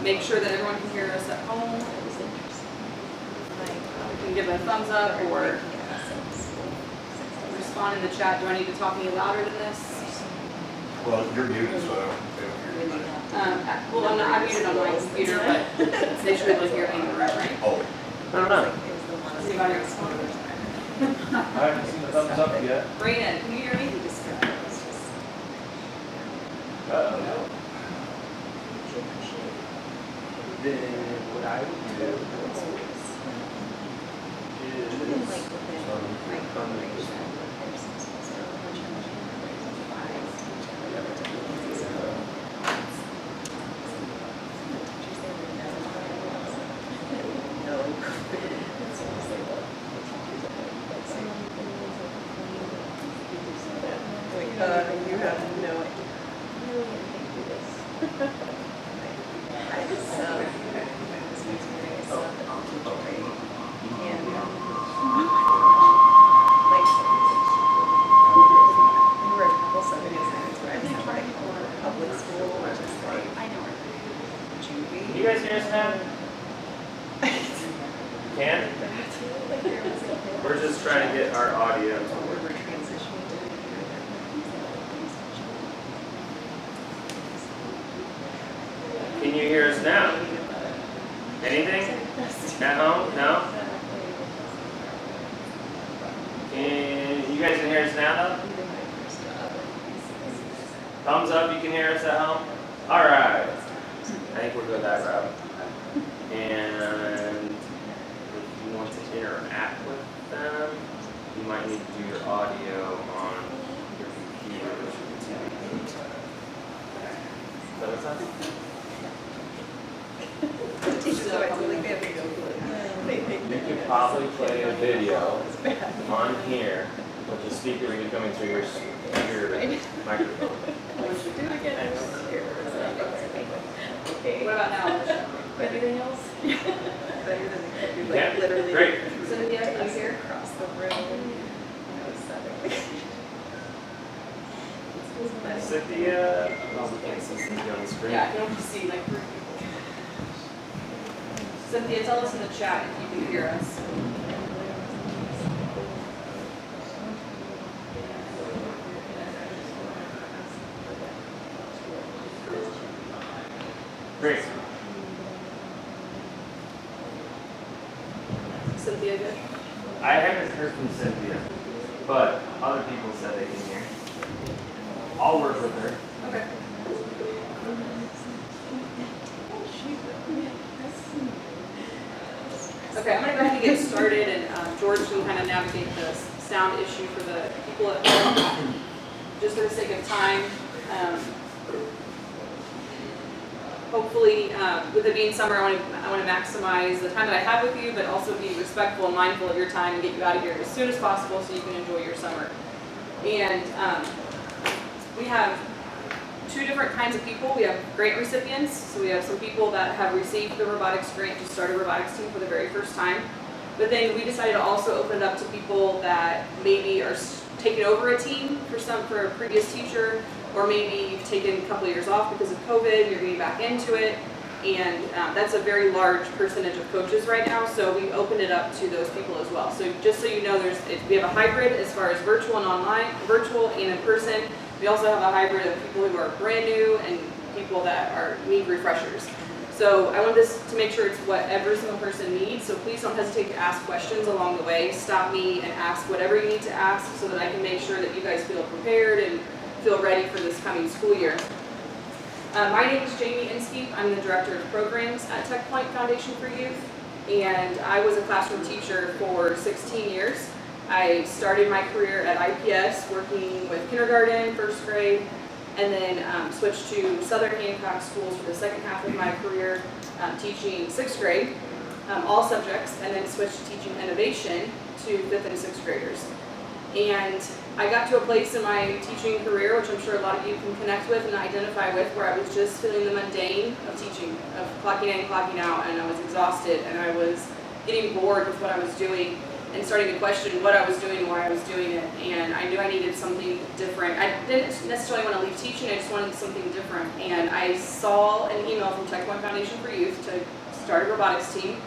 make sure that everyone can hear us at home. You can give a thumbs up or respond in the chat. Do I need to talk any louder than this? Well, you're muted, so I don't hear you. Well, I'm muted on my computer, but they should be able to hear me in the room, right? Oh, I don't know. Does anybody respond? I haven't seen the thumbs up yet. Brayden, can you hear me? Then what I would do you have no idea. You guys hear us now? Can? We're just trying to get our audio to work. Can you hear us now? Anything? At home? No? You guys can hear us now though? Thumbs up, you can hear us at home? Alright. I think we'll go that route. And if you want to interact with them, you might need to do your audio on your computer. Is that what's up? You could probably play a video on here, but the speakers will be coming through your microphone. What about now? Anything else? Yeah, great. Cynthia, can you hear? Across the room. Cynthia, oh, we can't see Cynthia on the screen. Yeah, I can only see like 3 people. Cynthia, tell us in the chat if you can hear us. Great. Cynthia, good? I haven't heard from Cynthia, but other people said they can hear. I'll work with her. Okay. Okay, I'm going to go ahead and get started, and George can kind of navigate the sound issue for the people at home. Just for the sake of time, hopefully, with it being summer, I want to maximize the time that I have with you, but also be respectful and mindful of your time and get you out of here as soon as possible so you can enjoy your summer. And we have 2 different kinds of people. We have grant recipients, so we have some people that have received the robotics grant to start a robotics team for the very first time. But then we decided to also open it up to people that maybe are taking over a team for a previous teacher, or maybe you've taken a couple of years off because of COVID, you're getting back into it, and that's a very large percentage of coaches right now, so we opened it up to those people as well. So just so you know, we have a hybrid as far as virtual and online, virtual and in person. We also have a hybrid of people who are brand new and people that need refreshers. So I want this to make sure it's what every single person needs, so please don't hesitate to ask questions along the way. Stop me and ask whatever you need to ask so that I can make sure that you guys feel prepared and feel ready for this coming school year. My name is Jamie Inskeep. I'm the Director of Programs at Tech Point Foundation for Youth, and I was a classroom teacher for 16 years. I started my career at IPS working with kindergarten, first grade, and then switched to Southern Hancock schools for the second half of my career, teaching 6th grade, all subjects, and then switched to teaching innovation to 5th and 6th graders. And I got to a place in my teaching career, which I'm sure a lot of you can connect with and identify with, where I was just feeling the mundane of teaching, of clocking in, clocking out, and I was exhausted, and I was getting bored with what I was doing. and starting to question what I was doing and why I was doing it. And I knew I needed something different. I didn't necessarily want to leave teaching, I just wanted something different. And I saw an email from Tech One Foundation for Youth to start a robotics team.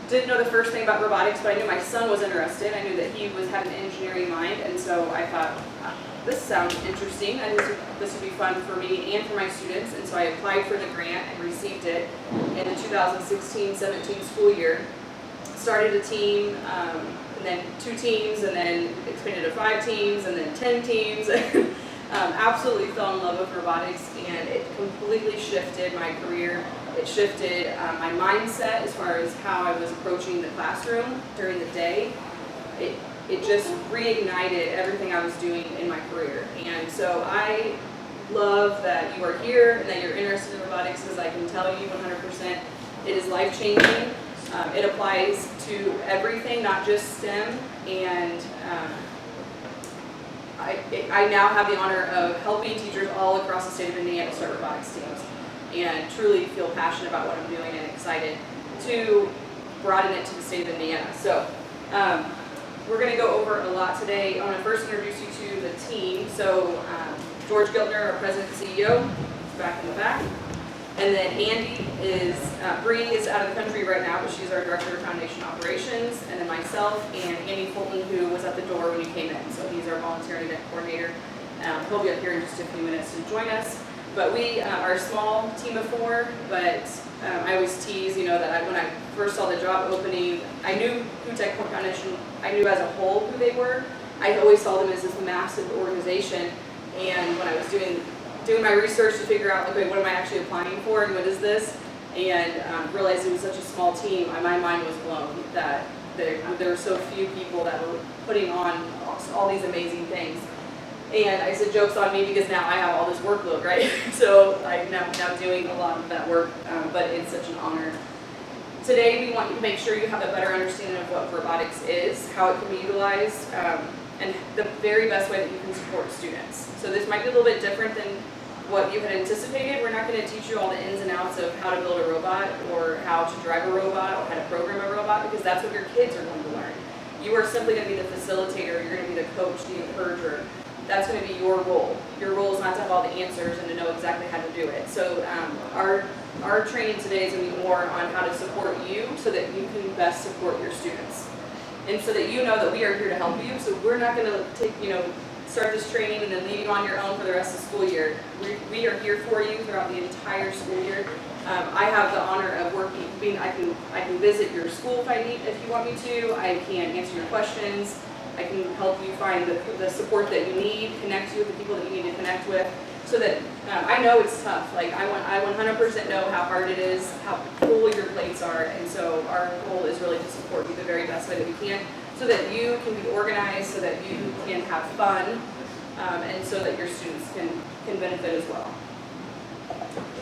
Didn't know the first thing about robotics, but I knew my son was interested. I knew that he had an engineering mind, and so I thought, this sounds interesting, and this would be fun for me and for my students. And so I applied for the grant and received it in the 2016-17 school year. Started a team, and then 2 teams, and then expanded to 5 teams, and then 10 teams. Absolutely fell in love with robotics, and it completely shifted my career. It shifted my mindset as far as how I was approaching the classroom during the day. It just reignited everything I was doing in my career. And so I love that you are here and that you're interested in robotics, because I can tell you 100% it is life-changing. It applies to everything, not just STEM. And I now have the honor of helping teachers all across the state of Indiana start robotics teams, and truly feel passionate about what I'm doing and excited to broaden it to the state of Indiana. So we're going to go over a lot today. I want to first introduce you to the team. So George Giltner, our president and CEO, is back in the back. And then Andy Bree is out of the country right now, but she's our director of foundation operations. And then myself and Andy Fulton, who was at the door when you came in. So he's our volunteer event coordinator. He'll be up here in just a few minutes to join us. But we are a small team of 4, but I always tease, that when I first saw the job opening, I knew who Tech One Foundation, I knew as a whole who they were. I always saw them as this massive organization, and when I was doing my research to figure out, okay, what am I actually applying for and what is this, and realized it was such a small team, my mind was blown that there were so few people that were putting on all these amazing things. And I said, joke's on me, because now I have all this workload, right? So I'm now doing a lot of that work, but it's such an honor. Today we want you to make sure you have a better understanding of what robotics is, how it can be utilized, and the very best way that you can support students. So this might be a little bit different than what you had anticipated. We're not going to teach you all the ins and outs of how to build a robot, or how to drive a robot, or how to program a robot, because that's what your kids are going to learn. You are simply going to be the facilitator, you're going to be the coach, the encourager. That's going to be your role. Your role is not to have all the answers and to know exactly how to do it. So our training today is going to be more on how to support you so that you can best support your students. And so that you know that we are here to help you. So we're not going to start this training and then leave you on your own for the rest of the school year. We are here for you throughout the entire school year. I have the honor of I can visit your school if you want me to. I can answer your questions. I can help you find the support that you need, connect you with the people that you need to connect with, so that I know it's tough. Like I 100% know how hard it is, how full your plates are, and so our goal is really to support you the very best way that we can, so that you can be organized, so that you can have fun, and so that your students can benefit as well.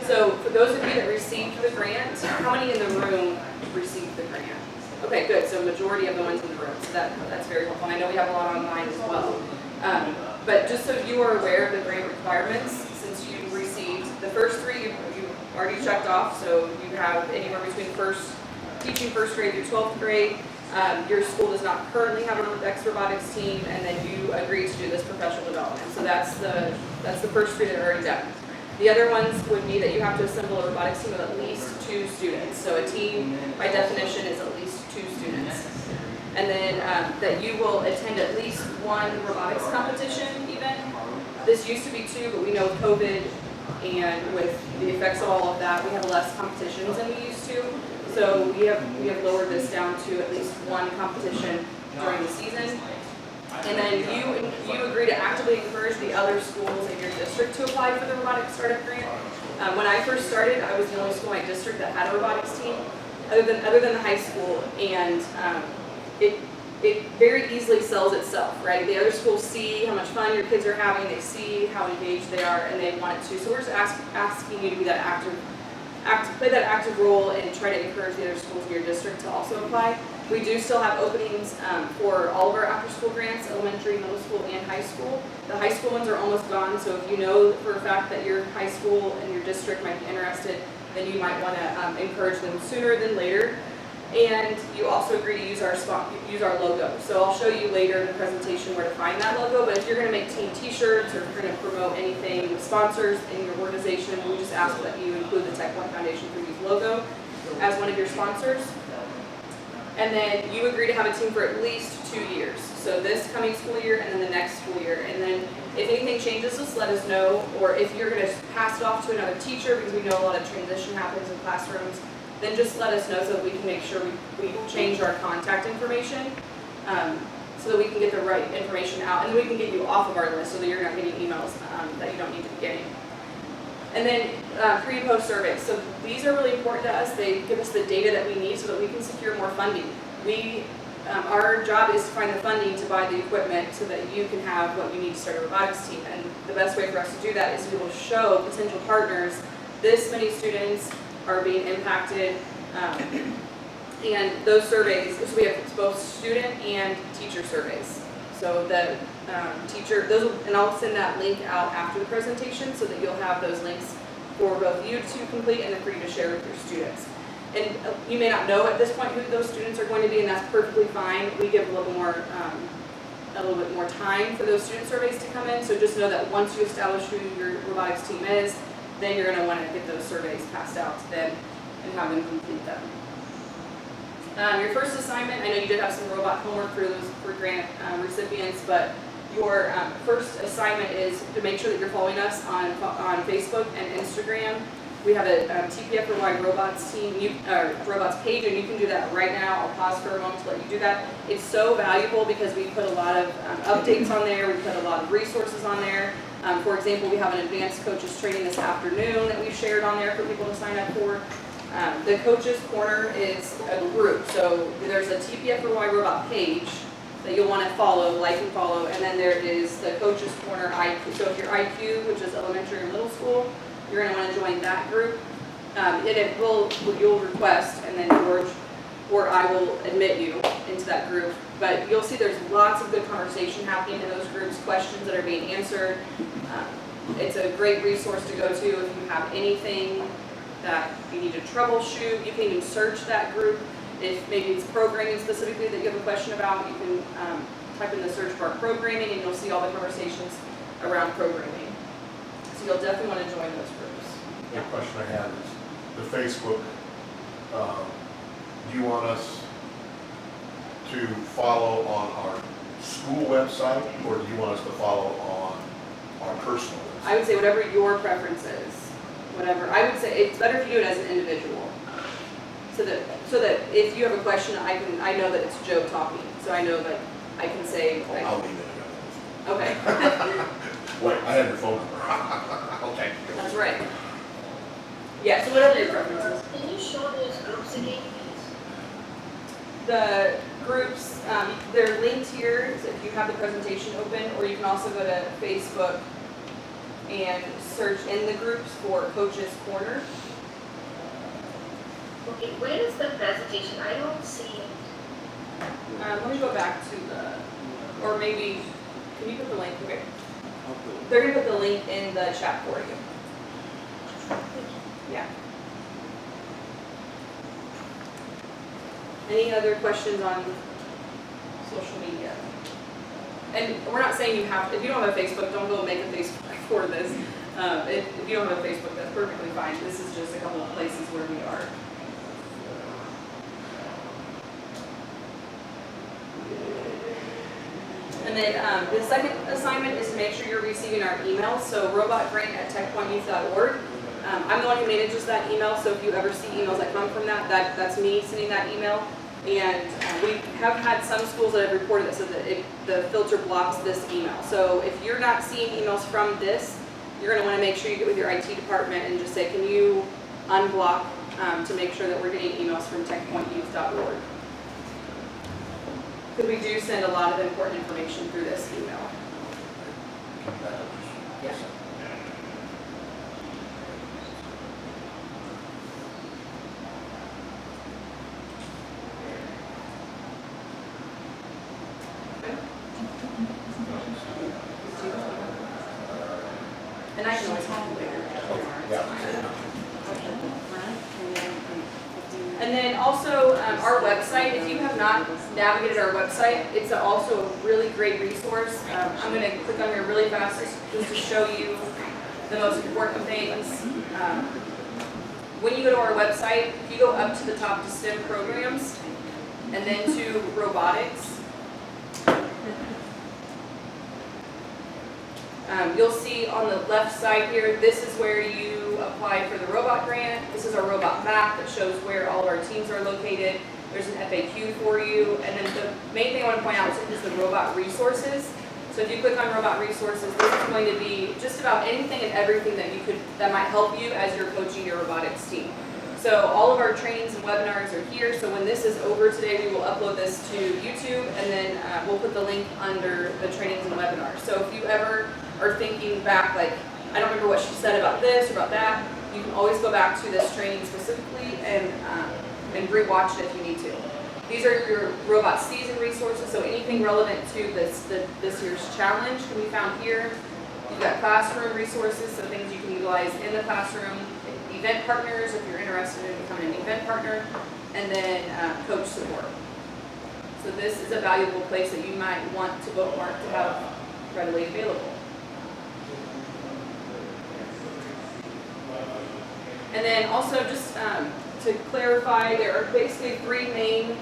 So for those of you that received the grant, how many in the room received the grant? Okay, good. So majority of the ones in the room. So that's very helpful. I know we have a lot online as well. But just so you are aware of the grant requirements, since you received the first 3, you already checked off. So you have anywhere between teaching first grade through 12th grade. Your school does not currently have a Vex Robotics team, and then you agree to do this professional development. So that's the first 3 that are already done. The other ones would be that you have to assemble a robotics team of at least 2 students. So a team, by definition, is at least 2 students. And then that you will attend at least 1 robotics competition even. This used to be 2, but we know with COVID and with the effects of all of that, we have less competitions than we used to. So we have lowered this down to at least 1 competition during the season. And then you agree to actively encourage the other schools in your district to apply for the robotics startup grant. When I first started, I was the only school in my district that had a robotics team, other than the high school, and it very easily sells itself, right? The other schools see how much fun your kids are having, they see how engaged they are, and they want it to. So we're just asking you to be that play that active role and try to encourage the other schools in your district to also apply. We do still have openings for all of our after-school grants, elementary, middle school, and high school. The high school ones are almost gone, so if you know for a fact that your high school and your district might be interested, then you might want to encourage them sooner than later. And you also agree to use our logo. So I'll show you later in the presentation where to find that logo, but if you're gonna make team t-shirts or if you're gonna promote anything with sponsors in your organization, we just ask that you include the Tech One Foundation for Youth logo as one of your sponsors. And then you agree to have a team for at least 2 years. So this coming school year and then the next school year. And then if anything changes, just let us know. Or if you're gonna pass it off to another teacher, because we know a lot of transition happens in classrooms, then just let us know so that we can make sure we change our contact information so that we can get the right information out and we can get you off of our list so that you're not getting emails that you don't need to be getting. And then pre and post surveys. So these are really important to us. They give us the data that we need so that we can secure more funding. Our job is to find the funding to buy the equipment so that you can have what you need to start a robotics team. And the best way for us to do that is we will show potential partners this many students are being impacted, and those surveys, so we have both student and teacher surveys. So the and I'll send that link out after the presentation so that you'll have those links for both you to complete and then for you to share with your students. And you may not know at this point who those students are going to be, and that's perfectly fine. We give a little bit more time for those student surveys to come in, so just know that once you establish who your robotics team is, then you're going to want to get those surveys passed out to them and have them complete them. Your first assignment, I know you did have some robot homework for grant recipients, but your first assignment is to make sure that you're following us on Facebook and Instagram. We have a TPF for Y Robots team, Robots page, and you can do that right now. I'll pause for a moment to let you do that. It's so valuable because we put a lot of updates on there. We put a lot of resources on there. For example, we have an advanced coaches training this afternoon that we've shared on there for people to sign up for. The Coaches Corner is a group, so there's a TPF for Y Robot page that you'll want to follow, like and follow, and then there is the Coaches Corner IQ. So if you're IQ, which is elementary or middle school, you're going to want to join that group. You'll request, and then George or I will admit you into that group. But you'll see there's lots of good conversation happening in those groups, questions that are being answered. It's a great resource to go to if you have anything that you need to troubleshoot. You can even search that group. If maybe it's programming specifically that you have a question about, you can type in the search bar programming and you'll see all the conversations around programming. So you'll definitely want to join those groups. The question I have is, the Facebook, do you want us to follow on our school website, or do you want us to follow on our personal website? I would say whatever your preference is. Whatever. I would say it's better if you do it as an individual. So that if you have a question, I know that it's Joe talking. So I know that I can say. I'll leave it. Okay. Wait, I have your phone number. Okay. That's right. Yeah, so whatever your preference is. Can you show those groups again, please? The groups, they're linked here, so if you have the presentation open, or you can also go to Facebook and search in the groups for Coaches Corner. Okay, where is the presentation? I don't see it. Let me go back to or maybe, can you put the link? Okay. They're going to put the link in the chat for you. Yeah. Any other questions on social media? And we're not saying you have, if you don't have a Facebook, don't go make a Facebook for this. If you don't have a Facebook, that's perfectly fine. This is just a couple of places where we are. And then the second assignment is to make sure you're receiving our emails. So robotgrant@techpointyouth.org. I'm the one who manages that email, so if you ever see emails that come from that's me sending that email. And we have had some schools that have reported that so that the filter blocks this email. So if you're not seeing emails from this, you're going to want to make sure you get with your IT department and just say, can you unblock to make sure that we're getting emails from techpointyouth.org. Because we do send a lot of important information through this email. Yeah. And I can always call you later. Yeah. And then also our website, if you have not navigated our website, it's also a really great resource. I'm going to click on here really fast just to show you the most important things. When you go to our website, if you go up to the top to STEM programs and then to robotics, you'll see on the left side here, this is where you apply for the robot grant. This is our robot map that shows where all of our teams are located. There's an FAQ for you. And then the main thing I want to point out is the robot resources. So if you click on robot resources, this is going to be just about anything and everything that might help you as you're coaching your robotics team. So all of our trainings and webinars are here. So when this is over today, we will upload this to YouTube, and then we'll put the link under the trainings and webinars. So if you ever are thinking back, like, I don't remember what she said about this or about that, you can always go back to this training specifically and re-watch it if you need to. These are your robot season resources, so anything relevant to this year's challenge can be found here. You've got classroom resources, so things you can utilize in the classroom, event partners if you're interested in becoming an event partner, and then coach support. So this is a valuable place that you might want to bookmark to have readily available. And then also just to clarify, there are basically three main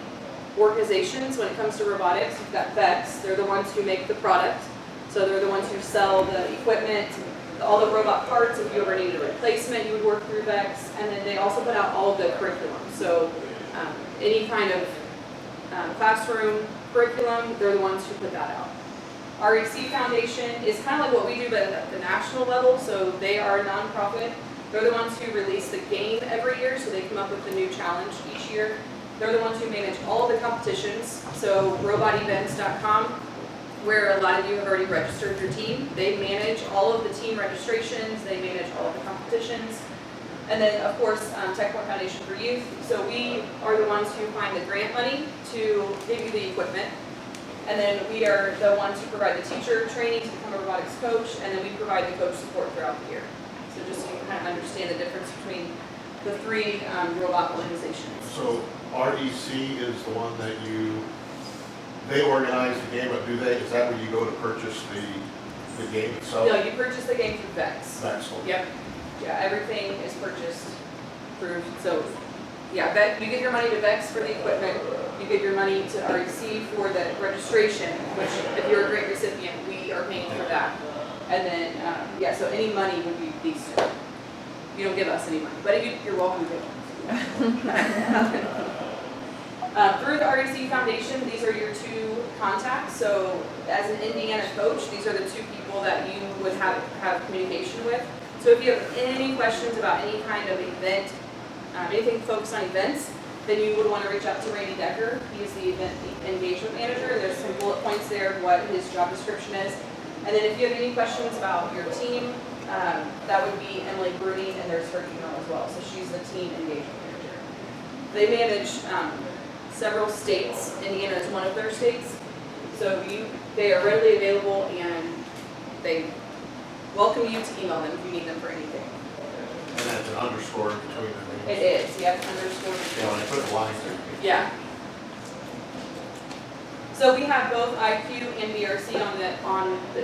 organizations when it comes to robotics. You've got Vex, they're the ones who make the product. So they're the ones who sell the equipment, all the robot parts. If you ever needed a replacement, you would work through Vex. And then they also put out all of the curriculum. So any kind of classroom curriculum, they're the ones who put that out. REC Foundation is kind of like what we do, but at the national level. So they are a nonprofit. They're the ones who release the game every year, so they come up with the new challenge each year. They're the ones who manage all of the competitions. So robotevents.com, where a lot of you have already registered your team. They manage all of the team registrations. They manage all of the competitions. And then, of course, Tech One Foundation for Youth. So we are the ones who find the grant money to give you the equipment. And then we are the ones who provide the teacher training to become a robotics coach. And then we provide the coach support throughout the year. So just so you can kind of understand the difference between the three robot organizations. So REC is the one that they organize the game, but is that where you go to purchase the game itself? No, you purchase the game through Vex. Vex. Yep. Yeah, everything is purchased through, so, yeah, you give your money to Vex for the equipment, you give your money to REC for the registration, which if you're a great recipient, we are paying for that. And then, so any money would be these two. You don't give us any money, but you're welcome to give us. Through the REC Foundation, these are your two contacts. So as an Indiana coach, these are the two people that you would have communication with. So if you have any questions about any kind of event, anything focused on events, then you would want to reach out to Randy Decker. He's the event engagement manager. There's some bullet points there of what his job description is. And then if you have any questions about your team, that would be Emily Bruni, and there's her email as well. So she's the team engagement manager. They manage several states. Indiana is one of their states. So they are readily available, and they welcome you to email them if you need them for anything. And that's an underscore in between the names. It is, yep, underscore. Yeah, when I put the lines there. Yeah. So we have both IQ and BRC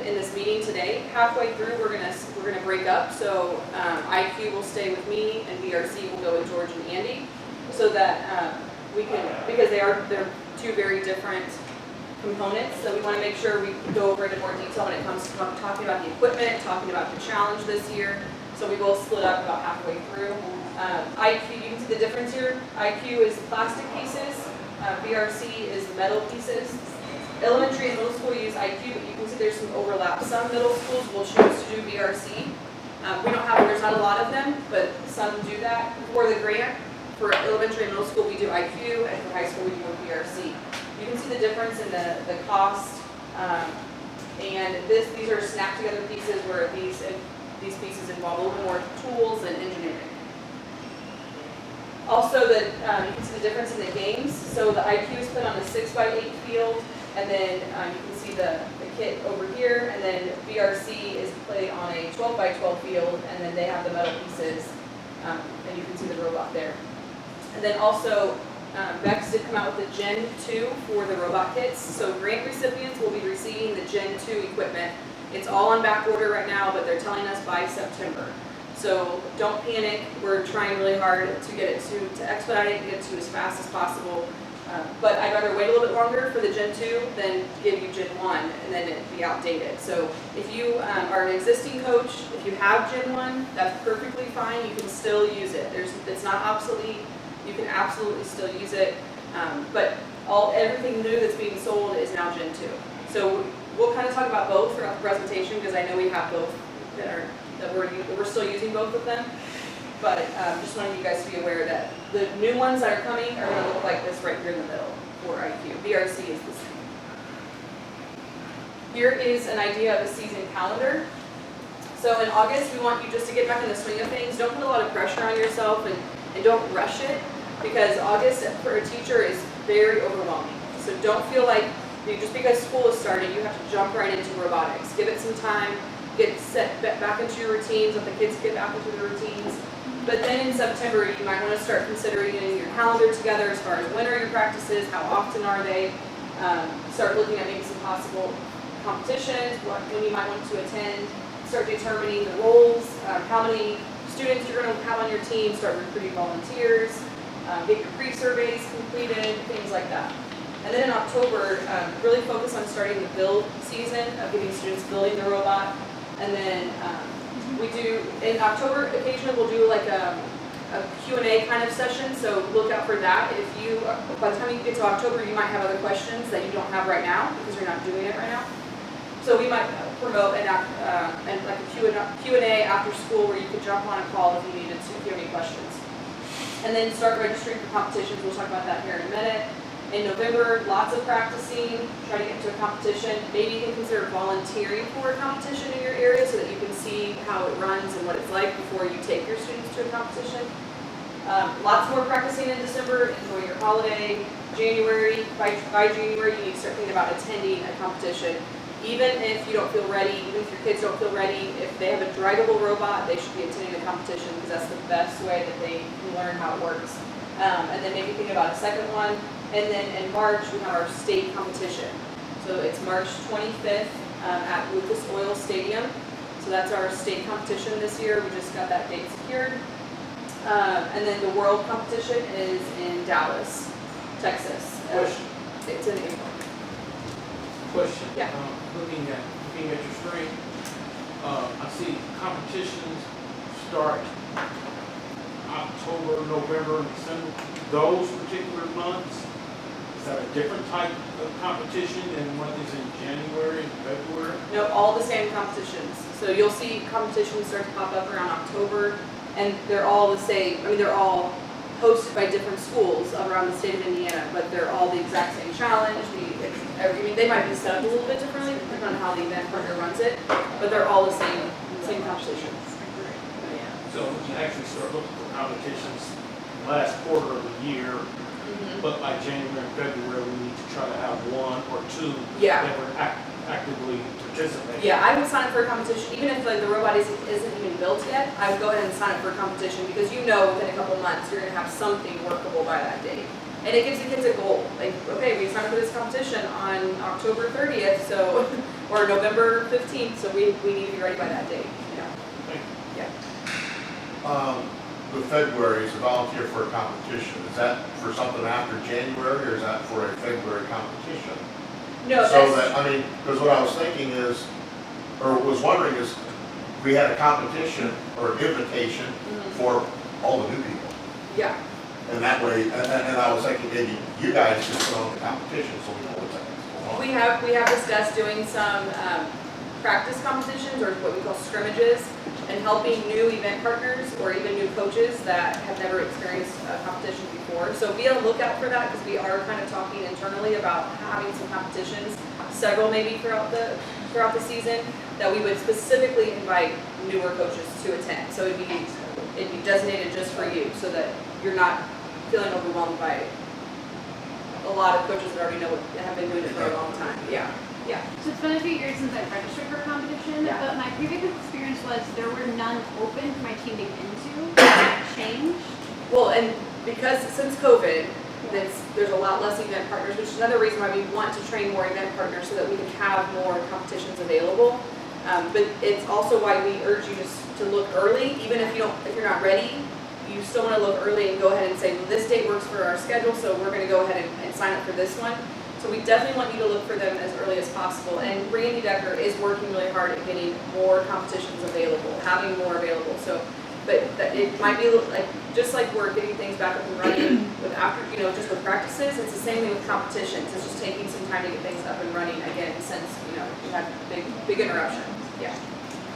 in this meeting today. Halfway through, we're gonna break up. So IQ will stay with me, and BRC will go with George and Andy, so that we can, because they're two very different components. So we want to make sure we go over it in more detail when it comes to talking about the equipment, talking about the challenge this year. So we will split up about halfway through. IQ, you can see the difference here. IQ is the plastic pieces. BRC is the metal pieces. Elementary and middle school use IQ, but you can see there's some overlap. Some middle schools will choose to do BRC. There's not a lot of them, but some do that. For the grant, for elementary and middle school, we do IQ, and for high school, we do BRC. You can see the difference in the cost. And these are snapped together pieces where these pieces involve a little more tools and engineering. Also, you can see the difference in the games. So the IQ is put on a 6x8 field, and then you can see the kit over here, and then BRC is played on a 12x12 field, and then they have the metal pieces, and you can see the robot there. And then also, Vex did come out with the Gen 2 for the robot kits. So grant recipients will be receiving the Gen 2 equipment. It's all on back order right now, but they're telling us by September. So don't panic. We're trying really hard to get it to expedite it and get it to as fast as possible. But I'd rather wait a little bit longer for the Gen 2 than give you Gen 1 and then it be outdated. So if you are an existing coach, if you have Gen 1, that's perfectly fine. You can still use it. It's not obsolete. You can absolutely still use it. But everything new that's being sold is now Gen 2. So we'll kind of talk about both throughout the presentation because I know we have both that we're still using both of them. But just wanted you guys to be aware that the new ones that are coming are going to look like this right here in the middle for IQ. VRC is the same. Here is an idea of a season calendar. So in August, we want you just to get back in the swing of things. Don't put a lot of pressure on yourself and don't rush it because August for a teacher is very overwhelming. So don't feel like just because school is starting, you have to jump right into robotics. Give it some time, get set back into your routines, let the kids get back into their routines. But then in September, you might want to start considering getting your calendar together as far as when are your practices, how often are they, start looking at maybe some possible competitions, when you might want to attend, start determining the roles, how many students you're going to have on your team, start recruiting volunteers, get your pre-surveys completed, things like that. And then in October, really focus on starting the build season of getting students building the robot. And then we do, in October, occasionally we'll do like a Q&A kind of session, so look out for that. If you, by the time you get to October, you might have other questions that you don't have right now because you're not doing it right now. So we might promote like a Q&A after school where you could jump on a call if you needed to, if you have any questions. And then start registering for competitions. We'll talk about that here in a minute. In November, lots of practicing, try to get to a competition. Maybe you can consider volunteering for a competition in your area so that you can see how it runs and what it's like before you take your students to a competition. Lots more practicing in December. Enjoy your holiday. January, by January, you need to start thinking about attending a competition. Even if you don't feel ready, even if your kids don't feel ready, if they have a drivable robot, they should be attending a competition because that's the best way that they can learn how it works. And then maybe think about a second one. And then in March, we have our state competition. So it's March 25th at Lucas Oil Stadium. So that's our state competition this year. We just got that date secured. And then the world competition is in Dallas, Texas. Question. It's in April. Question. Yeah. Looking at your screen, I see competitions start October, November, December. Those particular months, is that a different type of competition than what is in January and February? No, all the same competitions. So you'll see competitions start to pop up around October, and they're all the same. I mean, they're all hosted by different schools around the state of Indiana, but they're all the exact same challenge. They might be set up a little bit differently depending on how the event partner runs it, but they're all the same competitions. So you actually start looking for competitions last quarter of the year, but by January and February, we need to try to have one or two Yeah. that we're actively participating. Yeah, I would sign up for a competition, even if the robot isn't even built yet. I would go ahead and sign up for a competition because you know within a couple months you're going to have something workable by that date. And it gives the kids a goal. Like, okay, we signed up for this competition on October 30th, so or November 15th, so we need to be ready by that date. The February is a volunteer for a competition. Is that for something after January or is that for a February competition? No, So that's, that, I mean, because what I was thinking is, or was wondering is, we had a competition or invitation for all the new people. yeah. And that way, and I was thinking maybe you guys just put on the competition so we know what's going on. We have discussed doing some practice competitions or what we call scrimmages and helping new event partners or even new coaches that have never experienced a competition before. So be on the lookout for that because we are kind of talking internally about having some competitions, several maybe throughout the season, that we would specifically invite newer coaches to attend. So it'd be designated just for you so that you're not feeling overwhelmed by a lot of coaches that already know have been doing it for a long time. Yeah. So it's been a few years since I registered for a competition, Yeah. but my previous experience was there were none open for my team to get into. That changed. Well, and because since COVID, there's a lot less event partners, which is another reason why we want to train more event partners so that we can have more competitions available. But it's also why we urge you to look early, even if you're not ready, you still want to look early and go ahead and say, well, this date works for our schedule, so we're going to go ahead and sign up for this one. So we definitely want you to look for them as early as possible. And Randy Decker is working really hard at getting more competitions available, having more available. So, but it might be like, just like we're getting things back up and running with after, just with practices, it's the same thing with competitions. It's just taking some time to get things up and running again, since, we had big interruptions. Yeah.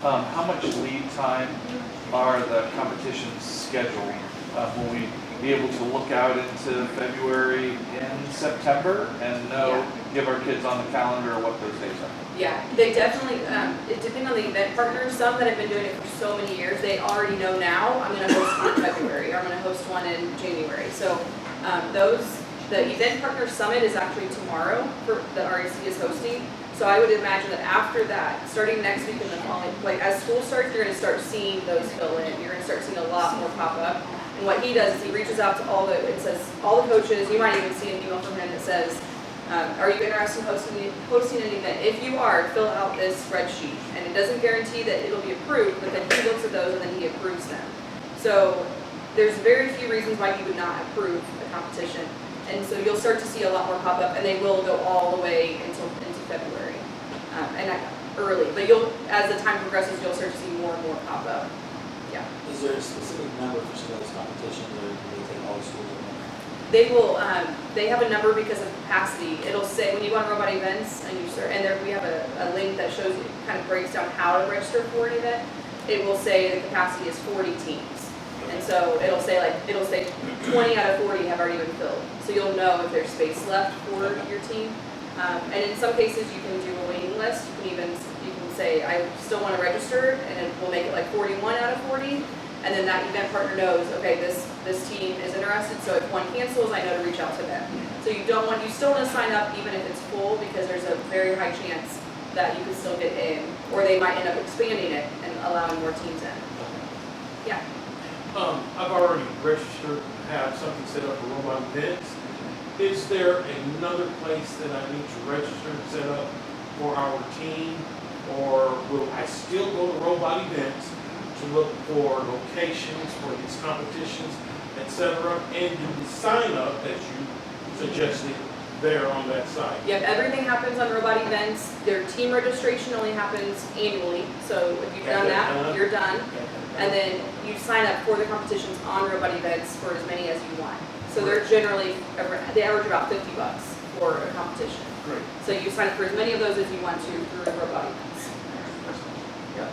How much lead time are the competitions scheduled? Will we be able to look out into February in September and give our kids on the calendar what those days are? Yeah, they definitely, it depends on the event partners. Some that have been doing it for so many years, they already know now, I'm going to host one in February, or I'm going to host one in January. So the event partner summit is actually tomorrow that REC is hosting. So I would imagine that after that, starting next week and the following, like as school starts, you're going to start seeing those fill in. You're going to start seeing a lot more pop up. And what he does is he reaches out to all the coaches. You might even see an email from him that says, are you interested in hosting an event? If you are, fill out this spreadsheet. And it doesn't guarantee that it'll be approved, but then he looks at those and then he approves them. So there's very few reasons why he would not approve a competition. And so you'll start to see a lot more pop up, and they will go all the way into February, and early. But as the time progresses, you'll start to see more and more pop up. Yeah. Is there a specific number for some of those competitions, or do they take all the schools in there? They will. They have a number because of capacity. It'll say when you go on Robot Events and you start, and there we have a link that shows you, kind of breaks down how to register for an event. It will say the capacity is 40 teams. And so it'll say 20 out of 40 have already been filled. So you'll know if there's space left for your team. And in some cases you can do a waiting list. You can say, I still want to register, and we'll make it like 41 out of 40. And then that event partner knows, okay, this team is interested, so if one cancels, I know to reach out to them. So you still want to sign up even if it's full, because there's a very high chance that you can still get in, or they might end up expanding it and allowing more teams in. Yeah. I've already registered and have something set up for Robot Events. Is there another place that I need to register and set up for our team? Or will I still go to Robot Events to look for locations for these competitions, etc., and do the sign up that you suggested there on that site? Yep, everything happens on Robot Events. Their team registration only happens annually, so if you've done that, you're done. And then you sign up for the competitions on Robot Events for as many as you want. So they're they average about $50 for a competition. Great. So you sign up for as many of those as you want to through Robot Events. Yep.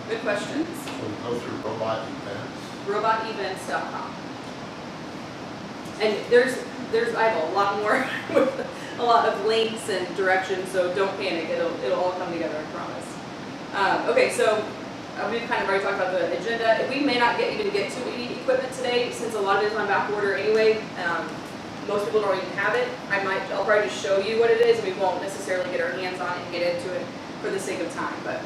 Good questions. So we go through Robot Events. Robotevents.com. And I have a lot more with a lot of links and directions, so don't panic. It'll all come together, I promise. Okay, so we've kind of already talked about the agenda. We may not even get to any equipment today, since a lot of it is on back order anyway. Most people don't even have it. I'll probably just show you what it is, and we won't necessarily get our hands on it and get into it for the sake of time. But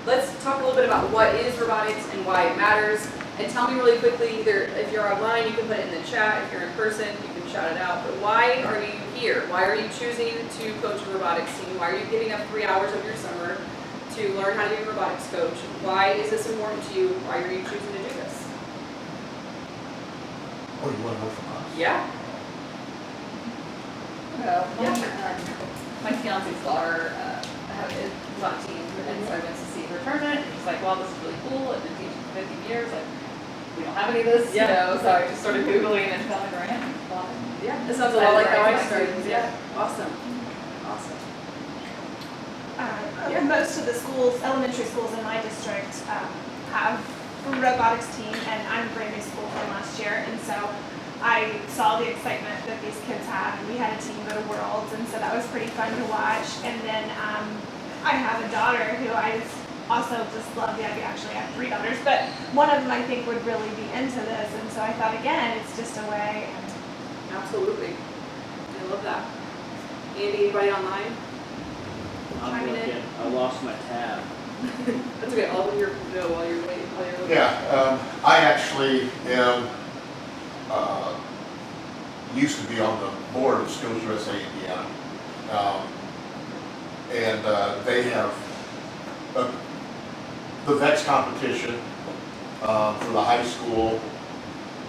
let's talk a little bit about what is robotics and why it matters. And tell me really quickly, either if you're online, you can put it in the chat. If you're in person, you can shout it out. But why are you here? Why are you choosing to coach a robotics team? Why are you giving up 3 hours of your summer to learn how to be a robotics coach? Why is this important to you? Why are you choosing to do this? Oh, you want to know from us? Yeah. Well, Yeah. my fiance's daughter is on a team, and so I went to see her tournament, and she's like, well, this is really cool, I've been teaching for 50 years, like, we don't have any of this, Yeah. so I just started Googling and found it right. Yeah, this sounds a lot like how I started. Yeah, awesome. Awesome. Yeah. Most of the schools, elementary schools in my district, have a robotics team, and I'm a brand new school from last year, and so I saw the excitement that these kids had, and we had a team go to Worlds, and so that was pretty fun to watch. And then I have a daughter who I also just love the idea. Actually, I have 3 daughters, but one of them I think would really be into this, and so I thought, again, it's just a way. Absolutely. I love that. Andy, anybody online? I'm Chiming in? looking. I lost my tab. That's okay. I'll let you know while you're waiting. While you're looking. Yeah, I actually am used to be on the board of Skills USA Indiana. They have the Vex competition for the high school,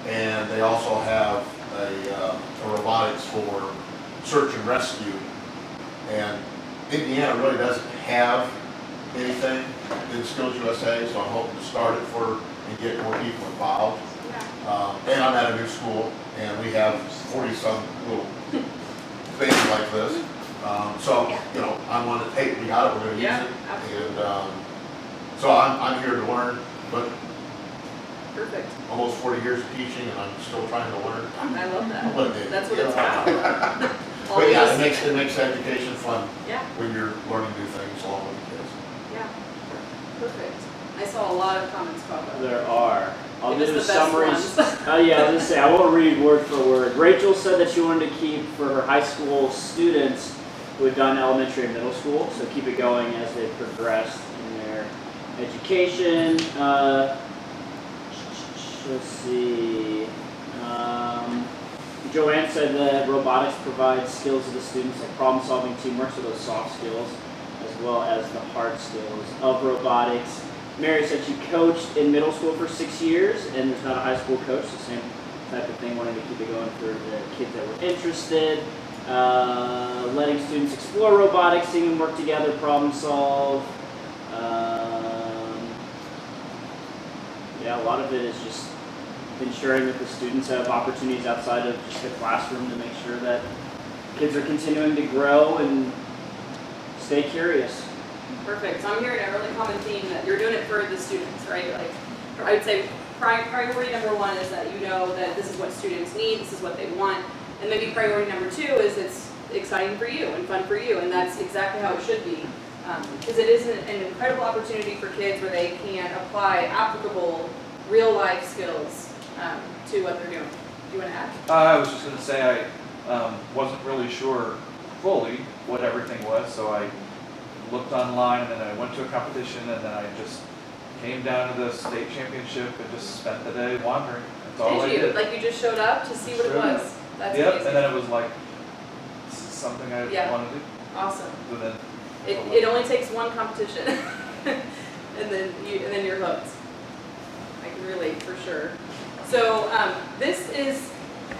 and they also have a robotics for search and rescue. And Indiana really doesn't have anything in Skills USA, so I'm hoping to start it and get more people involved. And I'm at a new school, and we have 40-some little things like this. So, you know, I wanted, hey, we got it, we're gonna use it. Absolutely. And so I'm here to learn, but Perfect. almost 40 years of teaching, and I'm still trying to learn. I love that. What it is, That's what you it's know. about. But yeah, it makes education fun Yeah, when you're learning new things along with the kids. yeah. Perfect. I saw a lot of comments about that. There are. I'll Give do us the the best summaries. ones. Yeah, I was gonna say, I won't read word for word. Rachel said that she wanted to keep for her high school students who had done elementary and middle school, so keep it going as they progress in their education. Let's see. Joanne said that robotics provides skills to the students like problem solving, teamwork, so those soft skills, as well as the hard skills of robotics. Mary said she coached in middle school for 6 years, and there's not a high school coach, the same type of thing, wanting to keep it going for the kids that were interested. Letting students explore robotics, seeing them work together, problem solve. Yeah, a lot of it is just ensuring that the students have opportunities outside of just the classroom to make sure that kids are continuing to grow and stay curious. Perfect. So I'm hearing a really common theme that you're doing it for the students, right? Like, I would say priority number one is that you know that this is what students need, this is what they want. And maybe priority number two is it's exciting for you and fun for you, and that's exactly how it should be. Because it is an incredible opportunity for kids where they can apply applicable real life skills to what they're doing. Do you want to add? I was just going to say I wasn't really sure fully what everything was, so I looked online and then I went to a competition and then I just came down to the state championship and just spent the day wandering. That's all I Did you? did. Like you just showed up to see what it Showed up. was? That's Yep, amazing. and then it was like, this is something I Yeah. want to do. Awesome. So then, It only takes one competition, and then you're hooked. I can relate for sure. So this is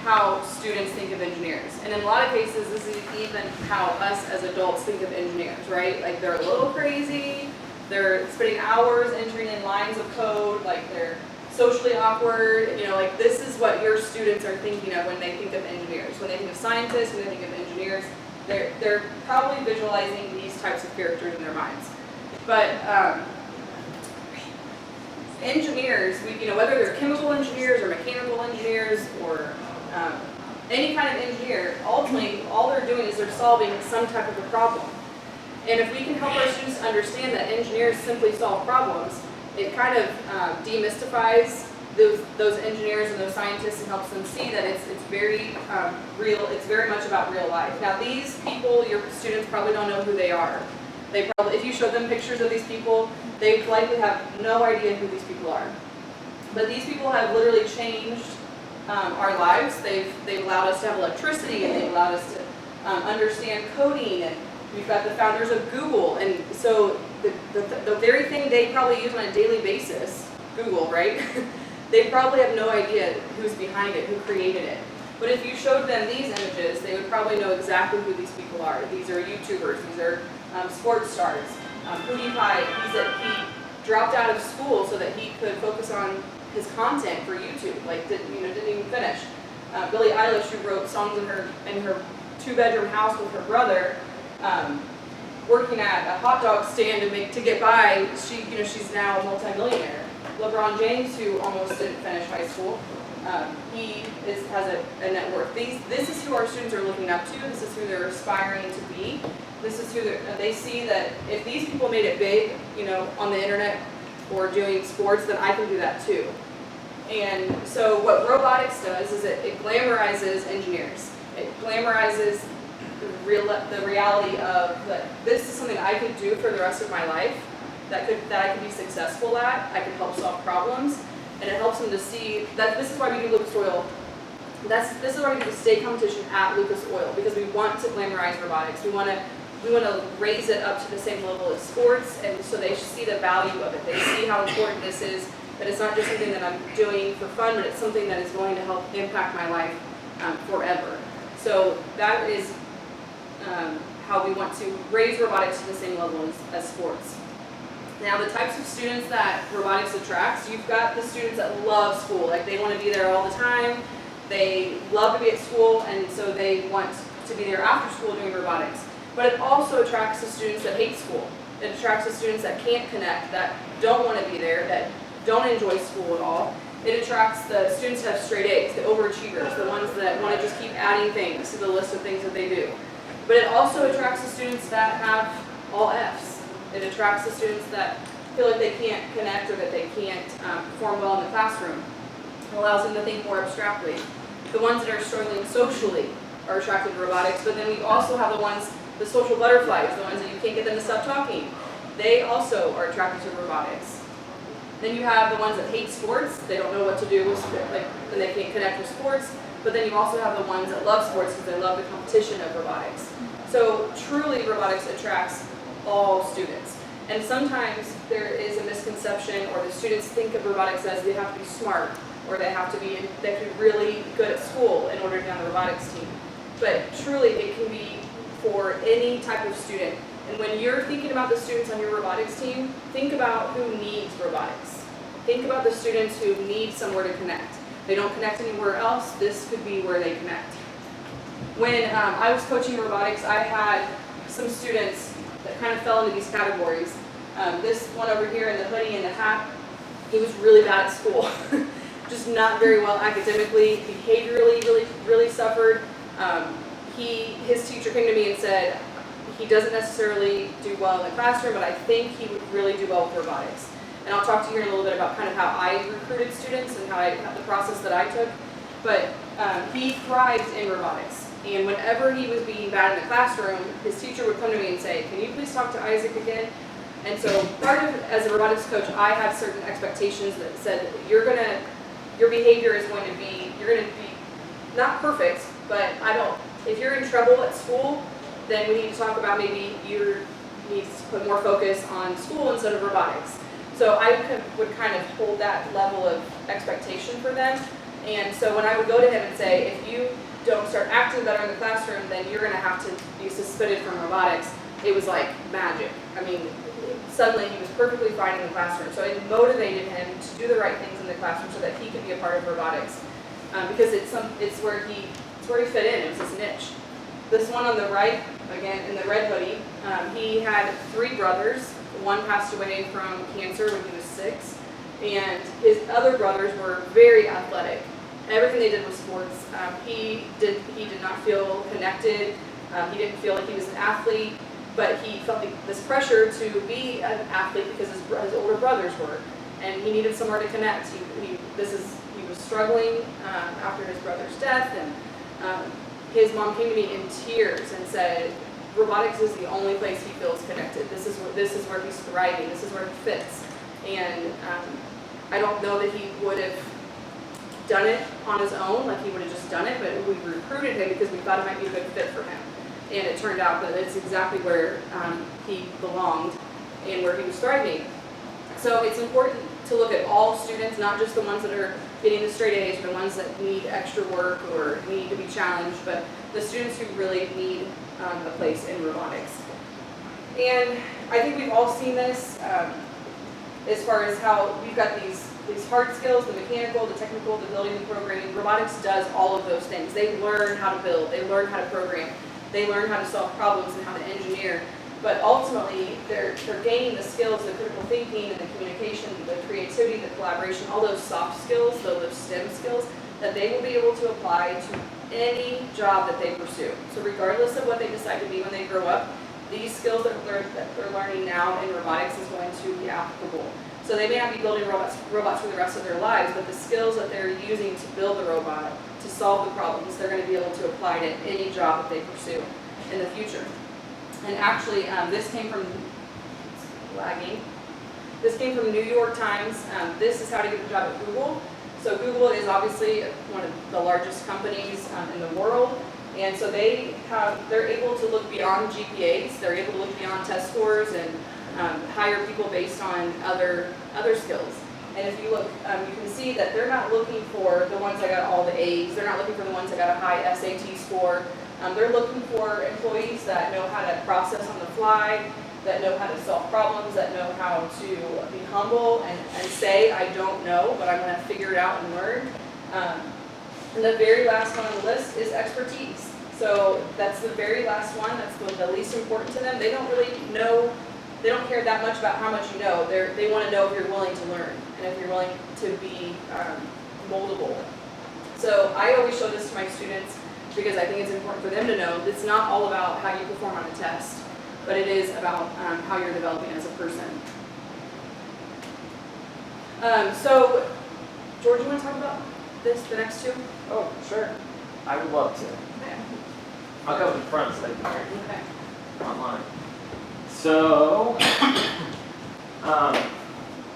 how students think of engineers, and in a lot of cases, this is even how us as adults think of engineers, right? Like they're a little crazy, they're spending hours entering in lines of code, like they're socially awkward. You know, like this is what your students are thinking of when they think of engineers. When they think of scientists, when they think of engineers, they're probably visualizing these types of characters in their minds. But engineers, whether they're chemical engineers or mechanical engineers or any kind of engineer, ultimately all they're doing is they're solving some type of a problem. And if we can help our students understand that engineers simply solve problems, it kind of demystifies those engineers and those scientists and helps them see that it's very real. It's very much about real life. Now these people, your students probably don't know who they are. They probably, if you show them pictures of these people, they likely have no idea who these people are. But these people have literally changed our lives. They've allowed us to have electricity, and they've allowed us to understand coding, and we've got the founders of Google. And so the very thing they probably use on a daily basis, Google, right? They probably have no idea who's behind it, who created it. But if you showed them these images, they would probably know exactly who these people are. These are YouTubers, these are sports stars. PewDiePie, he dropped out of school so that he could focus on his content for YouTube, like didn't even finish. Billie Eilish, who wrote songs in her 2-bedroom house with her brother, working at a hot dog stand to get by. She's now a multimillionaire. LeBron James, who almost didn't finish high school, he has a net worth. This is who our students are looking up to. This is who they're aspiring to be. This is who they see that if these people made it big, on the internet or doing sports, then I can do that too. And so what robotics does is it glamorizes engineers. It glamorizes the reality of that this is something I could do for the rest of my life, that I could be successful at. I could help solve problems, and it helps them to see that this is why we do Lucas Oil This is why we do the state competition at Lucas Oil, because we want to glamorize robotics. We want to raise it up to the same level as sports, and so they see the value of it. They see how important this is, that it's not just something that I'm doing for fun, but it's something that is going to help impact my life forever. So that is how we want to raise robotics to the same level as sports. Now, the types of students that robotics attracts, you've got the students that love school, like they want to be there all the time. They love to be at school, and so they want to be there after school doing robotics. But it also attracts the students that hate school. It attracts the students that can't connect, that don't want to be there, that don't enjoy school at all. It attracts the students that have straight A's, the overachievers, the ones that want to just keep adding things to the list of things that they do. But it also attracts the students that have all F's. It attracts the students that feel like they can't connect or that they can't perform well in the classroom. It allows them to think more abstractly. The ones that are struggling socially are attracted to robotics, but then we also have the social butterflies, the ones that you can't get them to stop talking. They also are attracted to robotics. Then you have the ones that hate sports. They don't know what to do with sports, and they can't connect with sports. But then you also have the ones that love sports because they love the competition of robotics. So truly, robotics attracts all students. And sometimes there is a misconception, or the students think of robotics as they have to be smart, or they have to be really good at school in order to be on the robotics team. But truly, it can be for any type of student. And when you're thinking about the students on your robotics team, think about who needs robotics. Think about the students who need somewhere to connect. They don't connect anywhere else, this could be where they connect. When I was coaching robotics, I had some students that kind of fell into these categories. This one over here in the hoodie and the hat, he was really bad at school. Just not very well academically, behaviorally really suffered. His teacher came to me and said, he doesn't necessarily do well in the classroom, but I think he would really do well with robotics. And I'll talk to you here in a little bit about kind of how I recruited students and the process that I took. But he thrives in robotics. And whenever he was being bad in the classroom, his teacher would come to me and say, can you please talk to Isaac again? And so part of, as a robotics coach, I had certain expectations that said, your behavior is going to be, you're going to be not perfect, but if you're in trouble at school, then we need to talk about maybe you need to put more focus on school instead of robotics. So I would kind of hold that level of expectation for them. And so when I would go to him and say, if you don't start acting better in the classroom, then you're going to have to be suspended from robotics, it was like magic. I mean, suddenly he was perfectly fine in the classroom. So it motivated him to do the right things in the classroom so that he could be a part of robotics. Because it's where he fit in, it was his niche. This one on the right, again, in the red hoodie, he had 3 brothers. One passed away from cancer when he was 6, and his other brothers were very athletic. Everything they did was sports. He did not feel connected. He didn't feel like he was an athlete, but he felt this pressure to be an athlete because his older brothers were, and he needed somewhere to connect. He was struggling after his brother's death, and his mom came to me in tears and said, robotics is the only place he feels connected. This is where he's thriving. This is where he fits. And I don't know that he would have done it on his own, like he would have just done it, but we recruited him because we thought it might be a good fit for him. And it turned out that it's exactly where he belonged and where he was thriving. So it's important to look at all students, not just the ones that are getting the straight A's, or the ones that need extra work or need to be challenged, but the students who really need a place in robotics. And I think we've all seen this as far as how we've got these hard skills, the mechanical, the technical, the building, the programming. Robotics does all of those things. They learn how to build, they learn how to program, they learn how to solve problems and how to engineer. But ultimately, they're gaining the skills, the critical thinking, and the communication, the creativity, the collaboration, all those soft skills, those STEM skills, that they will be able to apply to any job that they pursue. So regardless of what they decide to be when they grow up, these skills that they're learning now in robotics is going to be applicable. So they may not be building robots for the rest of their lives, but the skills that they're using to build the robot, to solve the problems, they're going to be able to apply to any job that they pursue in the future. And actually, this came from This came from New York Times. This is how to get a job at Google. So Google is obviously one of the largest companies in the world, and so they're able to look beyond GPAs, they're able to look beyond test scores and hire people based on other skills. And if you look, you can see that they're not looking for the ones that got all the A's, they're not looking for the ones that got a high SAT score. They're looking for employees that know how to process on the fly, that know how to solve problems, that know how to be humble and say, I don't know, but I'm going to figure it out and learn. And the very last one on the list is expertise. So that's the very last one. That's the least important to them. They don't really know, they don't care that much about how much you know. They want to know if you're willing to learn and if you're willing to be moldable. So I always show this to my students because I think it's important for them to know it's not all about how you perform on a test, but it is about how you're developing as a person. So, George, you want to talk about the next two? Oh, sure. I would love to. Okay. I'll go in front so they can hear you Okay. online. So,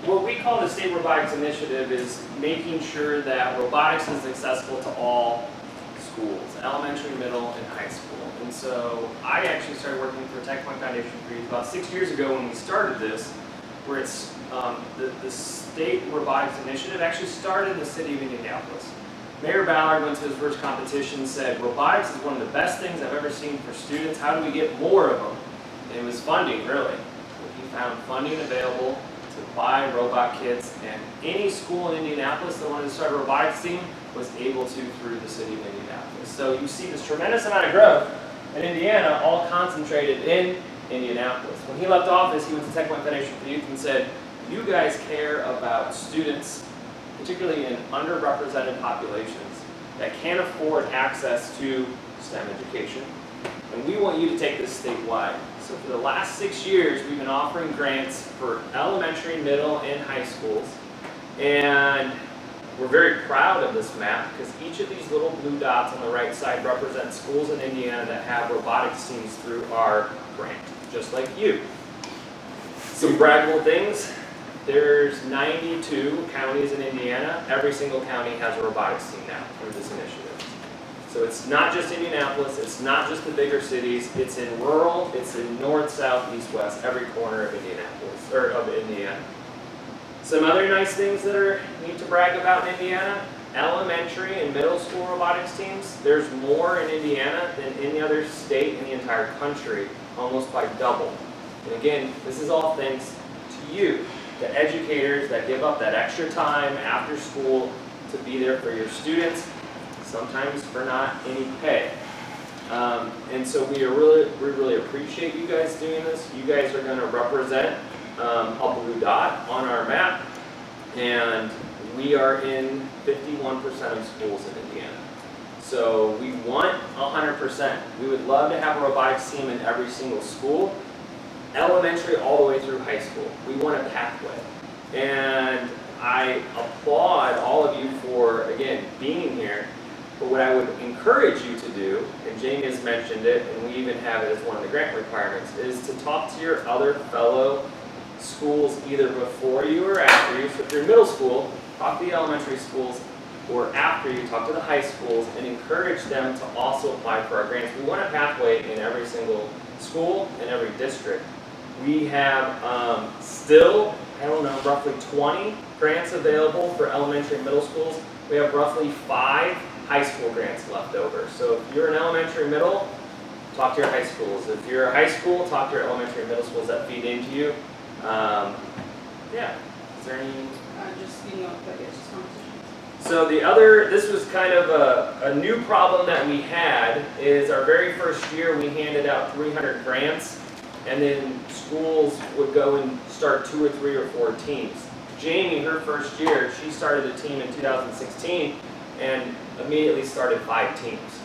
what we call the State Robotics Initiative is making sure that robotics is accessible to all schools, elementary, middle, and high school. And so I actually started working for Tech Point Foundation for Youth about 6 years ago when we started this, where it's the State Robotics Initiative actually started in the city of Indianapolis. Mayor Ballard went to his first competition and said, robotics is one of the best things I've ever seen for students. How do we get more of them? And it was funding, really. He found funding available to buy robot kits, and any school in Indianapolis that wanted to start a robotics team was able to through the city of Indianapolis. So you see this tremendous amount of growth in Indiana, all concentrated in Indianapolis. When he left office, he went to Tech Point Foundation for Youth and said, you guys care about students, particularly in underrepresented populations, that can't afford access to STEM education, and we want you to take this statewide. So for the last 6 years, we've been offering grants for elementary, middle, and high schools, and we're very proud of this map because each of these little blue dots on the right side represent schools in Indiana that have robotics teams through our grant, just like you. Some braggable things. There's 92 counties in Indiana. Every single county has a robotics team now through this initiative. So it's not just Indianapolis, it's not just the bigger cities, it's in rural, it's in north, south, east, west, every corner of Indianapolis, or of Indiana. Some other nice things that are neat to brag about in Indiana, elementary and middle school robotics teams. There's more in Indiana than any other state in the entire country, almost by double. And again, this is all thanks to you, the educators that give up that extra time after school to be there for your students, sometimes for not any pay. And so we really appreciate you guys doing this. You guys are going to represent a blue dot on our map, and we are in 51% of schools in Indiana. So we want 100%. We would love to have a robotics team in every single school, elementary all the way through high school. We want a pathway. And I applaud all of you for, again, being here. But what I would encourage you to do, and Jamie has mentioned it, and we even have it as one of the grant requirements, is to talk to your other fellow schools either before you or after you. So if you're in middle school, talk to the elementary schools, or after you, talk to the high schools and encourage them to also apply for our grants. We want a pathway in every single school and every district. We have still, I don't know, roughly 20 grants available for elementary and middle schools. We have roughly 5 high school grants left over. So if you're an elementary and middle, talk to your high schools. If you're a high school, talk to your elementary and middle schools that feed into you. Yeah, is there any? Just speaking of, but yeah, just competitions. So the other, this was kind of a new problem that we had, is our very first year we handed out 300 grants, and then schools would go and start 2 or 3 or 4 teams. Jamie, her first year, she started a team in 2016 and immediately started 5 teams.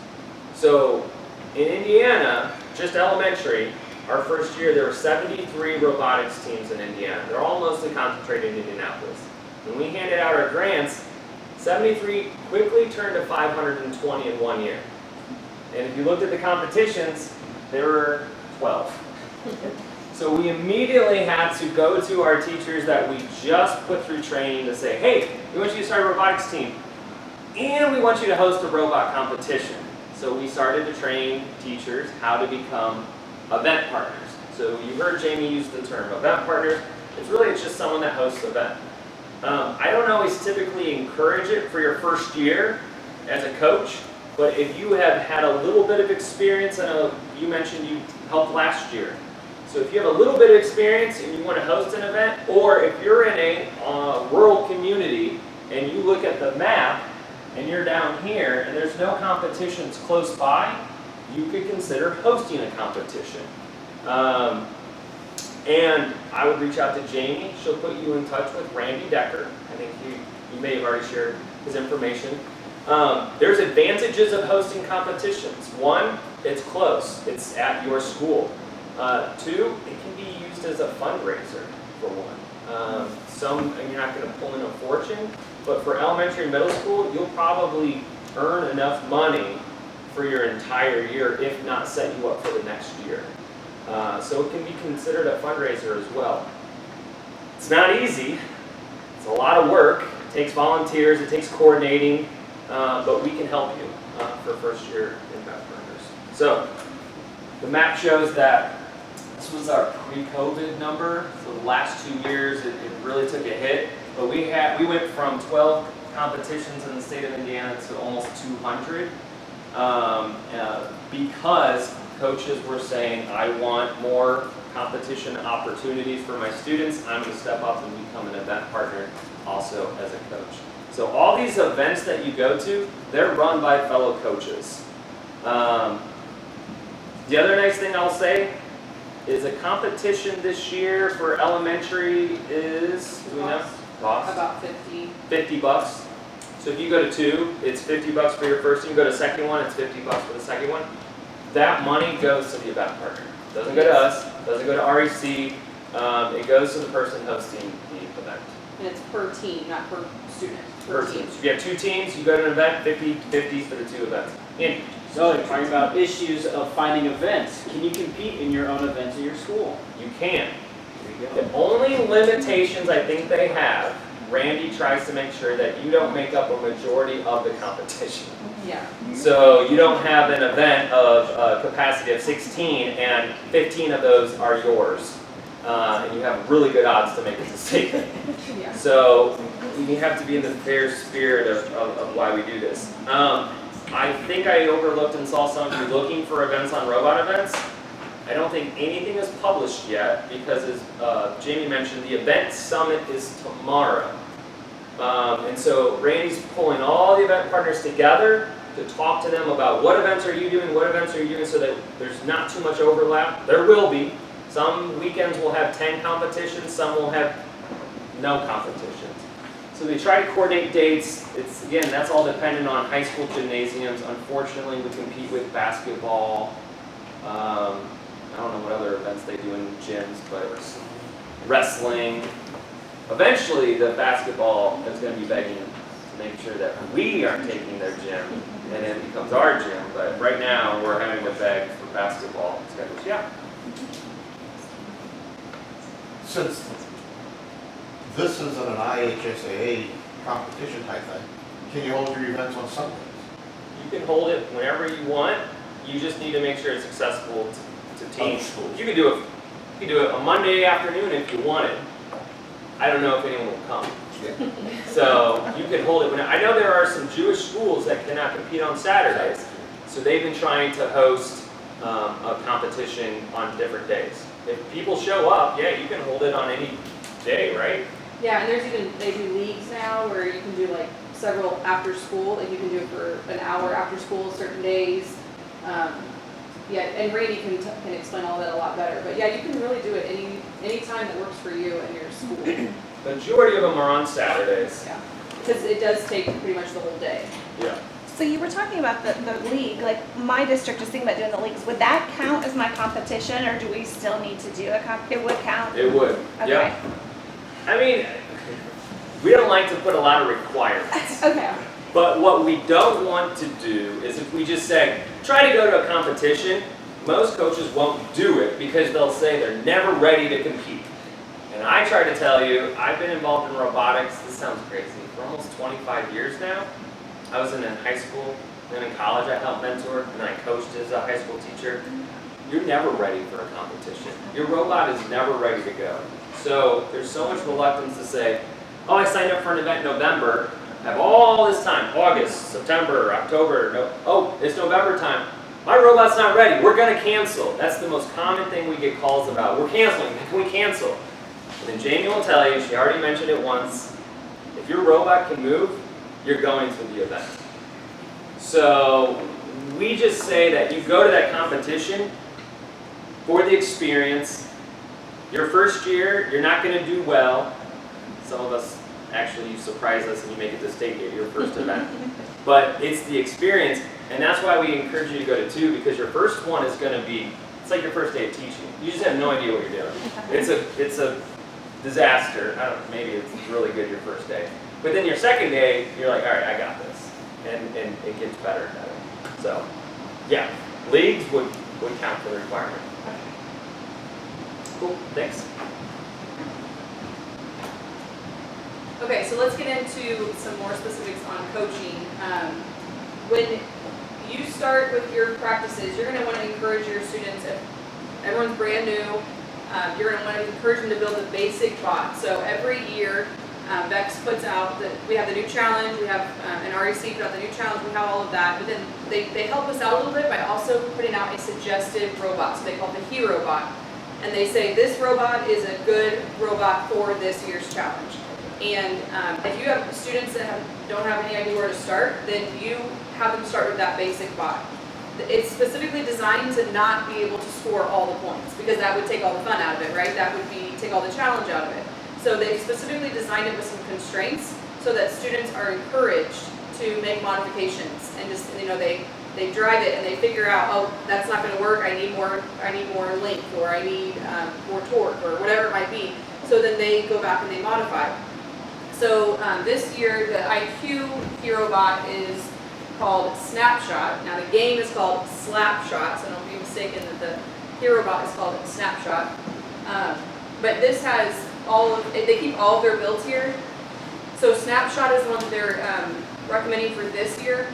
So in Indiana, just elementary, our first year there were 73 robotics teams in Indiana. They're all mostly concentrated in Indianapolis. When we handed out our grants, 73 quickly turned to 520 in 1 year. And if you looked at the competitions, there were 12. So we immediately had to go to our teachers that we just put through training to say, hey, we want you to start a robotics team, and we want you to host a robot competition. So we started to train teachers how to become event partners. So you heard Jamie use the term event partners. It's just someone that hosts an event. I don't always typically encourage it for your first year as a coach, but if you have had a little bit of experience, you mentioned you helped last year. So if you have a little bit of experience and you want to host an event, or if you're in a rural community and you look at the map and you're down here and there's no competitions close by, you could consider hosting a competition. And I would reach out to Jamie. She'll put you in touch with Randy Decker. I think you may have already shared his information. There's advantages of hosting competitions. One, it's close. It's at your school. Two, it can be used as a fundraiser for one. You're not going to pull in a fortune, but for elementary and middle school, you'll probably earn enough money for your entire year, if not set you up for the next year. So it can be considered a fundraiser as well. It's not easy. It's a lot of work. It takes volunteers. It takes coordinating, but we can help you for first year impact partners. So the map shows that this was our pre-COVID number. So the last 2 years, it really took a hit. But we went from 12 competitions in the state of Indiana to almost 200 because coaches were saying, I want more competition opportunities for my students. I'm going to step up and become an event partner also as a coach. So all these events that you go to, they're run by fellow coaches. The other nice thing I'll say is a competition this year for elementary is, do we know? Cost? About 50. $50. So if you go to 2, it's $50 for your first. You can go to second one, it's $50 for the second one. That money goes to the event partner. It doesn't go to us, doesn't go to REC, it goes to the person hosting the event. And it's per team, not per student. Per team. So if you have 2 teams, you go to an event, 50 for the 2 events. Andy? So you're talking about issues of finding events. Can you compete in your own events at your school? You can. The only limitations I think they have, Randy tries to make sure that you don't make up a majority of the competition. Yeah. So you don't have an event of a capacity of 16 and 15 of those are yours. And you have really good odds to make it to state. Yeah. So you have to be in the fair spirit of why we do this. I think I overlooked and saw some of you looking for events on robot events. I don't think anything is published yet because, as Jamie mentioned, the event summit is tomorrow. And so Randy's pulling all the event partners together to talk to them about what events are you doing, so that there's not too much overlap. There will be. Some weekends will have 10 competitions, some will have no competitions. So they try to coordinate dates. Again, that's all dependent on high school gymnasiums. Unfortunately, we compete with basketball. I don't know what other events they do in gyms, but wrestling. Eventually, the basketball is going to be begging to make sure that we aren't taking their gym, and it becomes our gym. But right now, we're having to beg for basketball schedules. Yeah. Since this isn't an IHSAA competition type thing, can you hold your events on Sundays? You can hold it whenever you want. You just need to make sure it's accessible to teams. You can do it a Monday afternoon if you wanted. I don't know if anyone will come. So you can hold it whenever. I know there are some Jewish schools that cannot compete on Saturdays, so they've been trying to host a competition on different days. If people show up, yeah, you can hold it on any day, right? Yeah, and they do leagues now where you can do like several after school, like you can do it for an hour after school certain days. Yeah, and Randy can explain all that a lot better. But yeah, you can really do it any time that works for you and your school. The majority of them are on Saturdays. Yeah, because it does take pretty much the whole day. Yeah. So you were talking about the league, like my district is thinking about doing the leagues. Would that count as my competition, or do we still need to do it would count? It would. Okay. Yep. I mean, we don't like to put a lot of requirements. Okay. But what we don't want to do is if we just say, try to go to a competition, most coaches won't do it because they'll say they're never ready to compete. And I try to tell you, I've been involved in robotics, this sounds crazy, for almost 25 years now. I was in high school, then in college I helped mentor, and then I coached as a high school teacher. You're never ready for a competition. Your robot is never ready to go. So there's so much reluctance to say, oh, I signed up for an event in November, I have all this time, August, September, October, oh, it's November time. My robot's not ready, we're gonna cancel. That's the most common thing we get calls about. We're canceling, can we cancel? And then Jamie will tell you, she already mentioned it once, if your robot can move, you're going to the event. So we just say that you go to that competition for the experience. Your first year, you're not gonna do well. Some of us, actually, you surprise us and you make it to state at your first event. But it's the experience, and that's why we encourage you to go to 2, because your first one is gonna be, it's like your first day of teaching. You just have no idea what you're doing. It's a disaster. I don't know, maybe it's really good your first day. But then your second day, you're like, all right, I got this. And it gets better and better. So, yeah, leagues would count for the requirement. Cool, thanks. Okay, so let's get into some more specifics on coaching. When you start with your practices, you're going to want to encourage your students, if everyone's brand new, you're going to want to encourage them to build a basic bot. So every year, Vex puts out, we have the new challenge, we have an REC put out the new challenge, we have all of that, but then they help us out a little bit by also putting out a suggested robot, so they call it the Herobot. And they say this robot is a good robot for this year's challenge. And if you have students that don't have any idea where to start, then you have them start with that basic bot. It's specifically designed to not be able to score all the points, because that would take all the fun out of it, right? That would be take all the challenge out of it. So they've specifically designed it with some constraints so that students are encouraged to make modifications and just, they drive it and they figure out, oh, that's not going to work. I need more length, or I need more torque, or whatever it might be. So then they go back and they modify. So this year the IQ Herobot is called Snapshot. Now the game is called Slapshot, so don't be mistaken that the Herobot is called Snapshot. But this has they keep all of their builds here. So Snapshot is the one that they're recommending for this year.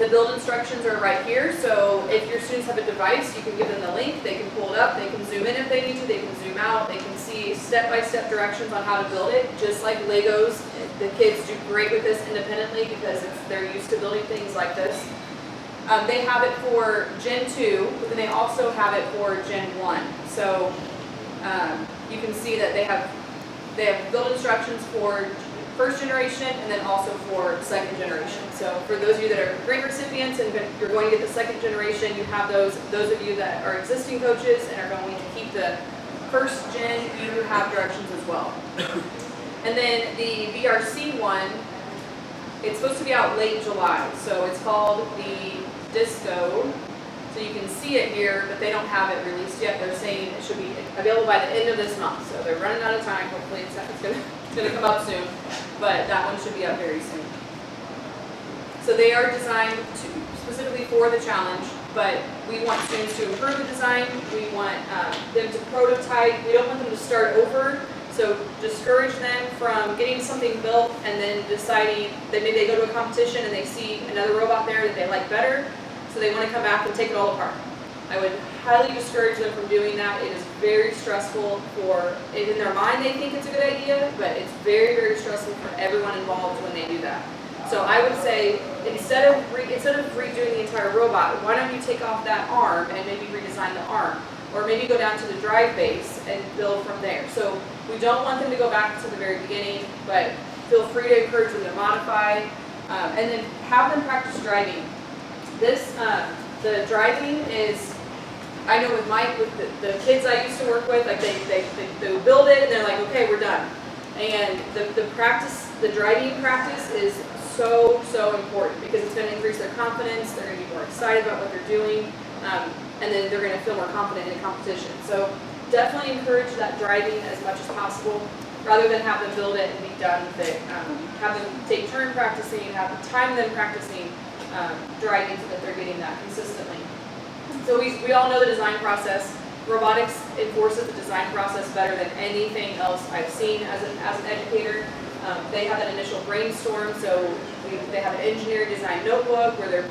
The build instructions are right here, so if your students have a device, you can give them the link, they can pull it up, they can zoom in if they need to, they can zoom out, they can see step-by-step directions on how to build it, just like Legos. The kids do great with this independently because they're used to building things like this. They have it for Gen 2, but then they also have it for Gen 1. So you can see that they have build instructions for first generation and then also for second generation. So for those of you that are grant recipients and you're going to get the second generation, you have those of you that are existing coaches and are going to keep the first gen, you have directions as well. And then the VRC one, it's supposed to be out late July. So it's called the Disco. So you can see it here, but they don't have it released yet. They're saying it should be available by the end of this month. So they're running out of time. Hopefully it's going to come up soon, but that one should be up very soon. So they are designed specifically for the challenge, but we want students to improve the design. We want them to prototype. We don't want them to start over. So discourage them from getting something built and then deciding that maybe they go to a competition and they see another robot there that they like better. So they want to come back and take it all apart. I would highly discourage them from doing that. It is very stressful in their mind they think it's a good idea, but it's very, very stressful for everyone involved when they do that. So I would say instead of redoing the entire robot, why don't you take off that arm and maybe redesign the arm? Or maybe go down to the drive base and build from there. So we don't want them to go back to the very beginning, but feel free to encourage them to modify and then have them practice driving. The driving is, I know with the kids I used to work with, like they build it and they're like, okay, we're done. And the driving practice is so important because it's going to increase their confidence. They're going to be more excited about what they're doing, and then they're going to feel more confident in competition. So definitely encourage that driving as much as possible, rather than have them build it and be done with it. Have them take turn practicing, time them practicing driving so that they're getting that consistently. So we all know the design process. Robotics enforces the design process better than anything else I've seen as an educator. They have an initial brainstorm, so they have an engineering design notebook where they're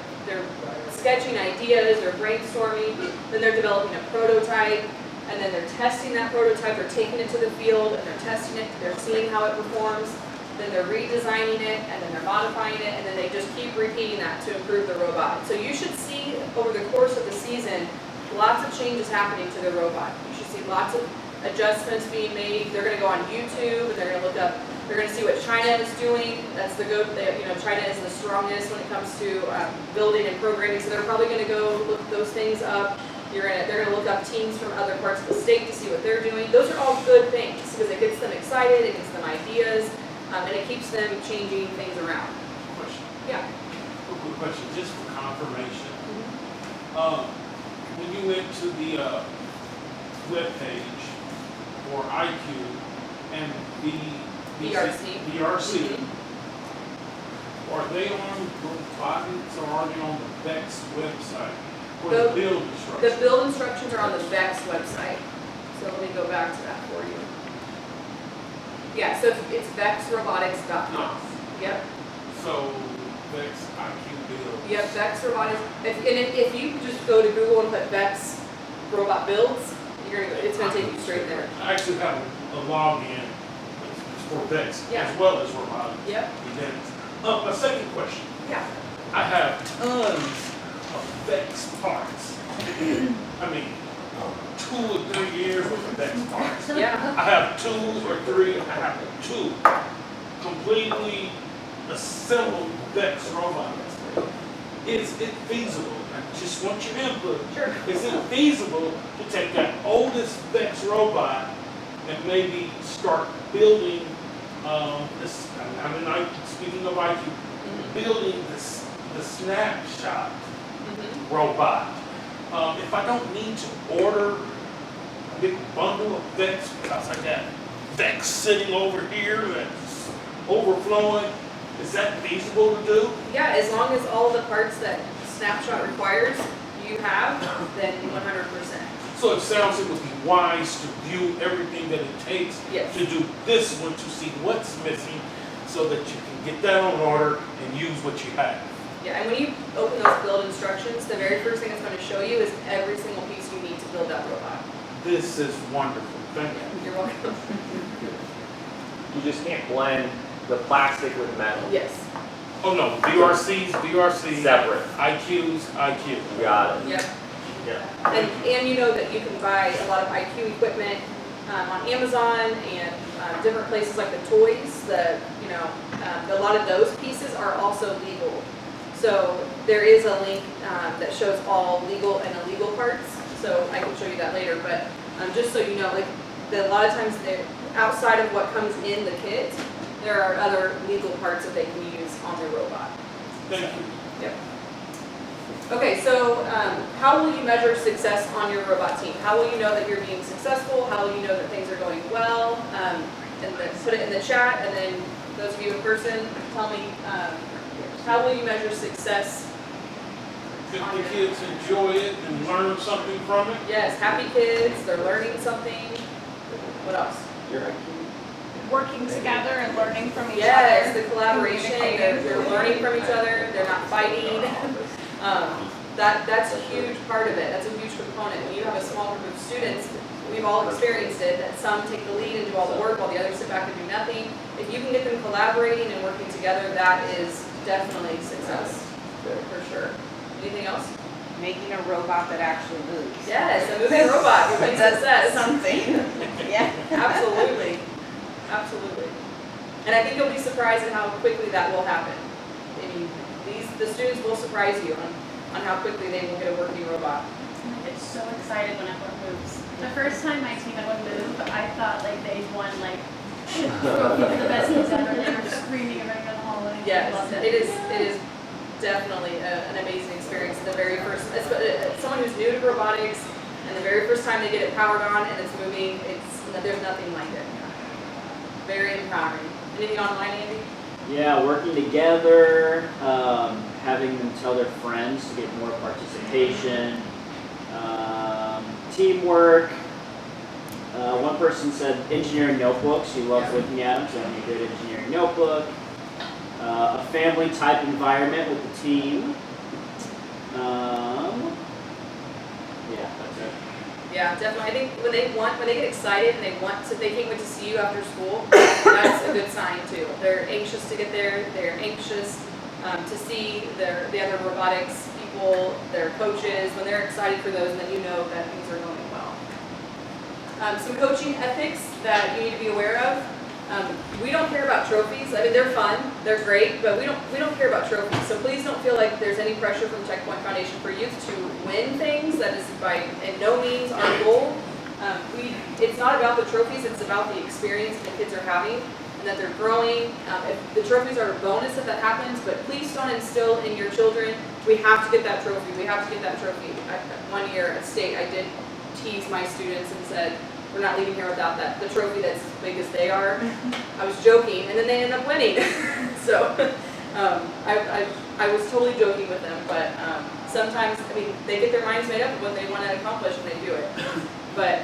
sketching ideas, they're brainstorming, then they're developing a prototype, and then they're testing that prototype, they're taking it to the field, and they're testing it, they're seeing how it performs, then they're redesigning it, and then they're modifying it, and then they just keep repeating that to improve the robot. So you should see, over the course of the season, lots of changes happening to the robot. You should see lots of adjustments being made. They're gonna go on YouTube, and they're gonna look up, they're gonna see what China is doing. That's the good, China is the strongest when it comes to building and programming, so they're probably gonna go look those things up. They're gonna look up teams from other parts of the state to see what they're doing. Those are all good things, because it gets them excited, it gets them ideas, and it keeps them changing things around. Question. Yeah. Quick question, just for confirmation. When you went to the webpage for IQ and the VRC, are they on Robotics or are they on the Vex website? Or the build instructions? The build instructions are on the Vex website. So let me go back to that for you. Yeah, so it's vexrobotics.com. Yep. So Vex IQ build. Yep, Vex Robotics. If you just go to Google and put Vex Robot Builds, it's gonna take you straight there. I actually have a login for Vex Yeah. as well as Robotics. Yep. Events. A second question. Yeah. I have tons of Vex parts. I mean, 2 or 3 years worth of Vex parts. Yeah. I have 2 or 3, I have 2 completely assembled Vex robots. Is it feasible? I just want your input. Sure. Is it feasible to take that oldest Vex robot and maybe start building this? Speaking of IQ, building the Snapshot robot. If I don't need to order a big bundle of Vex because I got Vex sitting over here that's overflowing, is that feasible to do? Yeah, as long as all the parts that Snapshot requires you have, then 100%. So it sounds it would be wise to view everything that it takes Yes. to do this one to see what's missing so that you can get that on order and use what you have. Yeah, and when you open those build instructions, the very first thing it's going to show you is every single piece you need to build that robot. This is wonderful. Thank you. You're welcome. You just can't blend the plastic with metal. Yes. Oh no, VRC, Separate. IQ. You got it. Yep. Yeah. And you know that you can buy a lot of IQ equipment on Amazon and different places like the toys. A lot of those pieces are also legal. So there is a link that shows all legal and illegal parts. So I can show you that later. But just so you know, a lot of times outside of what comes in the kit, there are other legal parts that they can use on their robot. Thank you. Yep. Okay, so how will you measure success on your robot team? How will you know that you're being successful? How will you know that things are going well? And then put it in the chat, and then those of you in person, tell me, how will you measure success? If the kids enjoy it and learn something from it? Yes, happy kids, they're learning something. What else? Working together and learning from each Yes, other. the collaboration, they're learning from each other, they're not fighting. That's a huge part of it, that's a huge component. When you have a small group of students, we've all experienced it, that some take the lead and do all the work while the others sit back and do nothing. If you can get them collaborating and working together, that is definitely success, for sure. Anything else? Making a robot that actually moves. Yes, a moving robot, you're being success. Something. Yeah. Absolutely, absolutely. And I think you'll be surprised at how quickly that will happen. I mean, the students will surprise you on how quickly they will get a working robot. I get so excited when everyone moves. The first time my team ever moved, I thought they'd won trophy for the best kids ever. They were screaming and running down the hallway. Yes, I loved it is definitely an amazing experience. The very first, someone who's new to robotics, and the very first time they get it powered on and it's moving, there's nothing like it. Very empowering. Anything online, Andy? Yeah, working together, having them tell their friends to get more participation, teamwork, One person said engineering notebooks. She loves looking at them, so having a good engineering notebook. A family type environment with the team. Yeah, that's it. Yeah, definitely. I think when they get excited and they can't wait to see you after school, that's a good sign too. They're anxious to get there. They're anxious to see the other robotics people, their coaches. When they're excited for those, then you know that things are going well. Some coaching ethics that you need to be aware of. We don't care about trophies. I mean, they're fun, they're great, but we don't care about trophies. So please don't feel like there's any pressure from Checkpoint Foundation for youth to win things. That is by in no means our goal. It's not about the trophies, it's about the experience the kids are having and that they're growing. If the trophies are a bonus if that happens, but please don't instill in your children, we have to get that trophy, we have to get that trophy. One year at state, I did tease my students and said, we're not leaving here without the trophy that's as big as they are. I was joking, and then they ended up winning. So I was totally joking with them, but sometimes, I mean, they get their minds made up of what they want to accomplish and they do it. But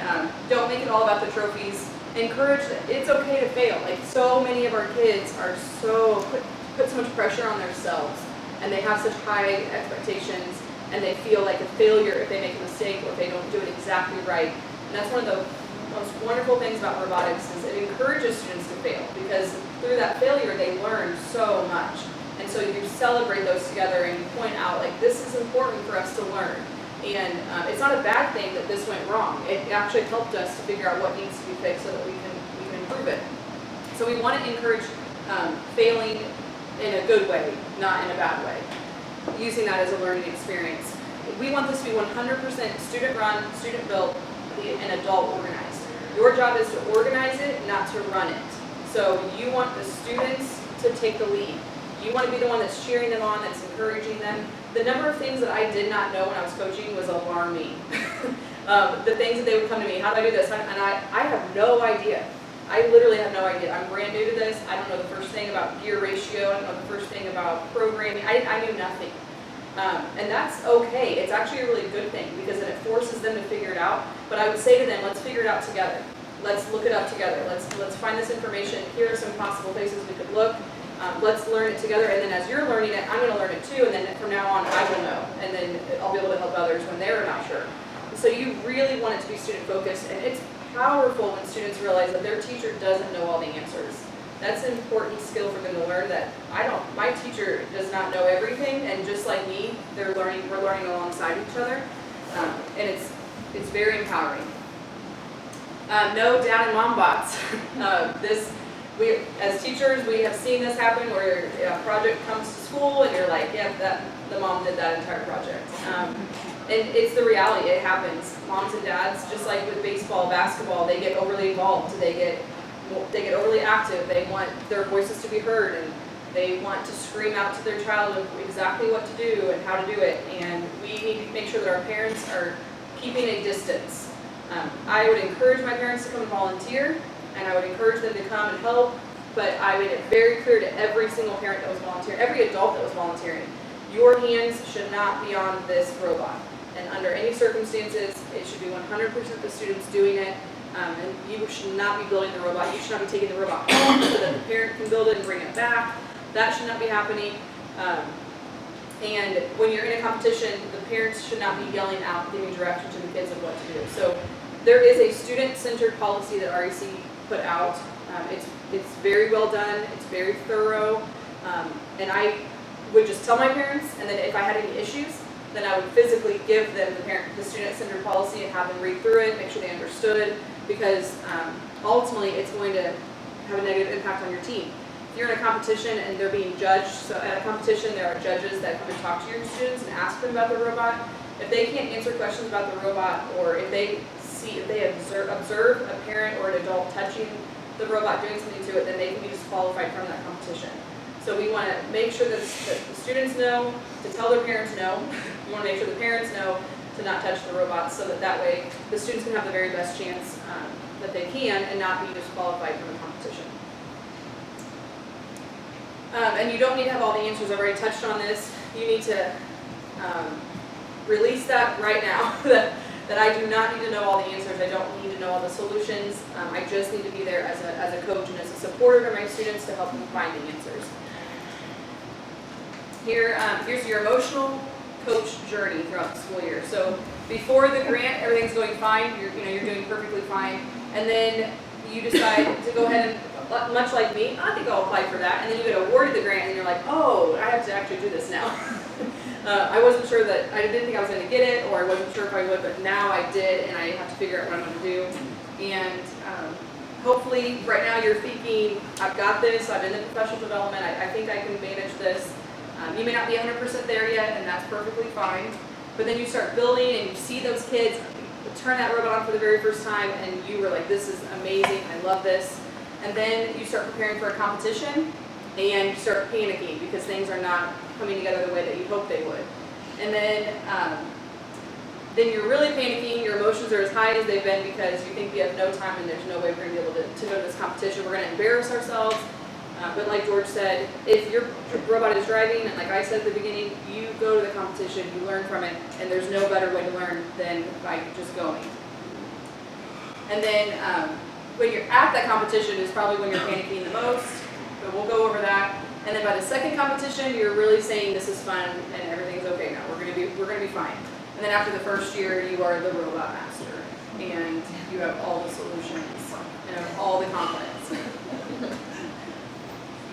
don't make it all about the trophies. Encourage that it's okay to fail. Like so many of our kids are put so much pressure on themselves, and they have such high expectations, and they feel like a failure if they make a mistake or if they don't do it exactly right. And that's one of the most wonderful things about robotics is it encourages students to fail because through that failure they learn so much. And so you celebrate those together and you point out like this is important for us to learn. And it's not a bad thing that this went wrong. It actually helped us to figure out what needs to be fixed so that we can improve it. So we want to encourage failing in a good way, not in a bad way. Using that as a learning experience. We want this to be 100% student run, student built, and adult organized. Your job is to organize it, not to run it. So you want the students to take the lead. You want to be the one that's cheering them on, that's encouraging them. The number of things that I did not know when I was coaching was alarming. The things that they would come to me, how do I do this? And I have no idea. I literally have no idea. I'm brand new to this. I don't know the first thing about gear ratio. I don't know the first thing about programming. I knew nothing. And that's okay. It's actually a really good thing because then it forces them to figure it out. But I would say to them, let's figure it out together. Let's look it up together. Let's find this information. Here are some possible places we could look. Let's learn it together. And then as you're learning it, I'm going to learn it too. And then from now on, I will know. And then I'll be able to help others when they're not sure. So you really want it to be student focused. And it's powerful when students realize that their teacher doesn't know all the answers. That's an important skill for them to learn that my teacher does not know everything, and just like me, we're learning alongside each other, and it's very empowering. No dad and mom bots. As teachers, we have seen this happen where a project comes to school and you're like, yeah, the mom did that entire project. And it's the reality, it happens. Moms and dads, just like with baseball, basketball, they get overly involved, they get overly active, they want their voices to be heard, and they want to scream out to their child of exactly what to do and how to do it, and we need to make sure that our parents are keeping a distance. I would encourage my parents to come and volunteer, and I would encourage them to come and help, but I made it very clear to every single parent that was volunteering, every adult that was volunteering, your hands should not be on this robot, and under any circumstances, it should be 100% the students doing it. And you should not be building the robot. You should not be taking the robot home so that the parent can build it and bring it back. That should not be happening. And when you're in a competition, the parents should not be yelling out, giving direction to the kids of what to do. So there is a student-centered policy that REC put out. It's very well done. It's very thorough. And I would just tell my parents, and then if I had any issues, then I would physically give them the student-centered policy and have them read through it, make sure they understood, because ultimately it's going to have a negative impact on your team. If you're in a competition and they're being judged, so at a competition there are judges that come and talk to your students and ask them about the robot. If they can't answer questions about the robot, or if they observe a parent or an adult touching the robot, doing something to it, then they can be disqualified from that competition. So we want to make sure that the students know, to tell their parents no. We want to make sure the parents know to not touch the robots, so that way the students can have the very best chance that they can and not be disqualified from the competition. And you don't need to have all the answers. I've already touched on this. You need to release that right now. that I do not need to know all the answers, I don't need to know all the solutions, I just need to be there as a coach and as a supporter to my students to help them find the answers. Here's your emotional coach journey throughout the school year. So before the grant, everything's going fine, you're doing perfectly fine, and then you decide to go ahead and, much like me, I think I'll apply for that, and then you get awarded the grant and you're like, oh, I have to actually do this now. I wasn't sure that, I didn't think I was going to get it, or I wasn't sure if I would, but now I did, and I have to figure out what I'm going to do. And hopefully, right now you're thinking, I've got this, I'm in the professional development, I think I can manage this. You may not be 100% there yet, and that's perfectly fine. But then you start building, and you see those kids turn that robot on for the very first time, and you were like, this is amazing, I love this. And then you start preparing for a competition, and you start panicking because things are not coming together the way that you hoped they would. And then you're really panicking, your emotions are as high as they've been because you think we have no time and there's no way we're going to be able to go to this competition. We're going to embarrass ourselves. But like George said, if your robot is driving, and like I said at the beginning, you go to the competition, you learn from it, and there's no better way to learn than by just going. And then when you're at that competition is probably when you're panicking the most, but we'll go over that. And then by the second competition, you're really saying this is fun and everything's okay now. We're gonna be fine. And then after the first year, you are the robot master, and you have all the solutions and have all the confidence.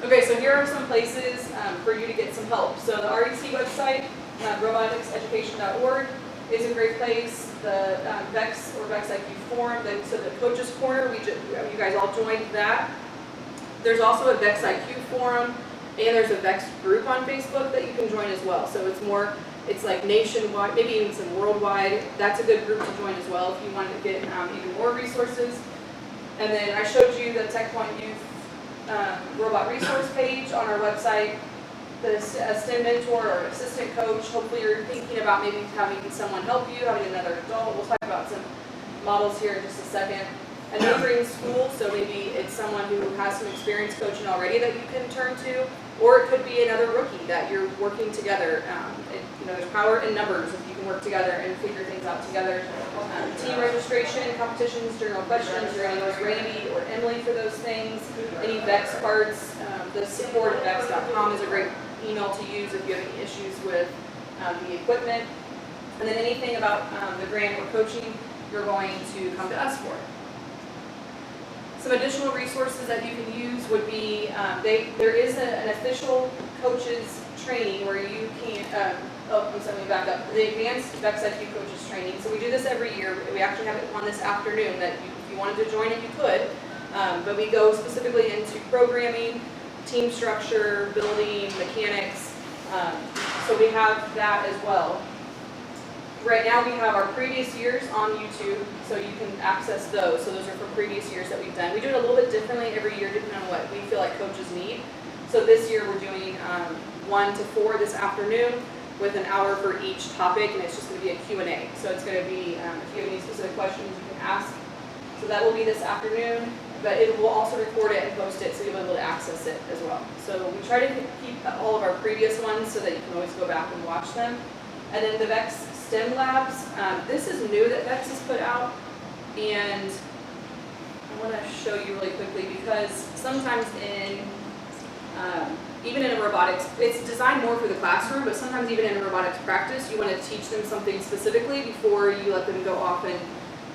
Okay, so here are some places for you to get some help. So the REC website, roboticseducation.org, is a great place. The Vex or Vex IQ forum, so the Coaches Corner, you guys all joined that. There's also a Vex IQ forum, and there's a Vex group on Facebook that you can join as well. So it's like nationwide, maybe even some worldwide. That's a good group to join as well if you wanted to get even more resources. And then I showed you the TechPoint Youth robot resource page on our website. The STEM mentor or assistant coach, hopefully you're thinking about maybe having someone help you, having another adult. We'll talk about some models here in just a second. A neighboring school, so maybe it's someone who has some experience coaching already that you can turn to, or it could be another rookie that you're working together. There's power in numbers if you can work together and figure things out together. Team registration, competitions, general questions, you're going to use Randy or Emily for those things. Any Vex parts, the support at vex.com is a great email to use if you have any issues with the equipment. And then anything about the grant or coaching, you're going to come to us for. Some additional resources that you can use would be, there is an official coaches training where you can, let me back up, the Advanced Vex IQ Coaches Training. So we do this every year. We actually have it on this afternoon that if you wanted to join it, you could. But we go specifically into programming, team structure, building, mechanics. So we have that as well. Right now we have our previous years on YouTube, so you can access those. So those are from previous years that we've done. We do it a little bit differently every year depending on what we feel like coaches need. So this year we're doing 1 to 4 this afternoon with an hour for each topic, and it's just going to be a Q&A. So it's going to be, if you have any specific questions, you can ask. So that will be this afternoon, but it will also record it and post it so you'll be able to access it as well. So we try to keep all of our previous ones so that you can always go back and watch them. And then the Vex Stem Labs, this is new that Vex has put out, and I want to show you really quickly because sometimes even in a robotics, it's designed more for the classroom, but sometimes even in a robotics practice, you want to teach them something specifically before you let them go off and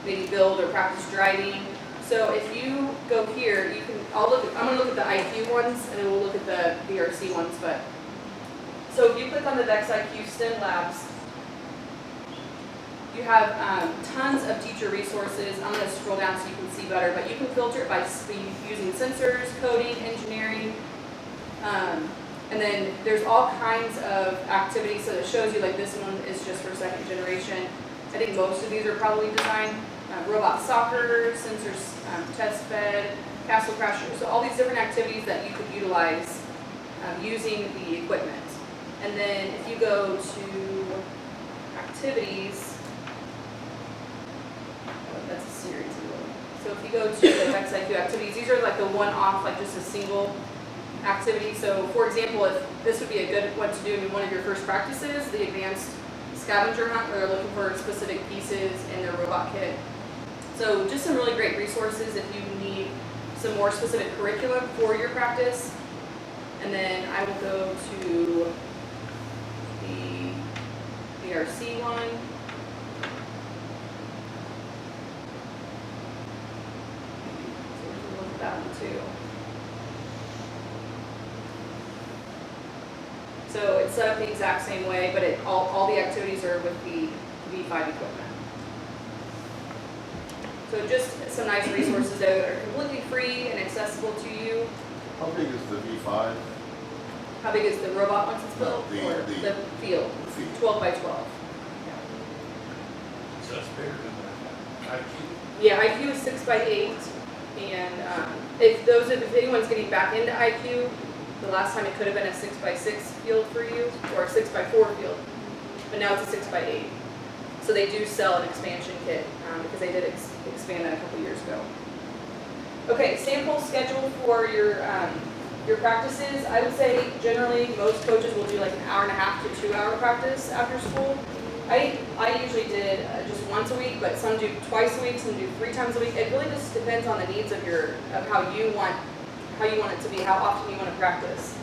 maybe build or practice driving. So if you go here, you can, I'm going to look at the IQ ones, and then we'll look at the VRC ones, but so if you click on the Vex IQ STEM Labs, you have tons of teacher resources. I'm going to scroll down so you can see better, but you can filter it by using sensors, coding, engineering, and then there's all kinds of activities. So it shows you like this one is just for second generation. I think most of these are probably designed. Robot soccer, sensors, test bed, castle crasher. So all these different activities that you could utilize using the equipment. And then if you go to activities, that's a series. So if you go to the Vex IQ activities, these are like the one-off, like just a single activity. So for example, if this would be a good one to do in one of your first practices, the advanced scavenger hunt where they're looking for specific pieces in their robot kit. So just some really great resources if you need some more specific curriculum for your practice. And then I will go to the VRC one. So we can look at that one too. So it's set up the exact same way, but all the activities are with the V5 equipment. So just some nice resources that are completely free and accessible to you. How big is the V5? How big is the robot once it's No, built? the- Or the- the field? The feet. 12 by 12. So it's bigger than that. Yeah, IQ is 6 by 8. And if anyone's getting back into IQ, the last time it could have been a 6 by 6 field for you, or a 6 by 4 field. But now it's a 6 by 8. So they do sell an expansion kit because they did expand that a couple years ago. Okay, sample schedule for your practices. I would say generally most coaches will do like an hour and a half to 2 hour practice after school. I usually did just once a week, but some do twice a week, some do 3 times a week. It really just depends on the needs of how you want it to be, how often you want to practice.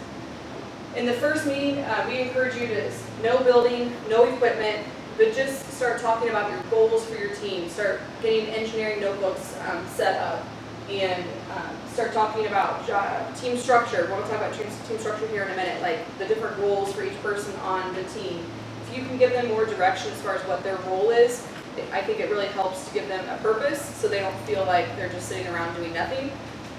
In the first meeting, we encourage you to no building, no equipment, but just start talking about your goals for your team. Start getting engineering notebooks set up, and start talking about team structure. We're going to talk about team structure here in a minute, like the different roles for each person on the team. If you can give them more direction as far as what their role is, I think it really helps to give them a purpose so they don't feel like they're just sitting around doing nothing.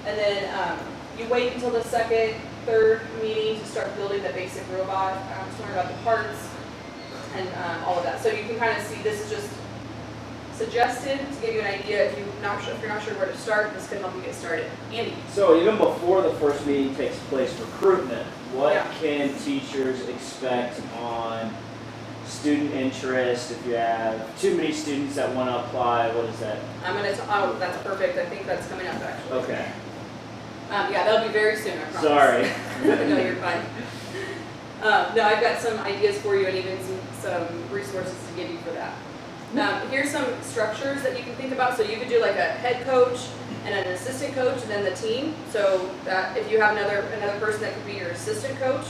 And then you wait until the second, third meeting to start building the basic robot, to learn about the parts and all of that. So you can kind of see this is just suggested to give you an idea. If you're not sure where to start, this can help you get started. Andy. So even before the first meeting takes place, recruitment, what Yeah. can teachers expect on student interest? If you have too many students that want to apply, what is that? Oh, that's perfect. I think that's coming up actually. Okay, Yeah, that'll be very soon, I promise. sorry. No, you're fine. No, I've got some ideas for you and even some resources to give you for that. Here's some structures that you can think about. So you could do like a head coach and an assistant coach and then the team. So that if you have another person that could be your assistant coach,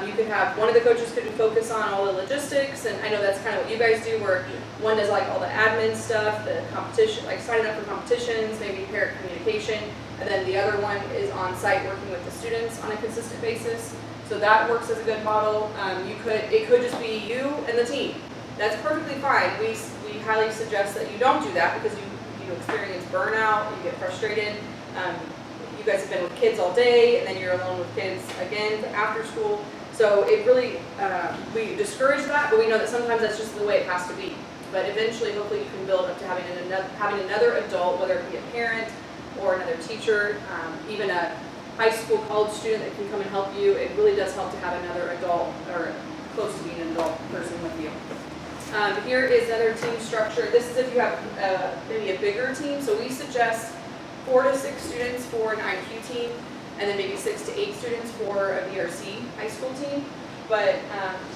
you could have one of the coaches could focus on all the logistics, and I know that's kind of what you guys do, where one does like all the admin stuff, the competition, like signing up for competitions, maybe parent communication, and then the other one is on site working with the students on a consistent basis. So that works as a good model. It could just be you and the team. That's perfectly fine. We highly suggest that you don't do that because you experience burnout, you get frustrated. You guys have been with kids all day, and then you're alone with kids again after school. So it really, we discourage that, but we know that sometimes that's just the way it has to be. But eventually, hopefully, you can build up to having another adult, whether it be a parent or another teacher, even a high school, college student that can come and help you. It really does help to have another adult or close to being an adult person with you. Here is another team structure. This is if you have maybe a bigger team. So we suggest 4 to 6 students for an IQ team, and then maybe 6 to 8 students for a VRC high school team. But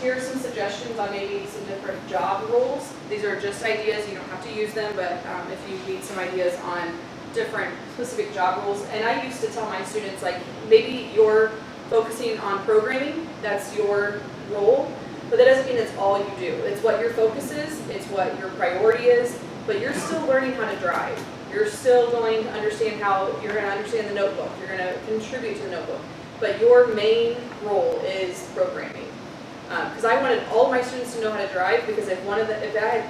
here are some suggestions on maybe some different job roles. These are just ideas, you don't have to use them, but if you need some ideas on different specific job roles. And I used to tell my students, like, maybe you're focusing on programming, that's your role, but that doesn't mean that's all you do. It's what your focus is, it's what your priority is, but you're still learning how to drive. You're still going to understand you're going to understand the notebook, you're going to contribute to the notebook, but your main role is programming. Because I wanted all of my students to know how to drive, because if I had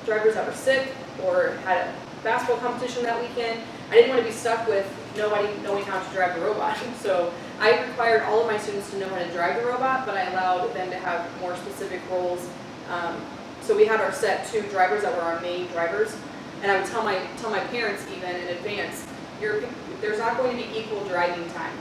drivers that were sick or had a basketball competition that weekend, I didn't want to be stuck with nobody knowing how to drive the robot. So I required all of my students to know how to drive the robot, but I allowed them to have more specific roles. So we had our set 2 drivers that were our main drivers. And I would tell my parents even in advance, there's not going to be equal driving time.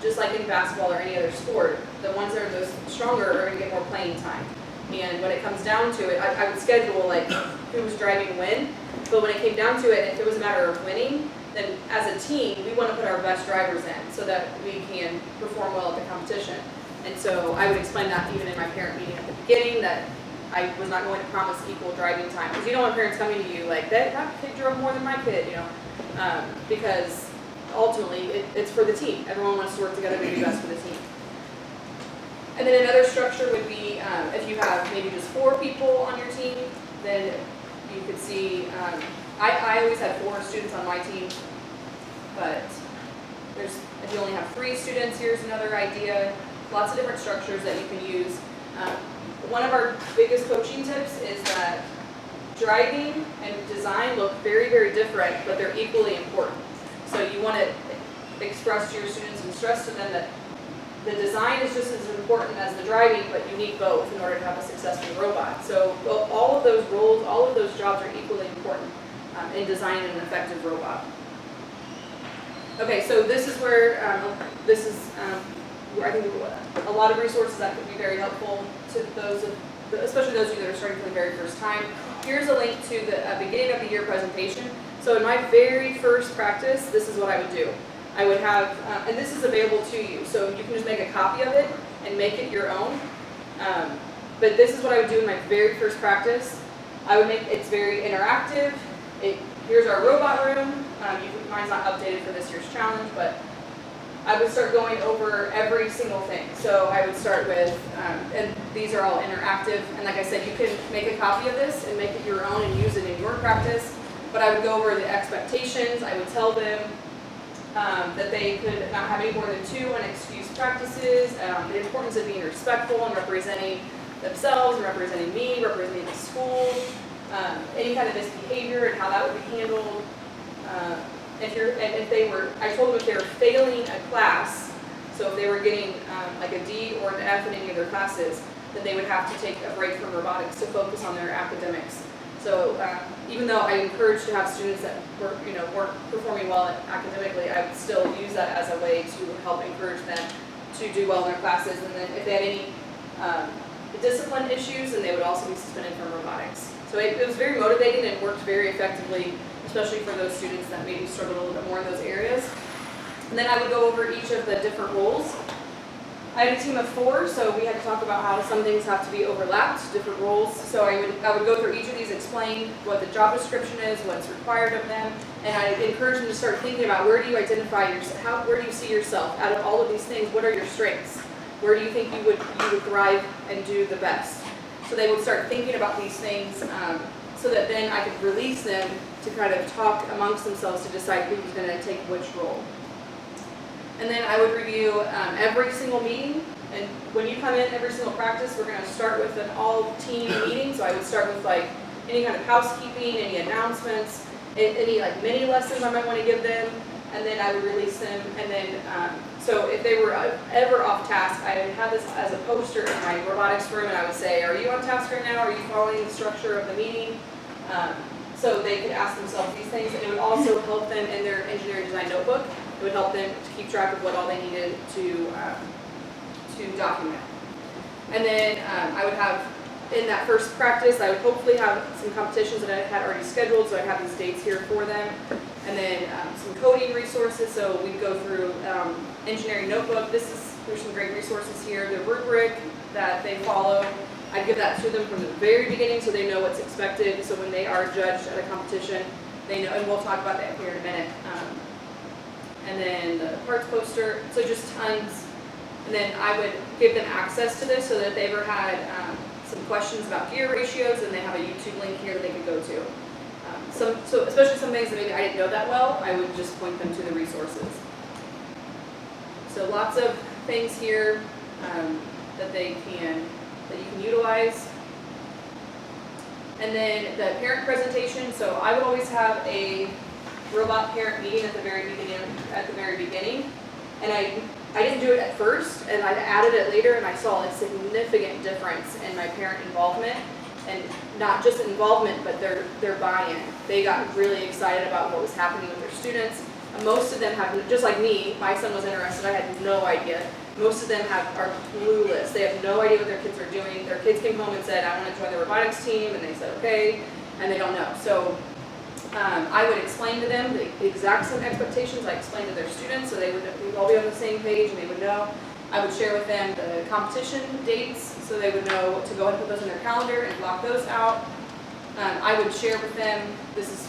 Just like in basketball or any other sport, the ones that are the stronger are going to get more playing time. And when it comes down to it, I would schedule like who was driving when. But when it came down to it, if it was a matter of winning, then as a team, we want to put our best drivers in so that we can perform well at the competition. And so I would explain that even in my parent meeting at the beginning, that I was not going to promise equal driving time, because you don't want parents coming to you like, that kid drove more than my kid, you know, because ultimately it's for the team. Everyone wants to work together to do best for the team. And then another structure would be if you have maybe just 4 people on your team, then you could see, I always had 4 students on my team, but if you only have 3 students, here's another idea. Lots of different structures that you can use. One of our biggest coaching tips is that driving and design look very, very different, but they're equally important. So you want to express to your students and stress to them that the design is just as important as the driving, but you need both in order to have a successful robot. So all of those roles, all of those jobs are equally important in designing an effective robot. Okay, so this is where I think a lot of resources that could be very helpful to those, especially those of you that are starting for the very first time. Here's a link to the beginning of the year presentation. So in my very first practice, this is what I would do. I would have, and this is available to you, so you can just make a copy of it and make it your own. But this is what I would do in my very first practice. I would make it's very interactive. Here's our robot room. Mine's not updated for this year's challenge, but I would start going over every single thing. So I would start with, and these are all interactive, and like I said, you can make a copy of this and make it your own and use it in your practice. But I would go over the expectations. I would tell them that they could not have any more than 2 unexcused practices, the importance of being respectful and representing themselves, and representing me, representing the school, any kind of misbehavior and how that would be handled. I told them if they were failing a class, so if they were getting like a D or an F in any of their classes, then they would have to take a break from robotics to focus on their academics. So even though I encouraged to have students that weren't performing well academically, I would still use that as a way to help encourage them to do well in their classes. And then if they had any discipline issues, then they would also be suspended from robotics. So it was very motivating and worked very effectively, especially for those students that maybe struggled a little bit more in those areas. And then I would go over each of the different roles. I had a team of 4, so we had to talk about how some things have to be overlapped, different roles. So I would go through each of these, explain what the job description is, what's required of them, and I encourage them to start thinking about where do you identify yourself, where do you see yourself out of all of these things, what are your strengths? Where do you think you would thrive and do the best? So they would start thinking about these things so that then I could release them to kind of talk amongst themselves to decide who's going to take which role. And then I would review every single meeting. And when you come in every single practice, we're going to start with an all-team meeting. So I would start with like any kind of housekeeping, any announcements, any like mini lessons I might want to give them, and then I would release them. And then so if they were ever off task, I would have this as a poster in my robotics room, and I would say, "Are you on task right now? Are you following the structure of the meeting?" So they could ask themselves these things, and it would also help them in their engineering design notebook. It would help them to keep track of what all they needed to document. And then I would have, in that first practice, I would hopefully have some competitions that I had already scheduled, so I have these dates here for them. And then some coding resources, so we'd go through engineering notebook. There's some great resources here. The rubric that they follow, I'd give that to them from the very beginning so they know what's expected. So when they are judged at a competition, they know, and we'll talk about that here in a minute. And then the parts poster, so just tons. And then I would give them access to this so that if they ever had some questions about gear ratios, then they have a YouTube link here that they could go to. So especially some things that maybe I didn't know that well, I would just point them to the resources. So lots of things here that you can utilize. And then the parent presentation, so I would always have a robot parent meeting at the very beginning. And I didn't do it at first, and I added it later, and I saw a significant difference in my parent involvement, and not just involvement, but their buy-in. They got really excited about what was happening with their students. Most of them have, just like me, my son was interested, I had no idea. Most of them are clueless. They have no idea what their kids are doing. Their kids came home and said, "I want to join the robotics team," and they said, "Okay," and they don't know. So I would explain to them the exact same expectations I explained to their students, so we'd all be on the same page and they would know. I would share with them the competition dates, so they would know to go ahead and put those in their calendar and block those out. I would share with them, this is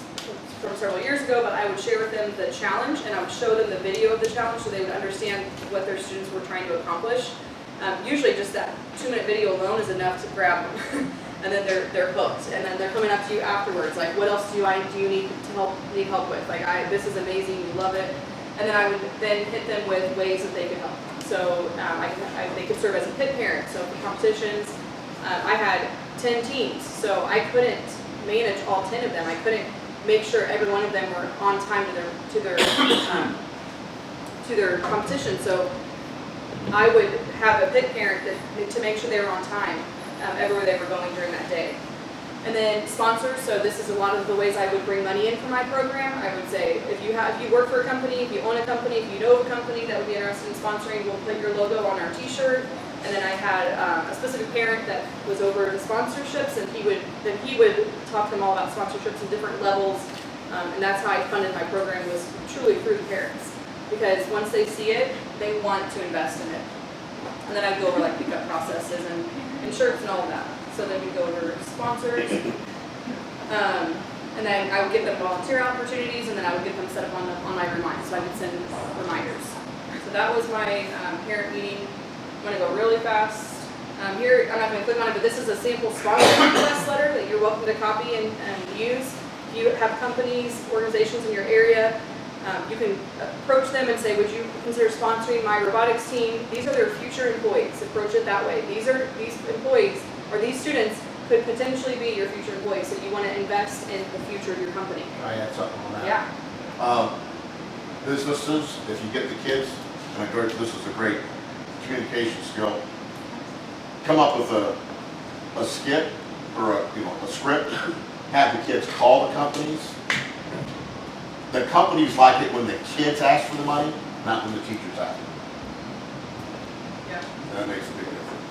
from several years ago, but I would share with them the challenge, and I would show them the video of the challenge so they would understand what their students were trying to accomplish. Usually just that 2-minute video alone is enough to grab them. And then they're hooked, and then they're coming up to you afterwards, like, what else do you need help with? Like, this is amazing, you love it. And then I would then hit them with ways that they could help. So they could serve as a pit parent. So for competitions, I had 10 teams, so I couldn't manage all 10 of them. I couldn't make sure every one of them were on time to their competition. So I would have a pit parent to make sure they were on time everywhere they were going during that day. And then sponsors, so this is a lot of the ways I would bring money in for my program. I would say, if you work for a company, if you own a company, if you know of a company that would be interested in sponsoring, we'll put your logo on our t-shirt. And then I had a specific parent that was over the sponsorships, and he would talk to them all about sponsorships and different levels. And that's how I funded my program, was truly through the parents. Because once they see it, they want to invest in it. And then I'd go over like pickup processes and shirts and all of that. So then we'd go over sponsors. And then I would give them volunteer opportunities, and then I would get them set up on my reminders. So I would send reminders. So that was my parent meeting. I'm going to go really fast. Here, I'm not going to click on it, but this is a sample sponsor request letter that you're welcome to copy and use. If you have companies, organizations in your area, you can approach them and say, would you consider sponsoring my robotics team? These are their future employees. Approach it that way. These employees, or these students, could potentially be your future employees, so you want to invest in the future of your company. Can I add something on that? Yeah. Businesses, if you get the kids, and I encourage, this is a great communication skill, come up with a skit or a script, have the kids call the companies. The companies like it when the kids ask for the money, not when the teachers ask. Yeah. That makes a big difference.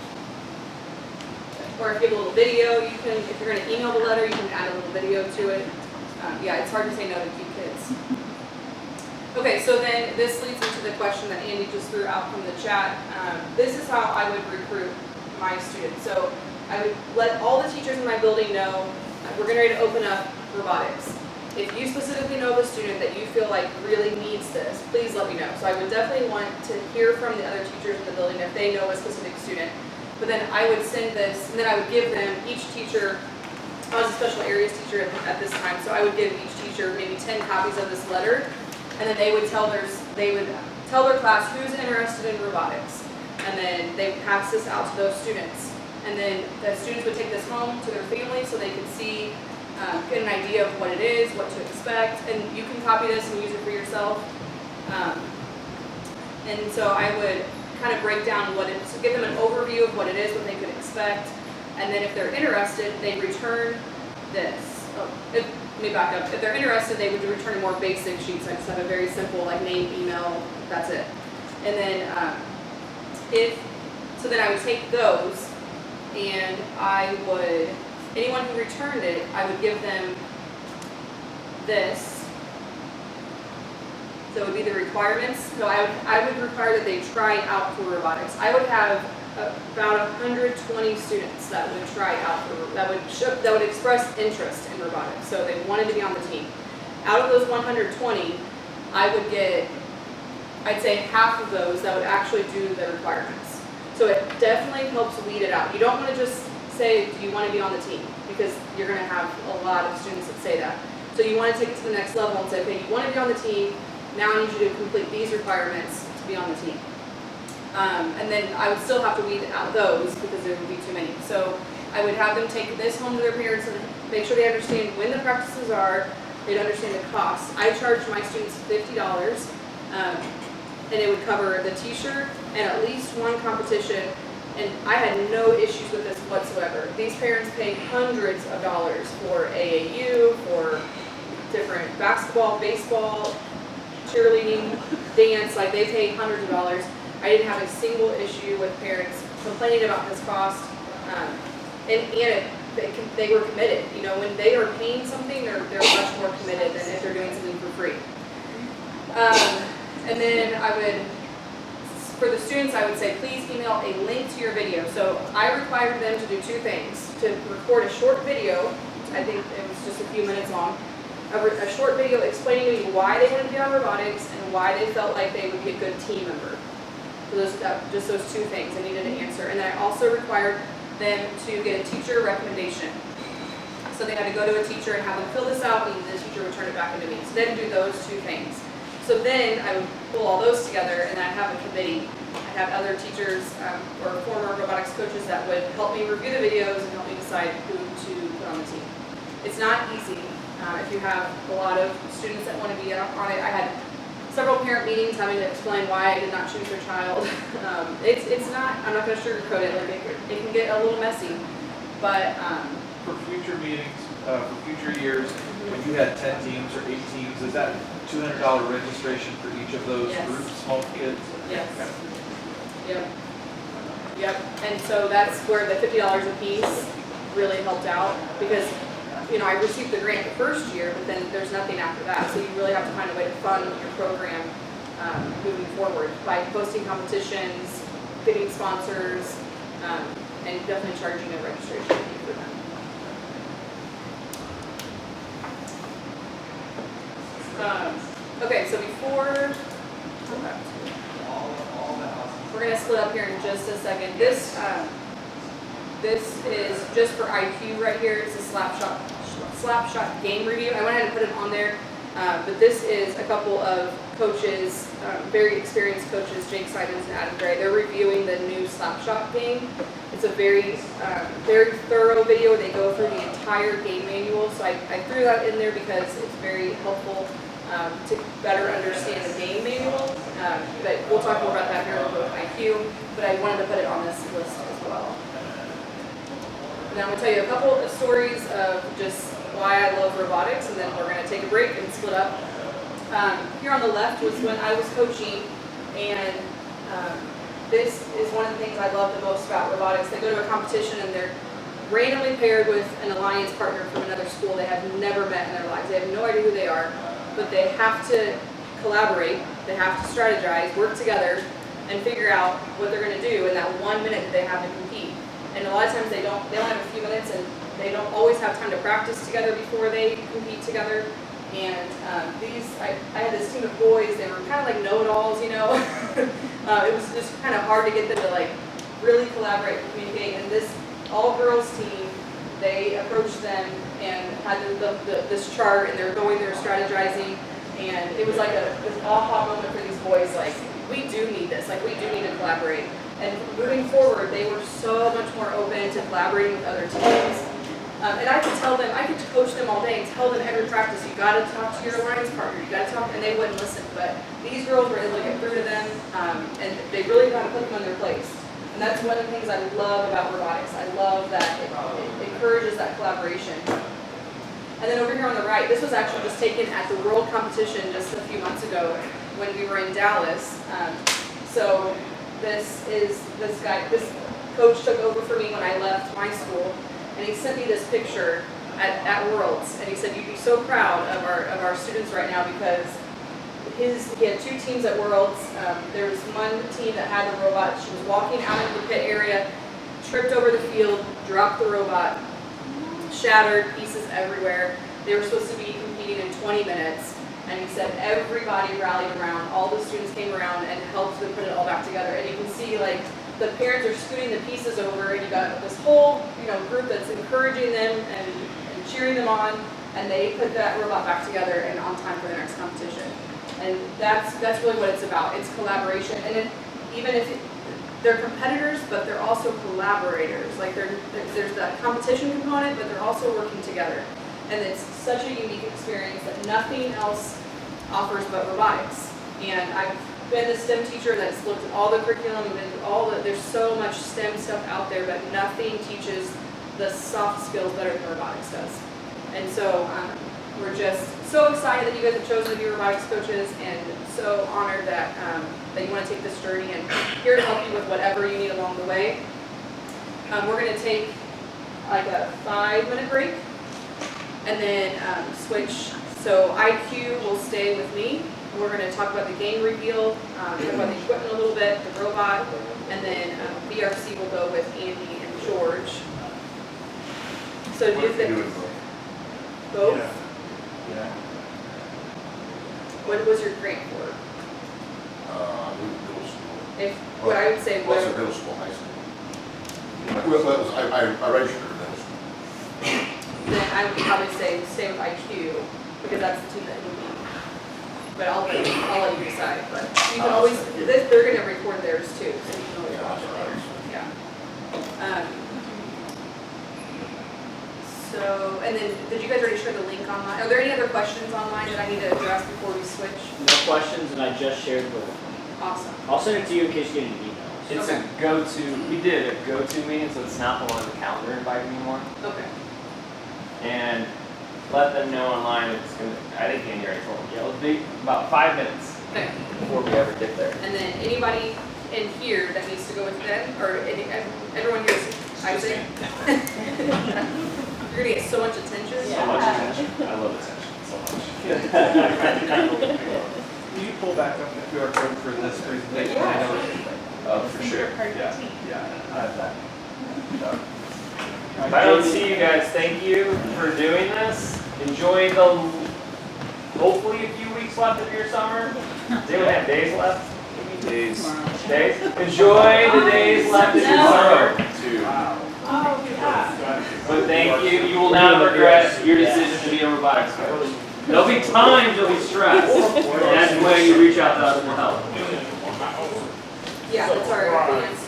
Or if you have a little video, you can, if you're going to email the letter, you can add a little video to it. Yeah, it's hard to say no to cute kids. Okay, so then this leads into the question that Andy just threw out from the chat. This is how I would recruit my students. So I would let all the teachers in my building know we're getting ready to open up robotics. If you specifically know of a student that you feel like really needs this, please let me know. So I would definitely want to hear from the other teachers in the building if they know a specific student. But then I would send this, and then I would give them, each teacher, I was a special areas teacher at this time, so I would give each teacher maybe 10 copies of this letter, and then they would tell their class who's interested in robotics. And then they would pass this out to those students. And then the students would take this home to their family so they could see, get an idea of what it is, what to expect, and you can copy this and use it for yourself. And so I would kind of break down what it is, so give them an overview of what it is, what they could expect, and then if they're interested, they return this. Let me back up. If they're interested, they would return a more basic sheet. So I just have a very simple like name, email, that's it. And then then I would take those, and anyone who returned it, I would give them this. So it would be the requirements. So I would require that they try out for robotics. I would have about 120 students that would try out that would express interest in robotics. So they wanted to be on the team. Out of those 120, I would get, I'd say half of those that would actually do the requirements. So it definitely helps weed it out. You don't want to just say, do you want to be on the team? Because you're going to have a lot of students that say that. So you want to take it to the next level and say, okay, you want to be on the team, now I need you to complete these requirements to be on the team. And then I would still have to weed out those because there would be too many. So I would have them take this home to their parents and make sure they understand when the practices are, they'd understand the cost. I charged my students $50, and it would cover the t-shirt and at least one competition. And I had no issues with this whatsoever. These parents pay hundreds of dollars for AAU, for different basketball, baseball, cheerleading, dance, like they pay hundreds of dollars. I didn't have a single issue with parents complaining about this cost, they were committed. You know, when they are paying something, they're much more committed than if they're doing something for free. And then I would for the students, I would say please email a link to your video. So I required them to do two things: to record a short video. I think it was just a few minutes long. A short video explaining to me why they wanted to be on robotics and why they felt like they would be a good team member. So just those two things I needed to answer. And then I also required them to get a teacher recommendation. So they had to go to a teacher and have them fill this out, and the teacher would turn it back into me. So they had to do those two things. So then I would pull all those together, and I'd have a committee. I'd have other teachers or former robotics coaches that would help me review the videos and help me decide who to put on the team. It's not easy. If you have a lot of students that want to be on it, I had several parent meetings having to explain why I did not choose their child. It's not, I'm not going to sugarcoat it, like it can get a little messy, but For future meetings, for future years, when you had 10 teams or 8 teams, is that $200 registration for each of those Yes. groups, home kids? yes. Yep. And so that's where the $50 a piece really helped out, because I received the grant the first year, but then there's nothing after that. So you really have to find a way to fund your program moving forward by posting competitions, getting sponsors, and definitely charging a registration fee for them. Okay, so before, we're going to split up here in just a second. This is just for IQ right here. It's a Snapshot game review. I went ahead and put it on there, but this is a couple of coaches, very experienced coaches, Jake Simons and Adam Gray. They're reviewing the new Snapshot game. It's a very thorough video. They go through the entire game manual, so I threw that in there because it's very helpful to better understand the game manual. But we'll talk more about that here in both IQ, but I wanted to put it on this list as well. Now I'm going to tell you a couple of stories of just why I love robotics, and then we're going to take a break and split up. Here on the left was when I was coaching, and this is one of the things I love the most about robotics. They go to a competition and they're randomly paired with an alliance partner from another school they have never met in their lives. They have no idea who they are, but they have to collaborate, they have to strategize, work together, and figure out what they're going to do in that 1 minute that they have to compete. And a lot of times they only have a few minutes, and they don't always have time to practice together before they compete together. And I had this team of boys. They were kind of like know-it-alls, It was just kind of hard to get them to like really collaborate and communicate. And this all-girls team, they approached them and had this chart, and they're strategizing, and it was like this aha moment for these boys. Like, we do need this. Like, we do need to collaborate. And moving forward, they were so much more open to collaborating with other teams. And I could tell them, I could coach them all day and tell them every practice, you got to talk to your alliance partner, you got to talk, and they wouldn't listen. But these girls were able to get through to them, and they really got to put them in their place. And that's one of the things I love about robotics. I love that it encourages that collaboration. And then over here on the right, this was actually just taken at the world competition just a few months ago when we were in Dallas. So this coach took over for me when I left my school, and he sent me this picture at Worlds, and he said, you'd be so proud of our students right now, because he had two teams at Worlds. There was one team that had the robot. She was walking out into the pit area, tripped over the field, dropped the robot, shattered, pieces everywhere. They were supposed to be competing in 20 minutes, and he said everybody rallied around. All the students came around and helped them put it all back together. And you can see like the parents are scooting the pieces over, and you got this whole group that's encouraging them and cheering them on, and they put that robot back together and on time for the next competition. And that's really what it's about. It's collaboration, and even if they're competitors, but they're also collaborators. Like there's that competition component, but they're also working together. And it's such a unique experience that nothing else offers but robotics. And I've been a STEM teacher that's looked at all the curriculum and there's so much STEM stuff out there, but nothing teaches the soft skills better than robotics does. And so we're just so excited that you guys have chosen to be robotics coaches, and so honored that that you want to take this journey, and here to help you with whatever you need along the way. We're going to take like a 5-minute break and then switch. So IQ will stay with me, We're gonna talk about the game reveal, talk about the equipment a little bit, the robot, and then BRC will go with Andy and George. So do you What if you think do it both? both? Yeah. What was your grade for? I moved to middle school. If, what I would say, Well, it's a whatever, middle school, high school. Well, that was, I registered in middle school. then I would probably say stay with IQ, because that's the team that you need. But I'll let you decide, but you can always, they're gonna record theirs too, so you can always Yeah, watch that's it right. there, yeah. So, and then, did you guys already share the link online? Are there any other questions online that I need to address before we switch? No questions, and I just shared with them. Awesome. I'll send it to you in case you get any emails. It's Okay. a go-to, we did a go-to meeting, so it's not the one on the calendar invite anymore. Okay. And let them know online, it's gonna, I think Andy already told them, yeah, it'll be about 5 minutes Okay. before we ever get there. And then anybody in here that needs to go with them, or everyone here is Isaac? You're gonna get so much attention. So much attention. I love attention so much. Will you pull back up the QR code for this presentation? I know. Oh, for sure. Yeah, I have that. If I don't see you guys, thank you for doing this. Enjoy the, hopefully a few weeks left of your summer. Does anyone have days left? Days. Days? Enjoy the days left of your summer. Oh, yeah. But thank you, you will not regret your decision to be a robotics coach. There'll be times you'll be stressed, and that's when you reach out to us for help. Yeah, that's our advanced,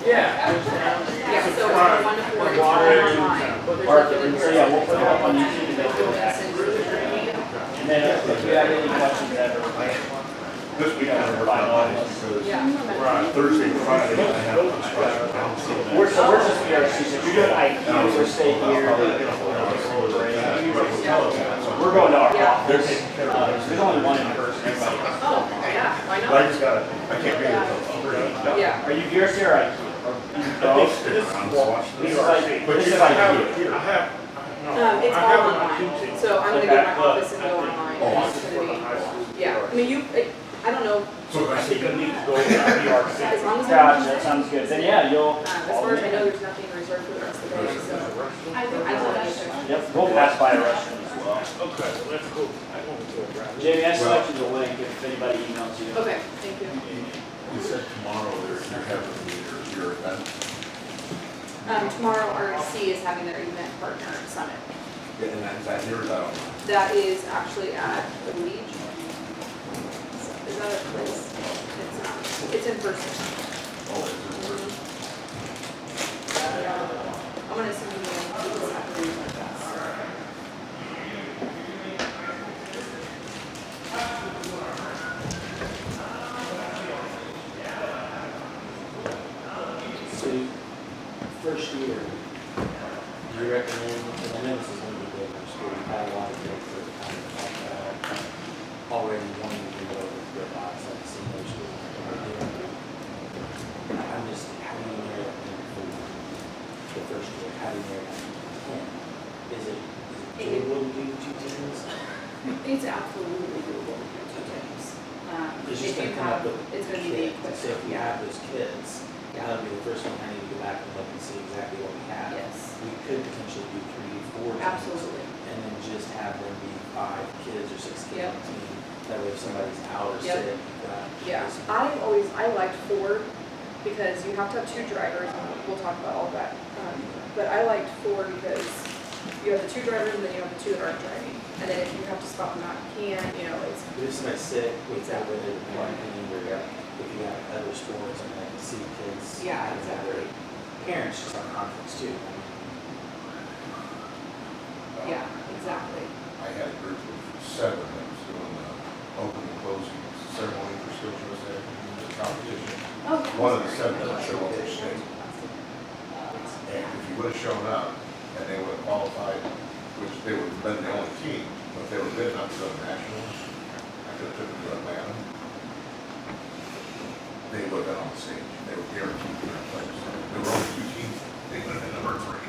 Yeah. yeah, so it's our 1 to 4, it's all online. There's nothing in So yeah, we'll person. put it up on YouTube and make it back. And then if you have any questions ever, This week I worked on mine because Yeah. Thursday, Friday, I have construction council. we're just BRC, so if you're doing IQ, we're staying here. We're going to our office. There's only one in person, everybody else. Oh, yeah, why But I not? just gotta, I can't be there till 3. Yeah. Are you BRC or IQ? Or both? This is I IQ. I have, It's all online, so I'm gonna go to my office and go online. Oh, It's gonna be, yeah, I mean, I don't know, So I I think I think need to go to BRC. as long as. Gotcha, that sounds good. Then yeah, you'll, As far as I know, there's nothing reserved for the rest of the day, so. I think I don't that's know. yep, we'll pass by a restroom as well. Okay, that's cool. I want to go around. Jamie, I selected the link if anybody emails you. Okay, thank you. you said tomorrow you're having your event. Tomorrow RSC is having their event partner summit. Yeah, and is that here or is that online? That is actually at the Legion. Is that a place? It's in person. Oh, it's in person. I'm gonna send you the link this afternoon like that. So, first year, do you recommend, because I know this is going to be big for school, we've had a lot of kids that are kind of talk about already wanting to go with robots, like senior school. I'm just, how do you narrow that down for the first year? How do you narrow that down to 10? Is it doable to do 2 teams? It's absolutely doable with your two teams. It's If just you gonna come have, up with it's gonna be the kids. So if we equipment. have those kids, that'll be the first one I need to go back and look and see exactly what we have. Yes, We could potentially do 3, 4 teams. absolutely. And then just have them be 5 kids or 6 kids Yep. on a team. That way if somebody's out or Yep. sick, you've got. Yeah, I liked 4 because you have to have 2 drivers, and we'll talk about all that. But I liked 4 because you have the 2 drivers and then you have the 2 that aren't driving. And then if you have to stop them out, you can, it's, But if somebody's sick, with that, Exactly. whether they're quarantined or if you have other sports and like see kids. Yeah, have exactly. their Parents just have conflicts too. yeah, exactly. I had a group of 7 that was doing the opening and closing ceremony for Skills USA, the competition. Oh, One of the 7 didn't show up for state. And if you would have shown up and they would have qualified, which they would have been the only team, but if they were good enough to go to nationals, I could have took them to Atlanta. They would have been on the stage. They were guaranteed to their place. There were only 2 teams. They would have been number 3.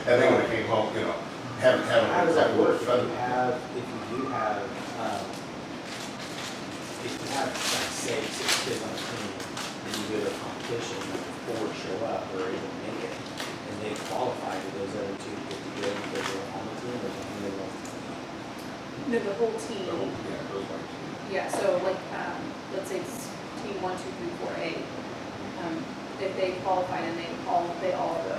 And they would have came home, having How does that work if feather. you do have, or even make it, and they qualify, do those other two get to go because they're on the team, or something they want to be? No, the whole team. Yeah, it goes like. Yeah, so like, let's say it's team 1, 2, 3, 4A. If they qualify and they all go.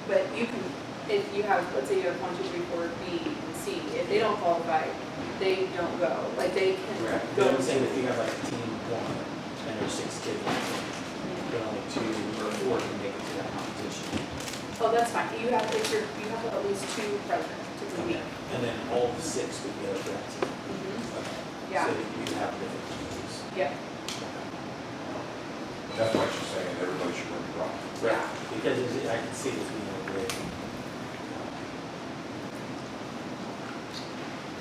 But you can, if you have, let's say you have 1, 2, 3, 4, B, and C, if they don't qualify, they don't go. Like they can Right, go. but I'm saying if you have like a team one, and there's 6 kids on the team, but only 2 or 4 can make it to that competition. Oh, that's fine. You have to, you have at least 2 present to compete. And then all 6 would go to that team. Okay. Yeah. So you have different teams. Yeah. That's what she's saying, everybody should work wrong. Yeah. Because I can see this being a great.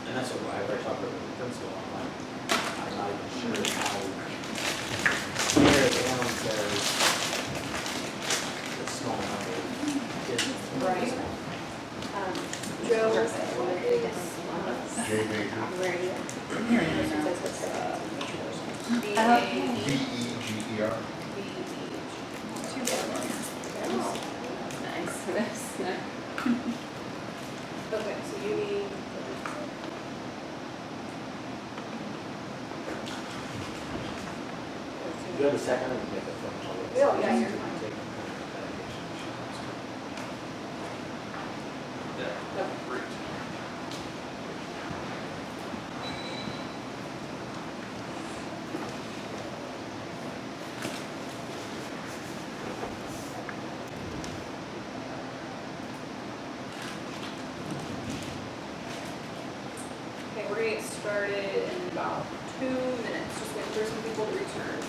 And that's what I talked about with the principal, I'm not even sure how fair the town says the small number of kids. Right. Joe is Jay Baker, B-E-G-E-R. Nice. Okay, so you need. You have a second, and make a phone call. Oh, yeah, you're fine. Yeah, great. Okay, we're gonna get started in about 2 minutes, just waiting for some people to return.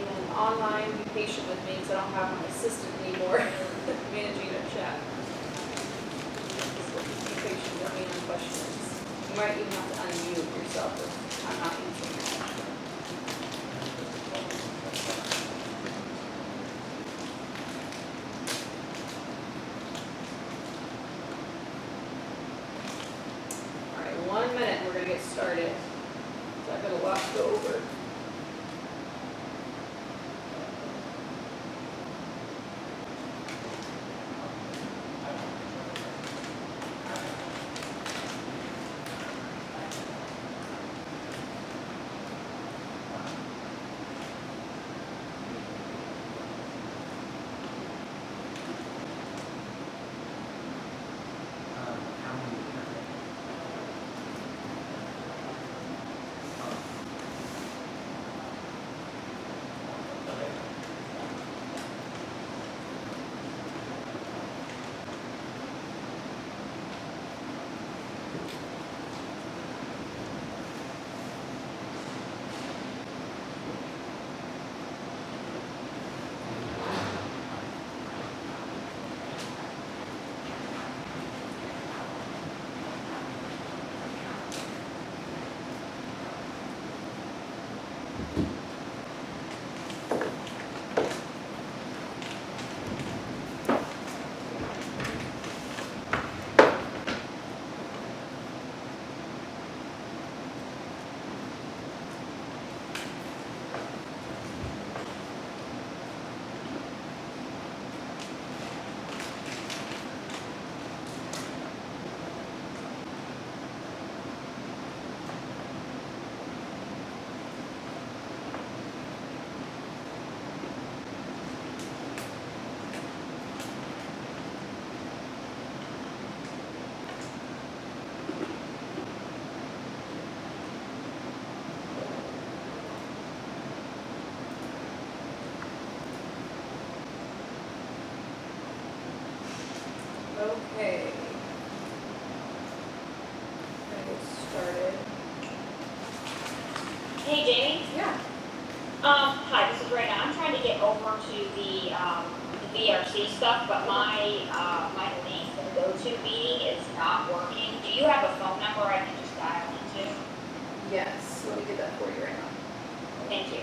And online, be patient with me because I don't have my assistant anymore managing the chat. Just be patient with me on questions. You might even have to unmute yourself if I'm not answering your question. All right, 1 minute and we're gonna get started. So I've got a lot to go over. Okay. Gonna get started. Hey Jamie, Yeah. hi, this is Raina. I'm trying to get over to the VRC stuff, but my link for the go-to meeting is not working. Do you have a phone number I can just dial into? Yes, let me get that for you right now. Thank you.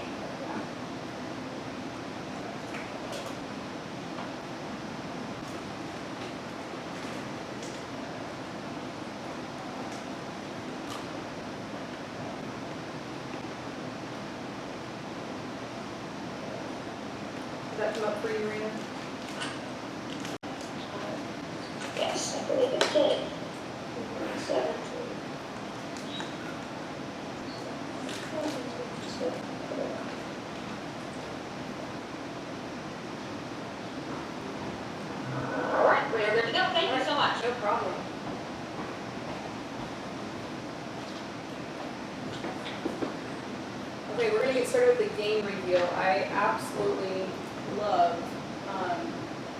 Did that come up for you, Rena? Yes, I believe it did. 7. All right, we're good to go. Thank you so much. No problem. Okay, we're gonna get started with the game reveal. I absolutely love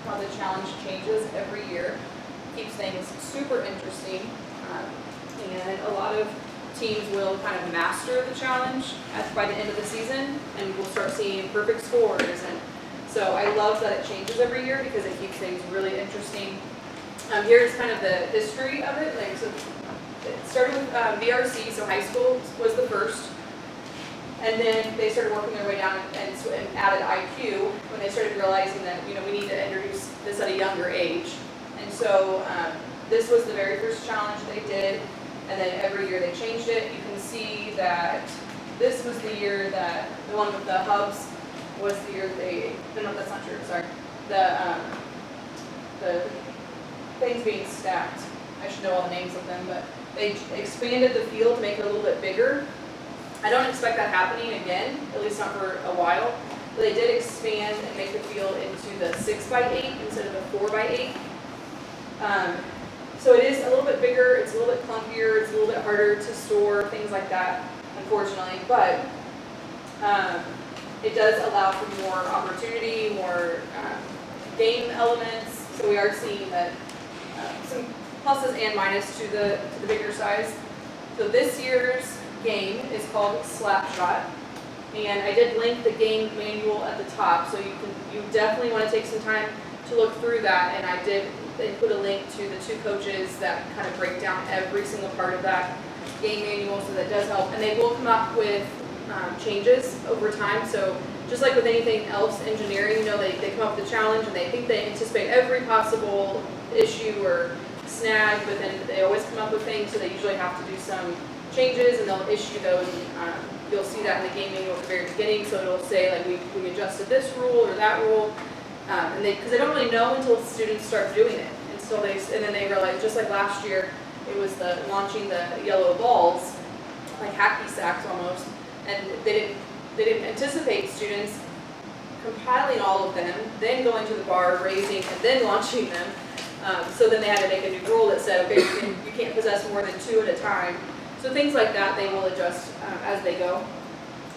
how the challenge changes every year. Keeps things super interesting. And a lot of teams will kind of master the challenge by the end of the season, and we'll start seeing perfect scores. And so I love that it changes every year because it keeps things really interesting. Here's kind of the history of it. Like, so it started with VRC, so high school was the first. And then they started working their way down and added IQ when they started realizing that, you know, we need to introduce this at a younger age. And so this was the very first challenge they did, and then every year they changed it. You can see that this was the year that the one with the hubs was the year they, no, that's not true, sorry. The things being stacked, I should know all the names of them, but they expanded the field to make it a little bit bigger. I don't expect that happening again, at least not for a while. But they did expand and make the field into the 6x8 instead of the 4x8. So it is a little bit bigger, it's a little bit clunkier, it's a little bit harder to store, things like that, unfortunately. But it does allow for more opportunity, more game elements. So we are seeing that some pluses and minuses to the bigger size. So this year's game is called Snapshot, and I did link the game manual at the top, so you definitely want to take some time to look through that. And I did include a link to the 2 coaches that kind of break down every single part of that game manual, so that does help. And they will come up with changes over time. So just like with anything else, engineering, you know, they come up with a challenge and they think they anticipate every possible issue or snag, but then they always come up with things, so they usually have to do some changes, and they'll issue those. You'll see that in the game manual at the very beginning, so it'll say like we adjusted this rule or that rule, and because they don't really know until students start doing it, and then they realize, just like last year, it was the launching the yellow balls, like hacky sacks almost, and they didn't anticipate students compiling all of them, then going to the bar, raising, and then launching them. So then they had to make a new rule that said, okay, you can't possess more than 2 at a time. So things like that, they will adjust as they go.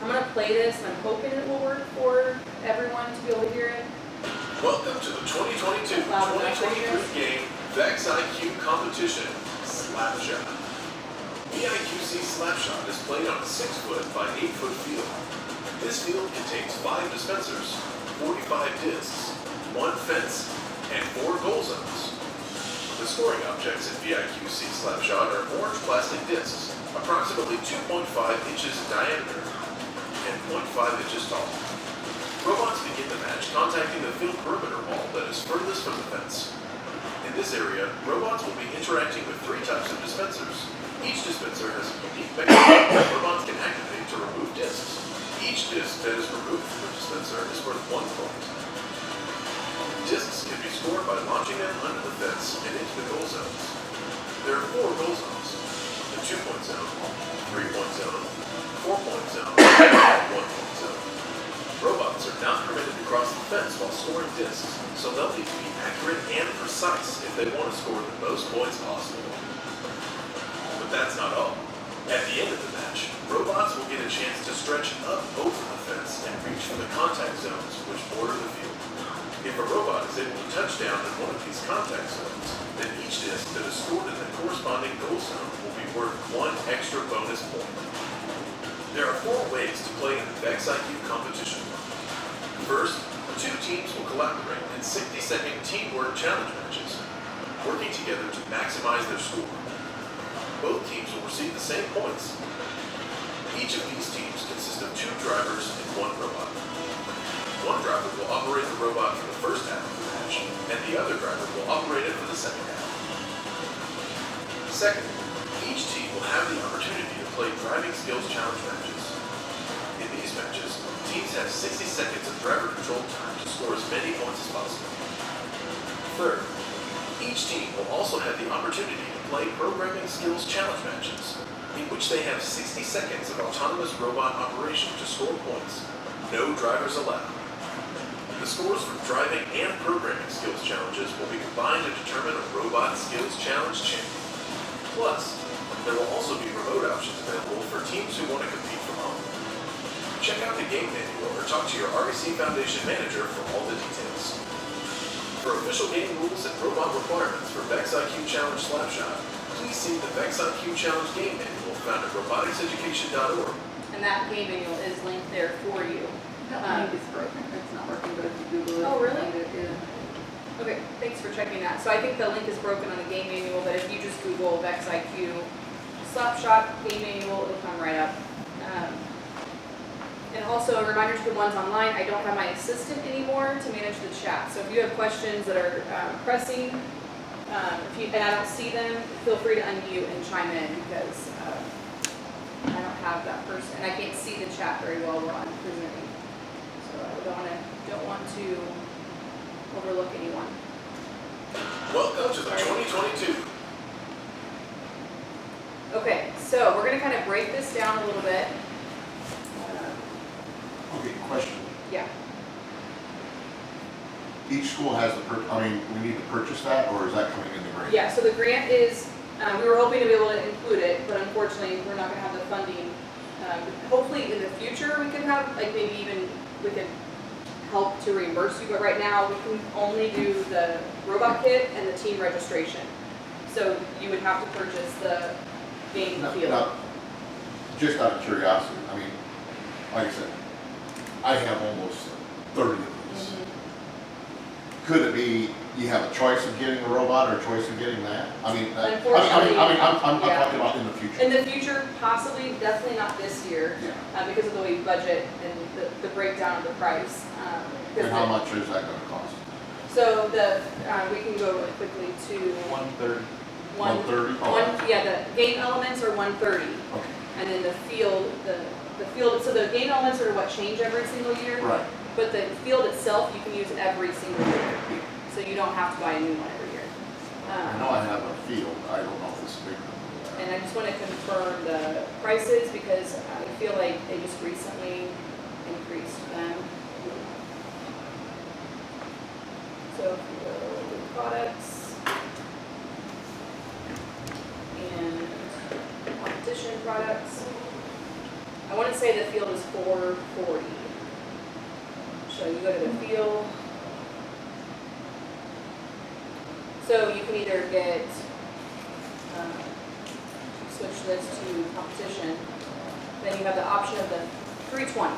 I'm going to play this, and I'm hoping it will work for everyone to be able to hear it. Welcome to the 2022-2023 game Vex IQ competition, Snapshot. VIQC Snapshot is played on a 6-foot by 8-foot field. This field contains 5 dispensers, 45 discs, 1 fence, and 4 goal zones. The scoring objects in VIQC Snapshot are orange plastic discs, approximately 2.5 inches in diameter and 0.5 inches tall. Robots begin the match contacting the field perimeter wall that is furthest from the fence. In this area, robots will be interacting with 3 types of dispensers. Each dispenser has a unique mechanism that robots can activate to remove discs. Each disc that is removed from the dispenser is worth 1 point. Discs can be scored by launching them under the fence and into the goal zones. There are 4 goal zones: the 2-point zone, 3-point zone, 4-point zone, and 1-point zone. Robots are not permitted to cross the fence while scoring discs, so they'll need to be accurate and precise if they want to score the most points possible. But that's not all. At the end of the match, robots will get a chance to stretch up over the fence and reach for the contact zones which border the field. If a robot is able to touch down in one of these contact zones, then each disc that is scored in the corresponding goal zone will be worth 1 extra bonus point. There are 4 ways to play in the Vex IQ competition. First, 2 teams will collaborate in 60-second teamwork challenge matches, working together to maximize their score. Both teams will receive the same points. Each of these teams consists of 2 drivers and 1 robot. One driver will operate the robot for the first half of the match, and the other driver will operate it for the second half. Second, each team will have the opportunity to play driving skills challenge matches. In these matches, teams have 60 seconds of driver-controlled time to score as many points as possible. Third, each team will also have the opportunity to play programming skills challenge matches, in which they have 60 seconds of autonomous robot operation to score points. No drivers allowed. The scores from driving and programming skills challenges will be combined to determine a robot skills challenge champion. Plus, there will also be remote options available for teams who want to compete from home. Check out the game manual or talk to your REC Foundation manager for all the details. For official game rules and robot requirements for Vex IQ Challenge Slapshot, please see the Vex IQ Challenge game manual found at roboticseducation.org. And that game manual is linked there for you. That link is broken. It's not working, but if you Google it. Oh, really? you can find it, yeah. Okay, thanks for checking that. So I think the link is broken on the game manual, but if you just Google Vex IQ Slapshot game manual, it'll come right up. And also a reminder to the ones online, I don't have my assistant anymore to manage the chat. So if you have questions that are pressing, and I don't see them, feel free to unmute and chime in because I don't have that person, and I can't see the chat very well while I'm presenting. So I don't want to overlook anyone. Welcome to the 2022. Okay, so we're going to kind of break this down a little bit. Okay, question. Yeah. Each school has we need to purchase that, or is that coming in the grant? Yeah, so the grant is, we were hoping to be able to include it, but unfortunately, we're not going to have the funding. Hopefully, in the future, we can have, like, maybe even we can help to reimburse you, but right now, we can only do the robot kit and the team registration. So you would have to purchase the game field. Now, just out of curiosity, I mean, like I said, I have almost 30 of these. Could it be you have a choice of getting a robot or a choice of getting that? I mean, Unfortunately, I'm yeah. talking about in the future. In the future, possibly, definitely not this year, Yeah. because of the way we budget and the breakdown of the price. And how much is that gonna cost? So we can go really quickly to 130. 130? Yeah, the game elements are 130, Okay, and then the field, so the game elements are what change every single year. right. But the field itself, you can use every single year, so you don't have to buy a new one every year. I know I have a field, I don't know if it's big. And I just want to confirm the prices because I feel like they just recently increased them. So if you go to products and competition products, I want to say the field is $440. So you go to the field. So you can either get, switch this to competition, then you have the option of the 320.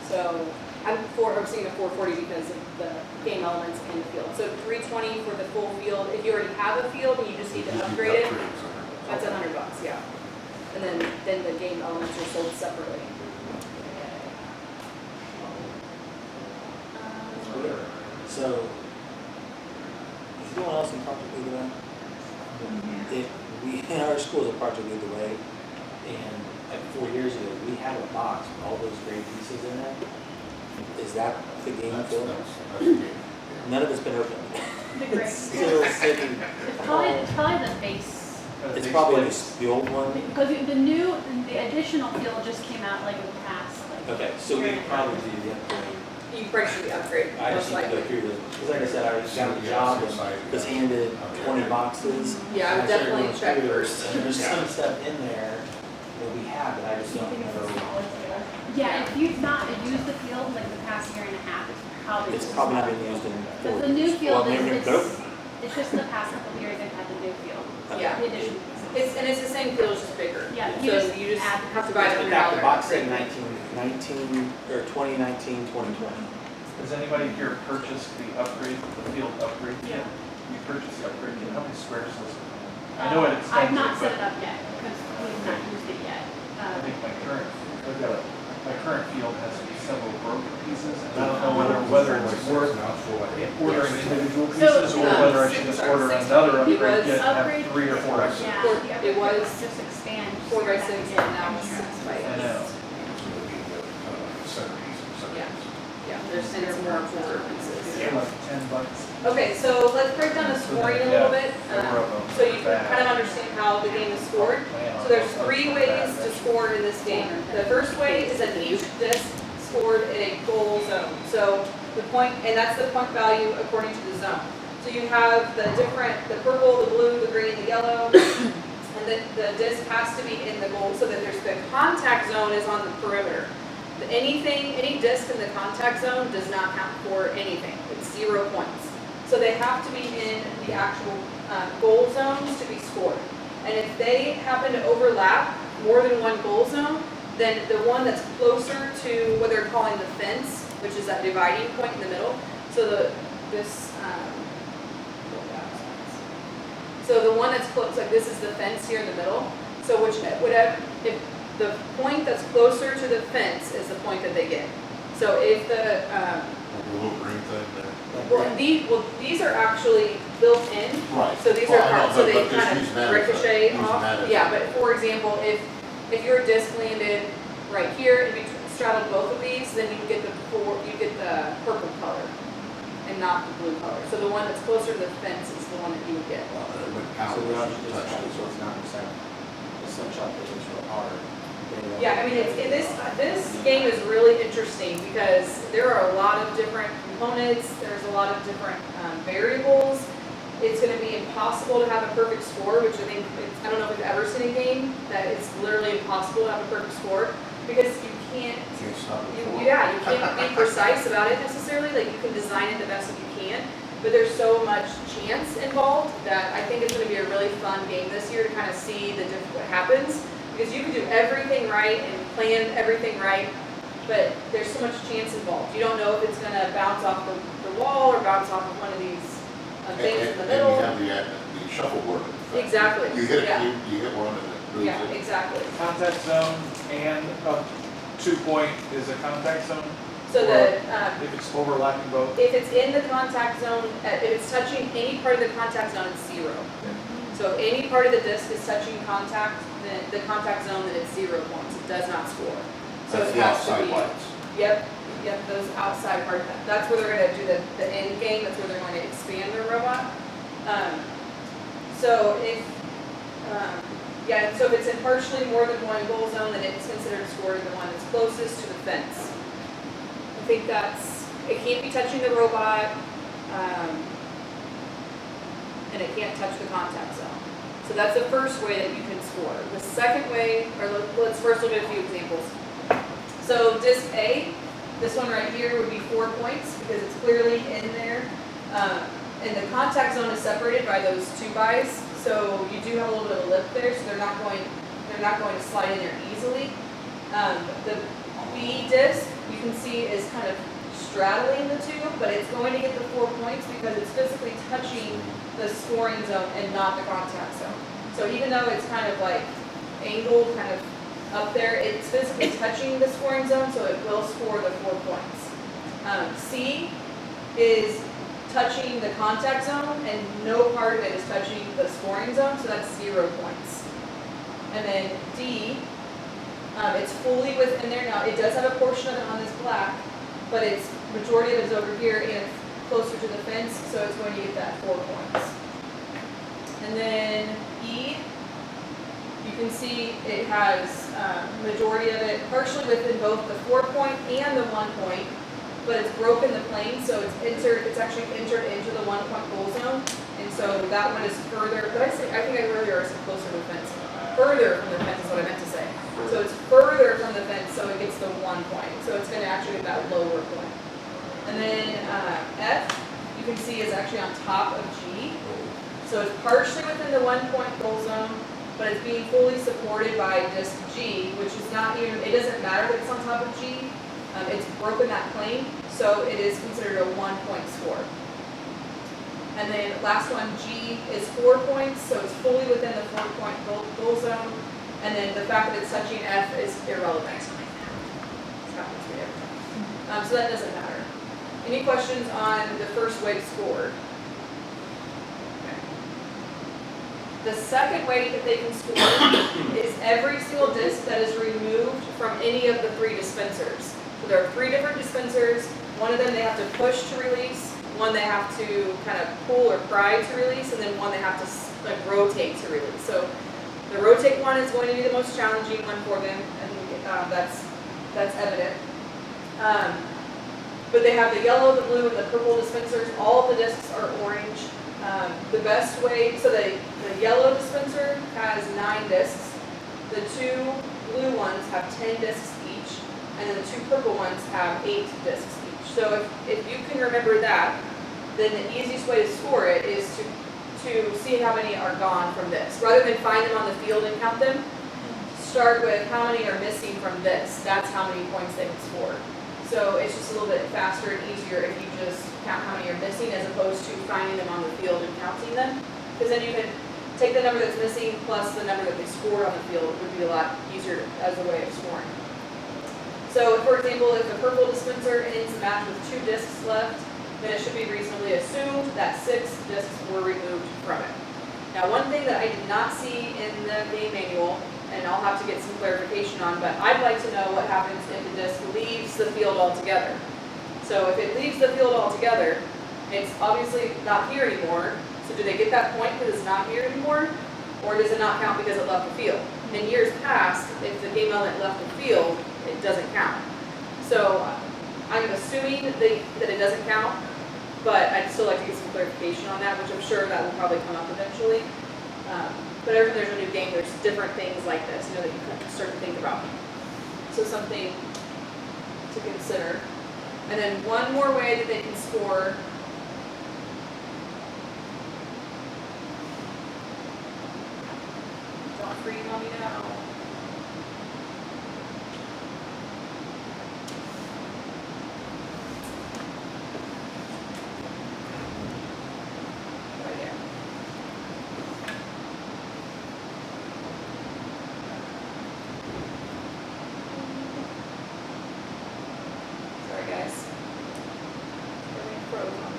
So I'm seeing a 440 because of the game elements and the field. So 320 for the full field. If you already have a field and you just need to upgrade it, that's $100, yeah. And then the game elements are sold separately. So, is anyone else in Project Lead the Way? If we, in our school is a Project Lead the Way, and like 4 years ago, we had a box with all those great pieces in it. Is that the game field? That's the game. None of it's been opened. The great. It's still sitting. It's probably the base. It's probably the old one. Because the additional field just came out like in the past. Like, Okay, so we probably do the upgrade. You probably should be upgrade, I just most need to go likely. through this, because like I said, I got a job and was handed 20 boxes. Yeah, I would and started definitely going check through, first. And there's some stuff in there that we have that I just don't know. yeah, if you've not used the field like the past year and a half, it's how they It's use probably it. not been used in Because 4 the new years. field Well, maybe is, they're- it's just the past couple of years they've had the new field. Yeah. The addition. It's the same field, it's just bigger. Yeah, So you just you just add- have to buy the In fact, the $100 box said upgrade. 2019, 2020. Has anybody here purchased the upgrade, the field upgrade kit? Yeah. You purchased the upgrade kit, how many squares was it? I know it I've extends not it, set but it up yet, because we've not used it yet. I think my current field has several broken pieces, and I don't know whether it's worth ordering individual pieces or whether I should just order another upgrade kit and Upgrade have 3 or 4 extra. Yeah, Four- the it upgrade was was just expand. 4x6 and now it's 6x8. I know. Yeah, there's more for pieces. They're like $10. Okay, so let's break down the scoring a little bit, so you can kind of understand how the game is scored. So there's 3 ways to score in this game. The first way is that each disc scored in a goal zone. So the point, and that's the point value according to the zone. So you have the purple, the blue, the green, the yellow, and the disc has to be in the goal, so that the contact zone is on the perimeter. Any disc in the contact zone does not count for anything. It's 0 points. So they have to be in the actual goal zones to be scored. And if they happen to overlap more than one goal zone, then the one that's closer to what they're calling the fence, which is that dividing point in the middle. So the one that's close, like this is the fence here in the middle. So if the point that's closer to the fence is the point that they get. So if the little green thing there. these are actually built in. Right. So these Well, are I know, so but they just kind using of that as a- ricochet using off. that as a- Yeah, but for example, if your disc landed right here and you straddled both of these, then you get the purple color and not the blue color. So the one that's closer to the fence is the one that you would get. Well, it wouldn't count So we as are a just touch. trying, so it's not the Snapshot that is real hard. Yeah, I mean, this game is really interesting because there are a lot of different components, there's a lot of different variables. It's going to be impossible to have a perfect score, which I don't know if we've ever seen a game that it's literally impossible to have a perfect score because you can't be precise about it necessarily. Like you can design it the best that you can, but there's so much chance involved that I think it's going to be a really fun game this year to kind of see what happens. Because you can do everything right and plan everything right, but there's so much chance involved. You don't know if it's going to bounce off the wall or bounce off of one of these things in the middle. And you have the shuffleboard. Exactly. You hit Yeah. you hit one and it moves Yeah, it. exactly. Contact zone and a 2-point is a contact zone? So If it's overlapping both? if it's in the contact zone, if it's touching any part of the contact zone, it's 0. So if any part of the disc is touching the contact zone, then it's 0 points. It does not score. So That's it the has to outside be. lights. Yep, those outside part. That's where they're going to do the end game. That's where they're going to expand their robot. So if it's in partially more than one goal zone, then it's considered scored the one that's closest to the fence. I think it can't be touching the robot, and it can't touch the contact zone. So that's the first way that you can score. The second way, or let's first look at a few examples. So disc A, this one right here would be 4 points because it's clearly in there. And the contact zone is separated by those 2x's. So you do have a little bit of a lip there, so they're not going to slide in there easily. The B disc, you can see, is kind of straddling the two, but it's going to get the 4 points because it's physically touching the scoring zone and not the contact zone. So even though it's kind of like angled kind of up there, it's physically touching the scoring zone, so it will score the 4 points. C is touching the contact zone, and no part of it is touching the scoring zone, so that's 0 points. And then D, it's fully within there. Now, it does have a portion of it on this black, but its majority of it is over here, and it's closer to the fence, so it's going to get that 4 points. And then E, you can see it has majority of it partially within both the 4 point and the 1 point, but it's broken the plane, so it's actually entered into the 1 point goal zone, and so that one is further. I think earlier I said closer to the fence. Further from the fence is what I meant to say. So it's further from the fence, so it gets the 1 point. So it's going to actually get that lower point. And then F, you can see is actually on top of G. So it's partially within the 1-point goal zone, but it's being fully supported by disc G, which is not even, it doesn't matter that it's on top of G. It's broken that plane, so it is considered a 1-point score. And then last one, G is 4 points, so it's fully within the 4-point goal zone. And then the fact that it's touching F is irrelevant. It's happens to me every time. So that doesn't matter. Any questions on the first way scored? Okay. The second way that they can score is every single disc that is removed from any of the 3 dispensers. So there are 3 different dispensers. One of them they have to push to release, one they have to kind of pull or pry to release, and then one they have to like rotate to release. So the rotate one is going to be the most challenging one for them, and that's evident. But they have the yellow, the blue, and the purple dispensers. All of the discs are orange. The best way, so the yellow dispenser has 9 discs. The 2 blue ones have 10 discs each, and then the 2 purple ones have 8 discs each. So if you can remember that, then the easiest way to score it is to see how many are gone from this. Rather than find them on the field and count them, start with how many are missing from this. That's how many points they can score. So it's just a little bit faster and easier if you just count how many are missing as opposed to finding them on the field and counting them. Because then you can take the number that's missing plus the number that they scored on the field would be a lot easier as a way of scoring. So for example, if the purple dispenser ends the match with 2 discs left, then it should be reasonably assumed that 6 discs were removed from it. Now one thing that I did not see in the game manual, and I'll have to get some clarification on, but I'd like to know what happens if the disc leaves the field altogether. So if it leaves the field altogether, it's obviously not here anymore. So do they get that point because it's not here anymore? Or does it not count because it left the field? In years past, if the game element left the field, it doesn't count. So I'm assuming that it doesn't count, but I'd still like to get some clarification on that, which I'm sure that will probably come up eventually. But every time there's a new game, there's different things like this, that you can start to think about. So something to consider. And then one more way that they can score. Don't freeze on me now. Right here. Sorry guys. Everything froze on me.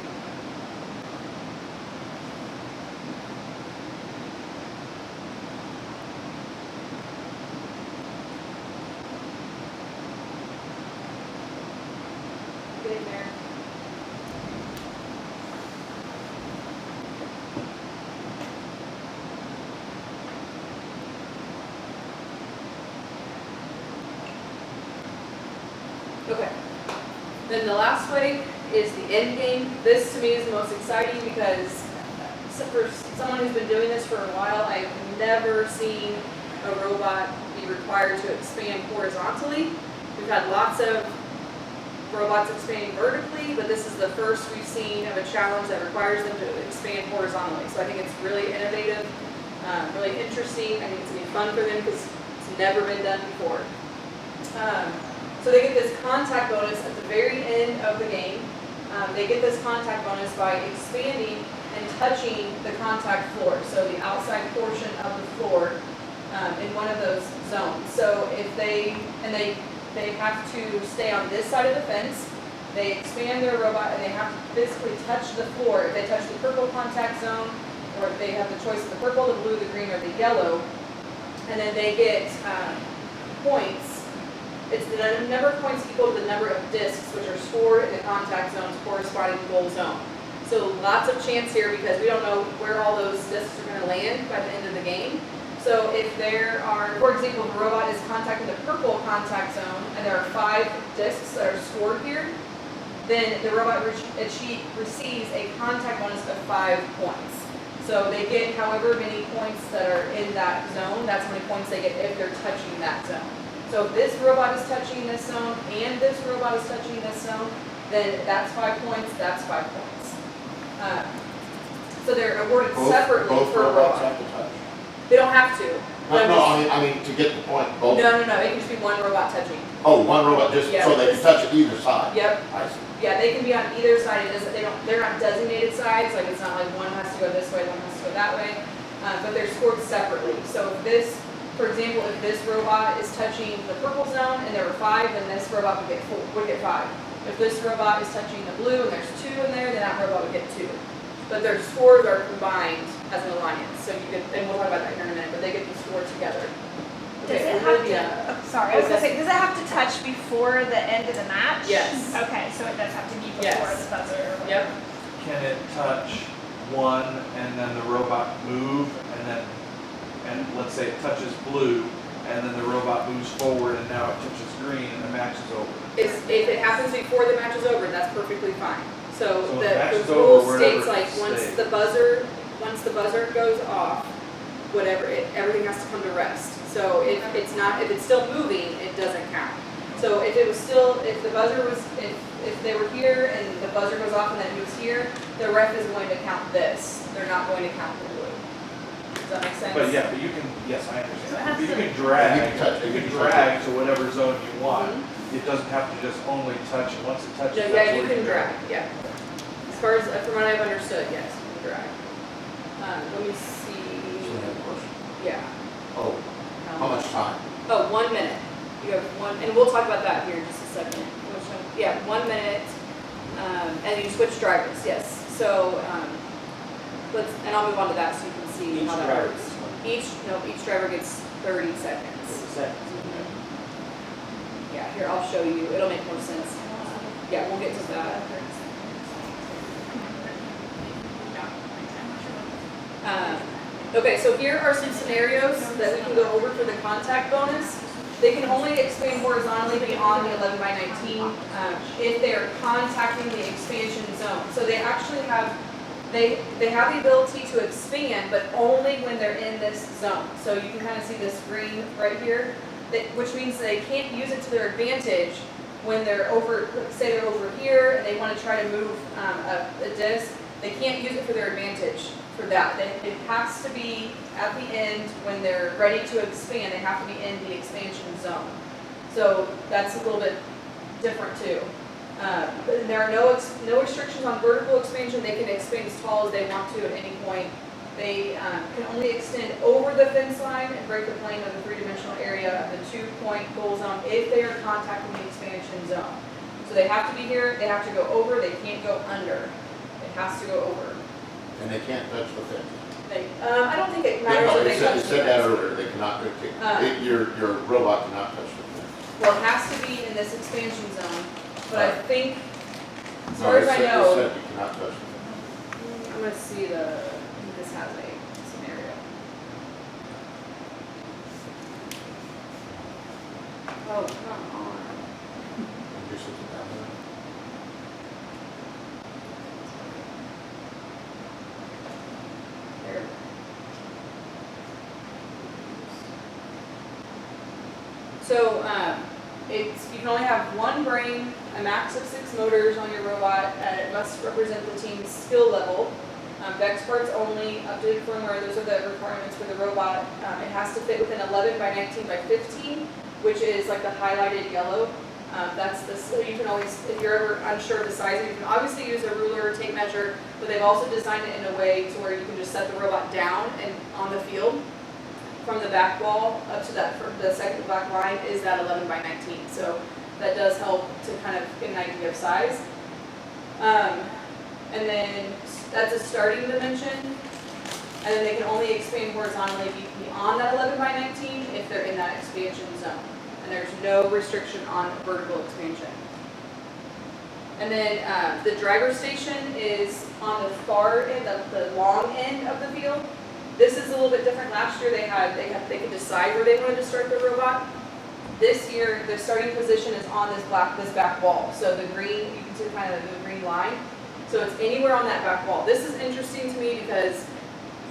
Getting there. Okay. Then the last way is the end game. This to me is the most exciting because for someone who's been doing this for a while, I've never seen a robot be required to expand horizontally. We've had lots of robots expanding vertically, but this is the first we've seen of a challenge that requires them to expand horizontally. So I think it's really innovative, really interesting. I think it's going to be fun for them because it's never been done before. So they get this contact bonus at the very end of the game. They get this contact bonus by expanding and touching the contact floor, so the outside portion of the floor in one of those zones. So if they have to stay on this side of the fence, they expand their robot and they have to physically touch the floor. If they touch the purple contact zone, or if they have the choice of the purple, the blue, the green, or the yellow, and then they get points. It's the number of points equal to the number of discs which are scored in the contact zones corresponding to the goal zone. So lots of chance here because we don't know where all those discs are going to land by the end of the game. So if there are, for example, the robot is contacting the purple contact zone and there are 5 discs that are scored here, then the robot receives a contact bonus of 5 points. So they get however many points that are in that zone, that's how many points they get if they're touching that zone. So if this robot is touching this zone and this robot is touching this zone, then that's 5 points, that's 5 points. So they're awarded Both- separately both for a robots robot. have to touch. They don't have to. No, I mean, to get the point, both. No, it can just be one robot touching. Oh, one robot, just Yeah, so they can this- touch either side. Yep, I see. yeah, they can be on either side, they're not designated sides, like it's not like one has to go this way, one has to go that way, but they're scored separately. So if this, for example, if this robot is touching the purple zone and there were 5, then this robot would get 5. If this robot is touching the blue and there's 2 in there, then that robot would get 2. But their scores are combined as an alliance, so you get, and we'll talk about that here in a minute, but they get the score together. Does Okay, it have Olivia. to, oh, sorry, I was gonna say, does it have to touch before the end of the match? Yes. Okay, so it does have to be before Yes. the buzzer or whatever. Yep, Can it touch one and then the robot move and let's say it touches blue and then the robot moves forward and now it touches green and the match is over? if it happens before the match is over, that's perfectly fine. So So the match the is rule over states wherever like, it once stays. the buzzer goes off, everything has to come to rest. So if it's still moving, it doesn't count. So if they were here and the buzzer goes off and then moves here, the ref is going to count this. They're not going to count the blue. Does that make sense? But yeah, but you can, yes, I So it understand. has But you to- can drag, You can touch- you you can can touch drag to whatever zone you want. Mhm. It doesn't have to just only touch, and once it touches, Yeah, that's yeah, where you can go. drag, yeah. As far as, from what I've understood, yes, you can drag. Let me So see, I have a question. yeah. Oh, how much time? Oh, 1 minute. You have one, and we'll talk about that here in just a second. Yeah, 1 minute, and you switch drivers, yes. So, and I'll move on to that so you can see Each how that driver works. gets Each driver gets 30 seconds. 30 seconds. Yeah, here, I'll show you, it'll make more sense. Yeah, we'll get to that. Okay, so here are some scenarios that we can go over for the contact bonus. They can only expand horizontally beyond the 11 by 19 if they are contacting the expansion zone. So they actually have, they have the ability to expand, but only when they're in this zone. So you can kind of see this green right here, which means they can't use it to their advantage when they're over, say they're over here and they want to try to move a disc. They can't use it for their advantage for that. It has to be at the end when they're ready to expand. They have to be in the expansion zone. So that's a little bit different too. But there are no restrictions on vertical expansion. They can expand as tall as they want to at any point. They can only extend over the fence line and break the plane of the three-dimensional area of the 2-point goal zone if they are contacting the expansion zone. So they have to be here, they have to go over, they can't go under. It has to go over. And they can't touch the fence. I don't think it No, matters if it they said, touch it the said that fence. earlier, they cannot, your robot cannot touch the fence. Well, it has to be in this expansion zone, but I think, as No, far it as I said- know, It said you cannot touch the fence. I'm gonna see this has a scenario. Oh, come on. You're sitting down there. There. So, you can only have one brain, a max of 6 motors on your robot, and it must represent the team's skill level. Vex parts only, updated firmware, those are the requirements for the robot. It has to fit within 11 by 19 by 15, which is like the highlighted yellow. That's the, so you can always, if you're ever unsure of the sizing, you can obviously use a ruler or tape measure, but they've also designed it in a way to where you can just set the robot down and on the field. From the back wall up to the second black line is that 11 by 19. So that does help to kind of get an idea of size. And then that's a starting dimension. And then they can only expand horizontally beyond that 11 by 19 if they're in that expansion zone. And there's no restriction on vertical expansion. And then the driver station is on the far end, the long end of the field. This is a little bit different. Last year they could decide where they wanted to start the robot. This year the starting position is on this back wall. So the green, you can see kind of the green line. So it's anywhere on that back wall. This is interesting to me because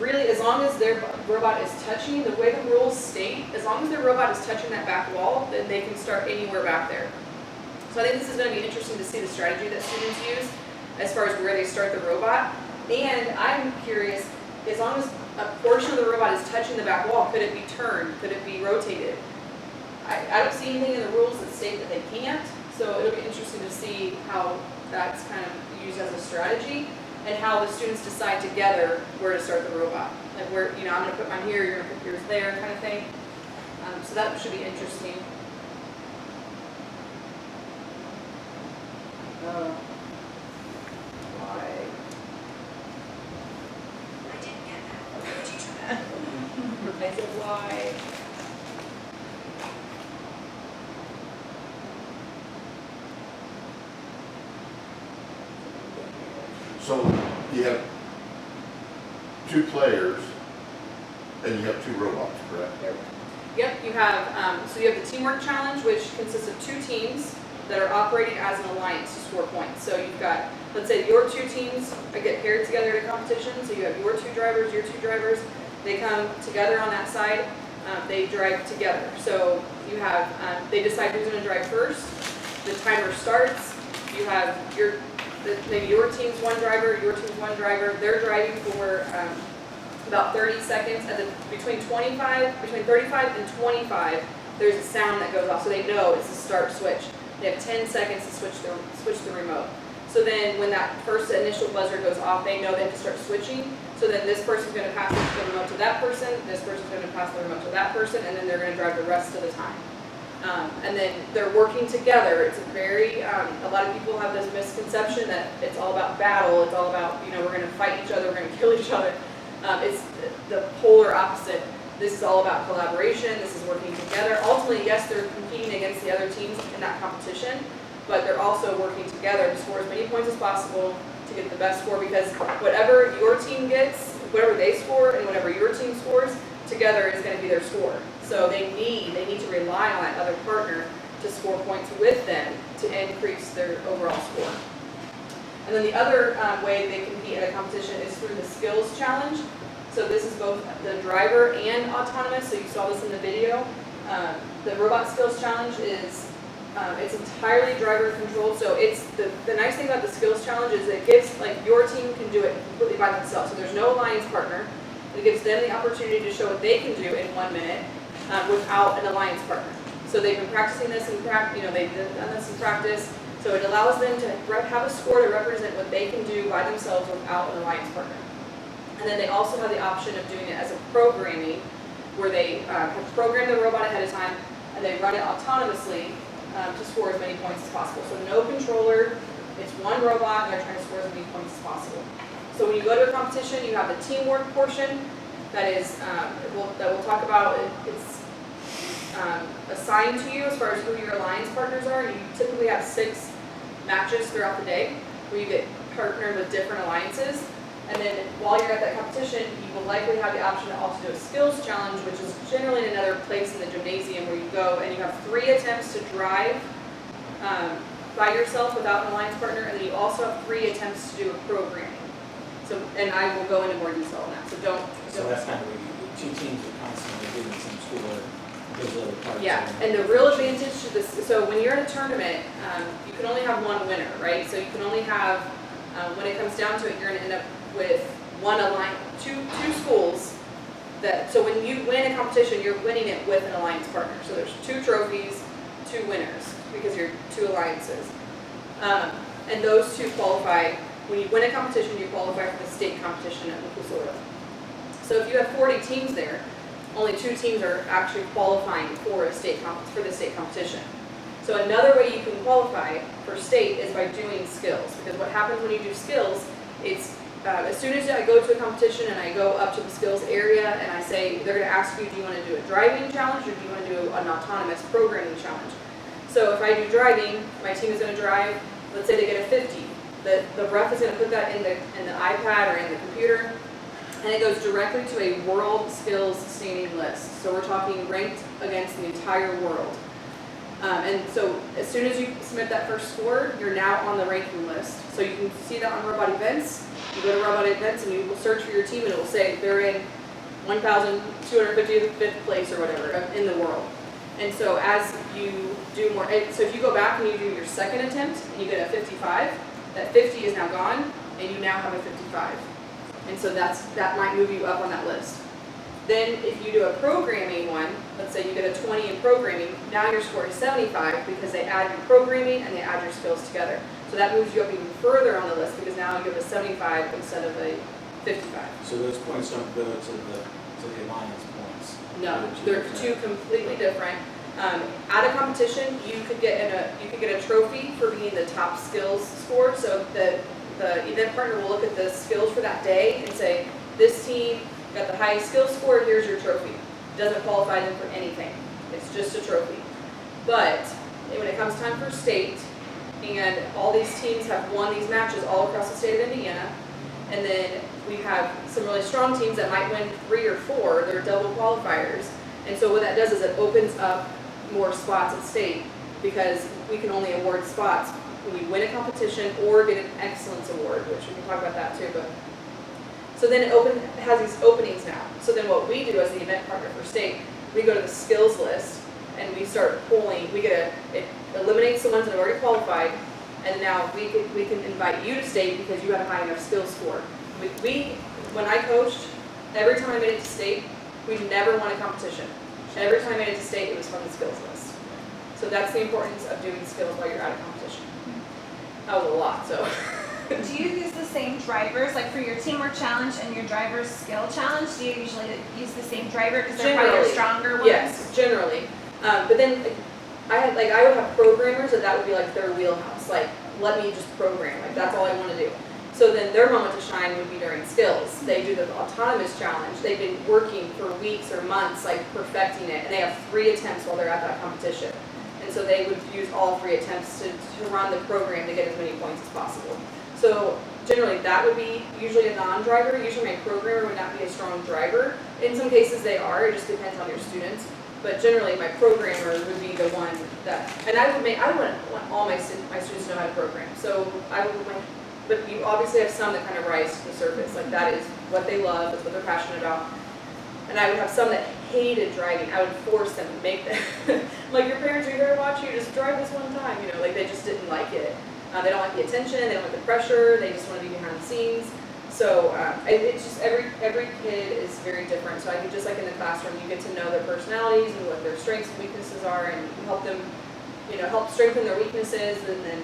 really, as long as their robot is touching, the way the rules state, as long as their robot is touching that back wall, then they can start anywhere back there. So I think this is going to be interesting to see the strategy that students use as far as where they start the robot. And I'm curious, as long as a portion of the robot is touching the back wall, could it be turned? Could it be rotated? I don't see anything in the rules that state that they can't, so it'll be interesting to see how that's kind of used as a strategy and how the students decide together where to start the robot. Like where, I'm going to put mine here, you're going to put yours there kind of thing. So that should be interesting. Why? I didn't get that. Where did you try that? I said why. So you have 2 players and you have 2 robots, correct? Yep, you have, so you have the teamwork challenge, which consists of 2 teams that are operating as an alliance to score points. So you've got, let's say your 2 teams get paired together at a competition, so you have your 2 drivers, they come together on that side, they drive together. So you have, they decide who's gonna drive first, the timer starts, you have maybe your team's one driver, your team's one driver, they're driving for about 30 seconds, and then between 35 and 25, there's a sound that goes off, so they know it's the start switch. They have 10 seconds to switch the remote. So then when that first initial buzzer goes off, they know they have to start switching. So then this person's going to pass the remote to that person, this person's going to pass the remote to that person, and then they're going to drive the rest of the time. And then they're working together. It's a very, a lot of people have this misconception that it's all about battle, it's all about, we're going to fight each other, we're going to kill each other. It's the polar opposite. This is all about collaboration, this is working together. Ultimately, yes, they're competing against the other teams in that competition, but they're also working together to score as many points as possible to get the best score, because whatever your team gets, whatever they score and whatever your team scores, together is going to be their score. So they need to rely on that other partner to score points with them to increase their overall score. And then the other way they compete at a competition is through the skills challenge. So this is both the driver and autonomous, so you saw this in the video. The robot skills challenge is, it's entirely driver controlled, so it's, the nice thing about the skills challenge is it gives, your team can do it completely by themselves, so there's no alliance partner. It gives them the opportunity to show what they can do in 1 minute without an alliance partner. So they've been practicing this they've done this in practice, so it allows them to have a score to represent what they can do by themselves without an alliance partner. And then they also have the option of doing it as a programming, where they have programmed the robot ahead of time and they run it autonomously to score as many points as possible. So no controller, it's one robot and they're trying to score as many points as possible. So when you go to a competition, you have the teamwork portion that is, that we'll talk about. It's assigned to you as far as who your alliance partners are. You typically have 6 matches throughout the day where you get partnered with different alliances. And then while you're at that competition, you will likely have the option to also do a skills challenge, which is generally in another place in the gymnasium where you go and you have 3 attempts to drive by yourself without an alliance partner, and then you also have 3 attempts to do a programming. So, and I will go into more detail on that. So So that's kind of where 2 teams are constantly doing some schoolwork. Yeah, and the real advantage to this, so when you're in a tournament, you can only have 1 winner, right? So you can only have, when it comes down to it, you're going to end up with 1 alliance, two schools that, so when you win a competition, you're winning it with an alliance partner. So there's 2 trophies, 2 winners, because you're 2 alliances. And those 2 qualify, when you win a competition, you qualify for the state competition at Lucasora. So if you have 40 teams there, only 2 teams are actually qualifying for the state competition. So another way you can qualify for state is by doing skills, because what happens when you do skills, it's as soon as I go to a competition and I go up to the skills area and I say, they're going to ask you, do you want to do a driving challenge or do you want to do an autonomous programming challenge? So if I do driving, my team is going to drive, let's say they get a 50. The ref is going to put that in the iPad or in the computer, and it goes directly to a world skills standing list. So we're talking ranked against the entire world. And so as soon as you submit that first score, you're now on the ranking list. So you can see that on Robot Events. You go to Robot Events and you will search for your team and it will say they're in 1,255th place or whatever in the world. And so as you do more, so if you go back and you do your second attempt and you get a 55, that 50 is now gone and you now have a 55. And so that might move you up on that list. Then if you do a programming one, let's say you get a 20 in programming, now your score is 75 because they add your programming and they add your skills together. So that moves you up even further on the list because now you have a 75 instead of a 55. So those points don't go to the alliance points? No, they're two completely different. At a competition, you could get a trophy for being the top skills score. So the event partner will look at the skills for that day and say, this team got the highest skill score, here's your trophy. Doesn't qualify them for anything. It's just a trophy. But when it comes time for state, and all these teams have won these matches all across the state of Indiana, and then we have some really strong teams that might win 3 or 4, they're double qualifiers. And so what that does is it opens up more spots at state because we can only award spots when we win a competition or get an excellence award, which we can talk about that too. But so then it has these openings now. So then what we do as the event partner for state, we go to the skills list and we start pulling. It eliminates the ones that have already qualified, and now we can invite you to state because you have a high enough skills score. When I coached, every time I made it to state, we never won a competition. Every time I made it to state, it was from the skills list. So that's the importance of doing skills while you're at a competition. That was a lot, so. Do you use the same drivers, like for your teamwork challenge and your driver's skill challenge? Do you usually use the same driver because they're probably your stronger ones? Yes, generally. But then I would have programmers that would be like their wheelhouse. Like, let me just program. Like, that's all I want to do. So then their moment to shine would be during skills. They do the autonomous challenge. They've been working for weeks or months, like perfecting it, and they have 3 attempts while they're at that competition. And so they would use all 3 attempts to run the program to get as many points as possible. So generally that would be usually a non-driver. Usually my programmer would not be a strong driver. In some cases they are, it just depends on your students. But generally my programmer would be the one that, and I want all my students to know how to program. So but you obviously have some that kind of rise to the surface. Like that is what they love, that's what they're passionate about. And I would have some that hated driving. I would force them to make them. Like, your parents are here to watch you, just drive this one time. You know, like they just didn't like it. They don't like the attention, they don't like the pressure, they just want to be behind the scenes. So it's just every kid is very different. So I think just like in the classroom, you get to know their personalities and what their strengths and weaknesses are, and help them, help strengthen their weaknesses and then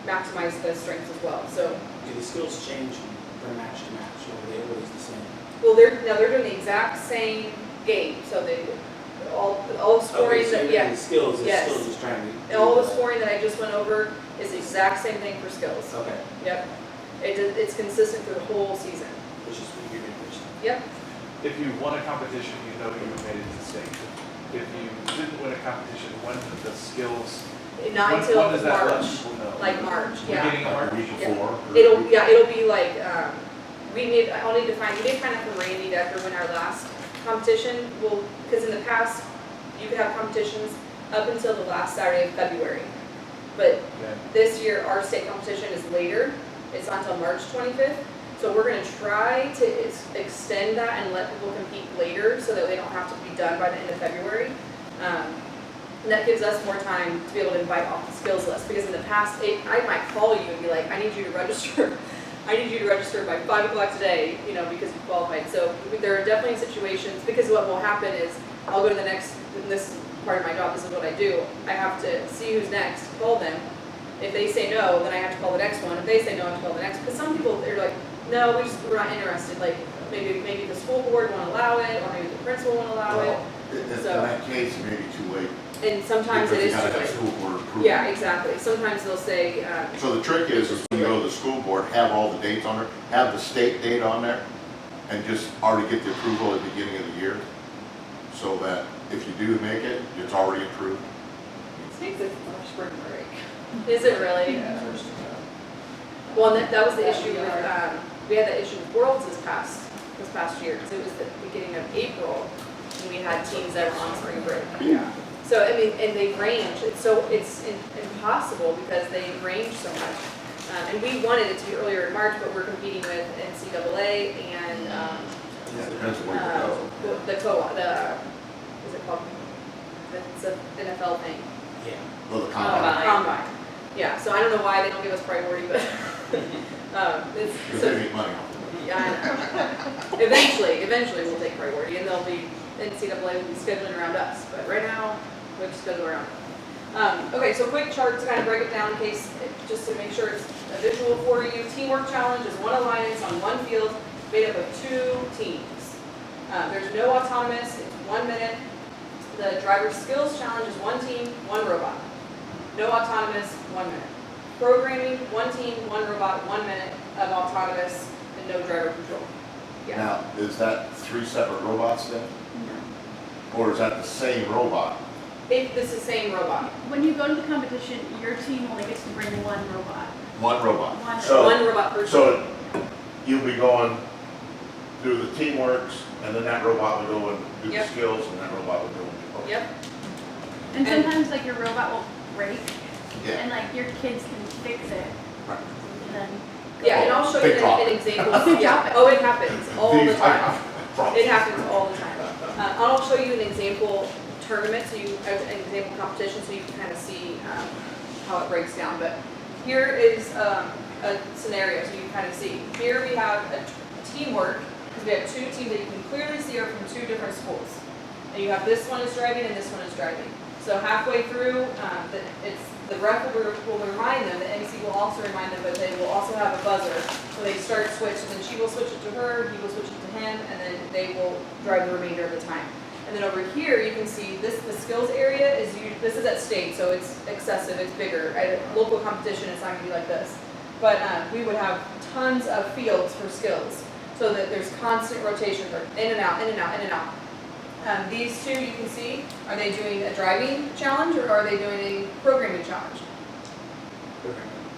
maximize the strengths as well. So Do the skills change from match to match, or are they always the same? well, they're doing the exact same game. So they all scoring Okay, so that the skills is Yes. still just trying to all the scoring that I just went over is the exact same thing for skills. Okay, Yep. It's consistent through the whole season. which is what you're interested Yep. If you won a competition, you know you made it to state. If you didn't win a competition, when did the skills? Not when until does that let March. people know? Like March, yeah. Beginning of Like March? a week before? or- It'll be like, we need to find out from Randy Decker when our last competition will, because in the past, you could have competitions up until the last Saturday of February. But Okay. this year, our state competition is later. It's until March 25th. So we're gonna try to extend that and let people compete later so that they don't have to be done by the end of February. And that gives us more time to be able to invite off the skills list, because in the past, I might call you and be like, I need you to register. I need you to register by 5 o'clock today, because you qualified. So there are definitely situations, because what will happen is I'll go to the next, and this is part of my job, this is what I do. I have to see who's next, call them. If they say no, then I have to call the next one. If they say no, I have to call the next. Because some people, they're like, no, we're not interested. Like, maybe the school board won't allow it, or maybe the principal won't allow it. Well, in So- that case, it may be too late. And sometimes it Because is you gotta too have late. school board approval. Yeah, exactly. Sometimes they'll say, So the trick is when you go to the school board, have all the dates on there, have the state date on there, and just already get the approval at the beginning of the year, so that if you do make it, it's already approved. takes it from our spring break. Is it really? Well, and that was the issue with, we had that issue with Worlds this past year, because it was the beginning of April, and we had teams that were on spring break. Yeah. So, I mean, and they range, it's impossible because they range so much. And we wanted it to be earlier in March, but we're competing with NCAA and, Yeah, it depends on where you go. is it called? It's an NFL thing. Yeah. Well, the combine, Combine. Yeah, so I don't know why they don't give us priority, but, it's, because so, they make money off of it. yeah, I know. Eventually we'll take priority, and they'll be, NCAA will be scheduling around us, but right now, we'll just schedule around. Okay, so quick chart to kind of break it down in case, just to make sure it's a visual for you. Teamwork challenge is one alliance on one field made up of 2 teams. There's no autonomous, it's 1 minute. The driver skills challenge is 1 team, 1 robot. No autonomous, 1 minute. Programming, 1 team, 1 robot, 1 minute of autonomous, and no driver control. Yeah. Now, is that 3 separate robots then? Or is that the same robot? This is the same robot. When you go to the competition, your team only gets to bring 1 robot. One robot? One So- One robot per team. So you'll be going through the teamworks, and then that robot will go and do the Yep. skills, and that robot will go and do. Okay. Yep. And And- sometimes like your robot will break Yeah. and like your kids can fix it. Right. And then Yeah, and I'll show you Big problem. an example. Yeah. Oh, it happens all the These- time. Problem. It happens all the time. I'll show you an example tournament, so you, an example competition, so you can kind of see how it breaks down. But here is a scenario, so you can kind of see. Here we have a teamwork, because we have 2 teams that you can clearly see are from 2 different schools. And you have this one is driving and this one is driving. So halfway through, the ref will remind them, the MC will also remind them, but they will also have a buzzer. So they start switch, and then she will switch it to her, he will switch it to him, and then they will drive the remainder of the time. And then over here, you can see the skills area this is at state, so it's excessive, it's bigger. At a local competition, it's not gonna be like this. But we would have tons of fields for skills, so that there's constant rotation, or in and out, in and out, in and out. These 2 you can see, are they doing a driving challenge, or are they doing a programming challenge?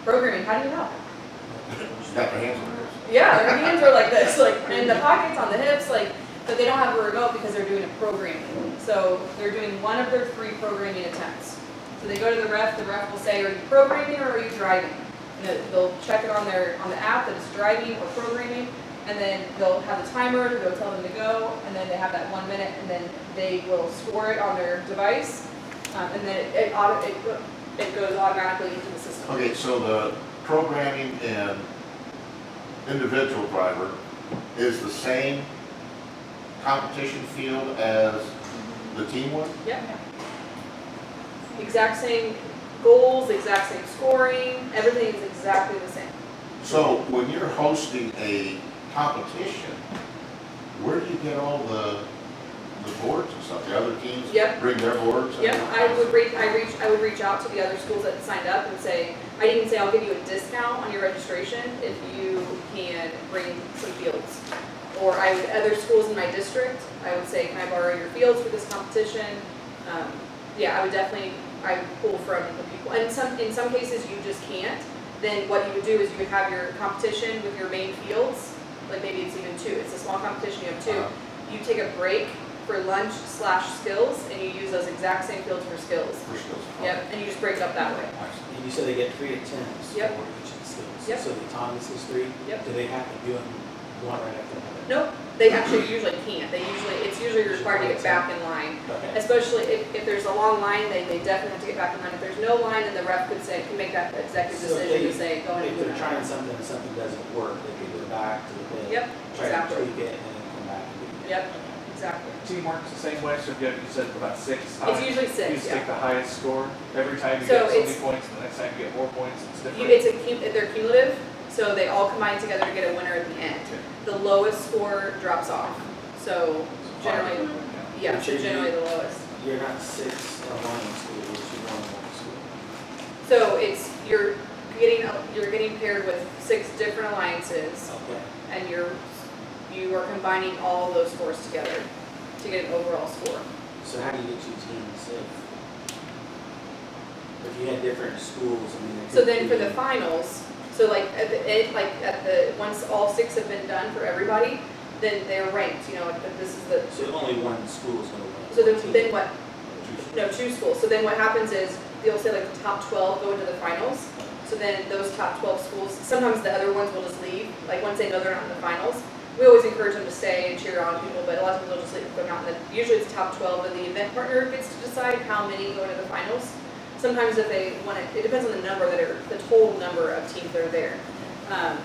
Programming, how do you know? She's got their hands on hers. Yeah, their hands are like this, like, and the pockets on the hips, like, but they don't have a remote because they're doing a programming. So they're doing one of their 3 programming attempts. So they go to the ref will say, are you programming or are you driving? And they'll check it on the app that it's driving or programming, and then they'll have the timer, they'll tell them to go, and then they have that 1 minute, and then they will score it on their device, and then it goes automatically into the system. Okay, so the programming and individual driver is the same competition field as the team one? Yep. Exact same goals, exact same scoring, everything is exactly the same. So when you're hosting a competition, where do you get all the boards and stuff? The other teams Yep. bring their boards? and- Yep, I would reach out to the other schools that signed up and say, I'd even say I'll give you a discount on your registration if you can bring some fields. Or other schools in my district, I would say, can I borrow your fields for this competition? Yeah, I would pull from the people. And in some cases, you just can't. Then what you would do is you would have your competition with your main fields, like maybe it's even 2. It's a small competition, you have 2. You take a break for lunch/skills, and you use those exact same fields for skills. For skills. Yep, and you just break it up that way. And you said they get 3 attempts Yep. for each of the skills. Yep. So the autonomous is 3? Yep. Do they have to do them one right after another? Nope, they actually usually can't. It's usually required to get back in line. Okay. Especially if there's a long line, they definitely have to get back in line. If there's no line, then the ref can make that executive So decision to if say, go ahead and If do they're it. trying something and something doesn't work, they can go back to the pit. Yep, Try to exactly. tweak it and then come back and do it. Yep, exactly. Teamwork's the same way, so you said about 6. It's usually 6, You just yeah. take the highest score every time you So get so many it's- points, and the next time you get more points, it's different. They're cumulative, so they all combine together to get a winner at the end. The lowest score drops off. So generally, yeah, so generally the lowest. You're not 6 aligning schools, you're one school. So you're getting paired with 6 different alliances, Okay. and you are combining all those scores together to get an overall score. So how do you get 2 teams if you had different schools? I mean, So then for the finals, so like at the end, once all 6 have been done for everybody, then they're ranked, this is the, So only one school is going to win. so then what, no, 2 schools. So then what happens is, they'll say like the top 12 go into the finals. So then those top 12 schools, sometimes the other ones will just leave, like once they know they're not in the finals, we always encourage them to stay and cheer on people, but a lot of people just leave them out. And usually it's top 12, and the event partner gets to decide how many go into the finals. Sometimes if they want it depends on the number the total number of teams that are there.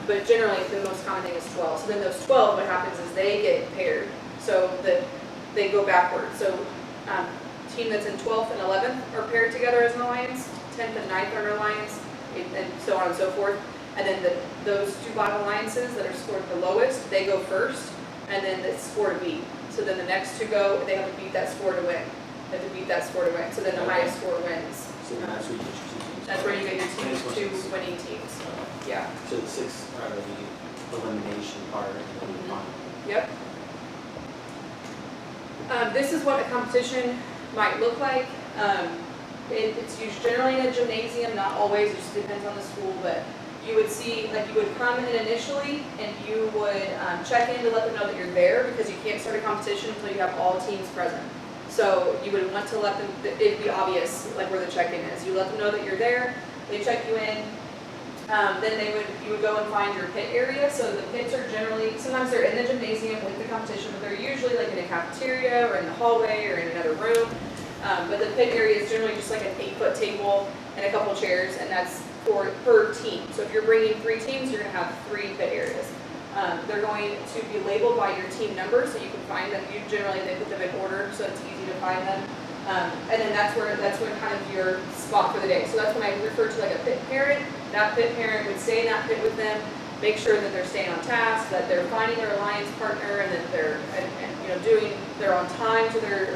But generally, the most common thing is 12. So then those 12, what happens is they get paired, so that they go backwards. So team that's in 12th and 11th are paired together as an alliance, 10th and 9th are an alliance, and so on and so forth. And then those two bottom alliances that are scored the lowest, they go first, and then it's score to beat. So then the next two go, they have to beat that score to win. They have to beat that score to win. So then the highest score wins. So that's where you get your 2 teams. That's where you get your And it's two what- winning teams. Yeah. So the 6 are the elimination part, and then the final. Yep. This is what a competition might look like. It's used generally in a gymnasium, not always, it just depends on the school, but you would see, like you would come in initially and you would check in to let them know that you're there, because you can't start a competition until you have all teams present. So you would want to let them, it'd be obvious like where the check-in is. You let them know that you're there, they check you in, then you would go and find your pit area. So the pits are generally, sometimes they're in the gymnasium with the competition, but they're usually like in a cafeteria or in the hallway or in another room. But the pit area is generally just like an 8-foot table and a couple chairs, and that's per team. So if you're bringing 3 teams, you're gonna have 3 pit areas. They're going to be labeled by your team number, so you can find them. They put them in order, so it's easy to find them. And then that's when kind of your spot for the day. So that's when I refer to like a pit parent. That pit parent would stay in that pit with them, make sure that they're staying on task, that they're finding their alliance partner, and that they're on time to their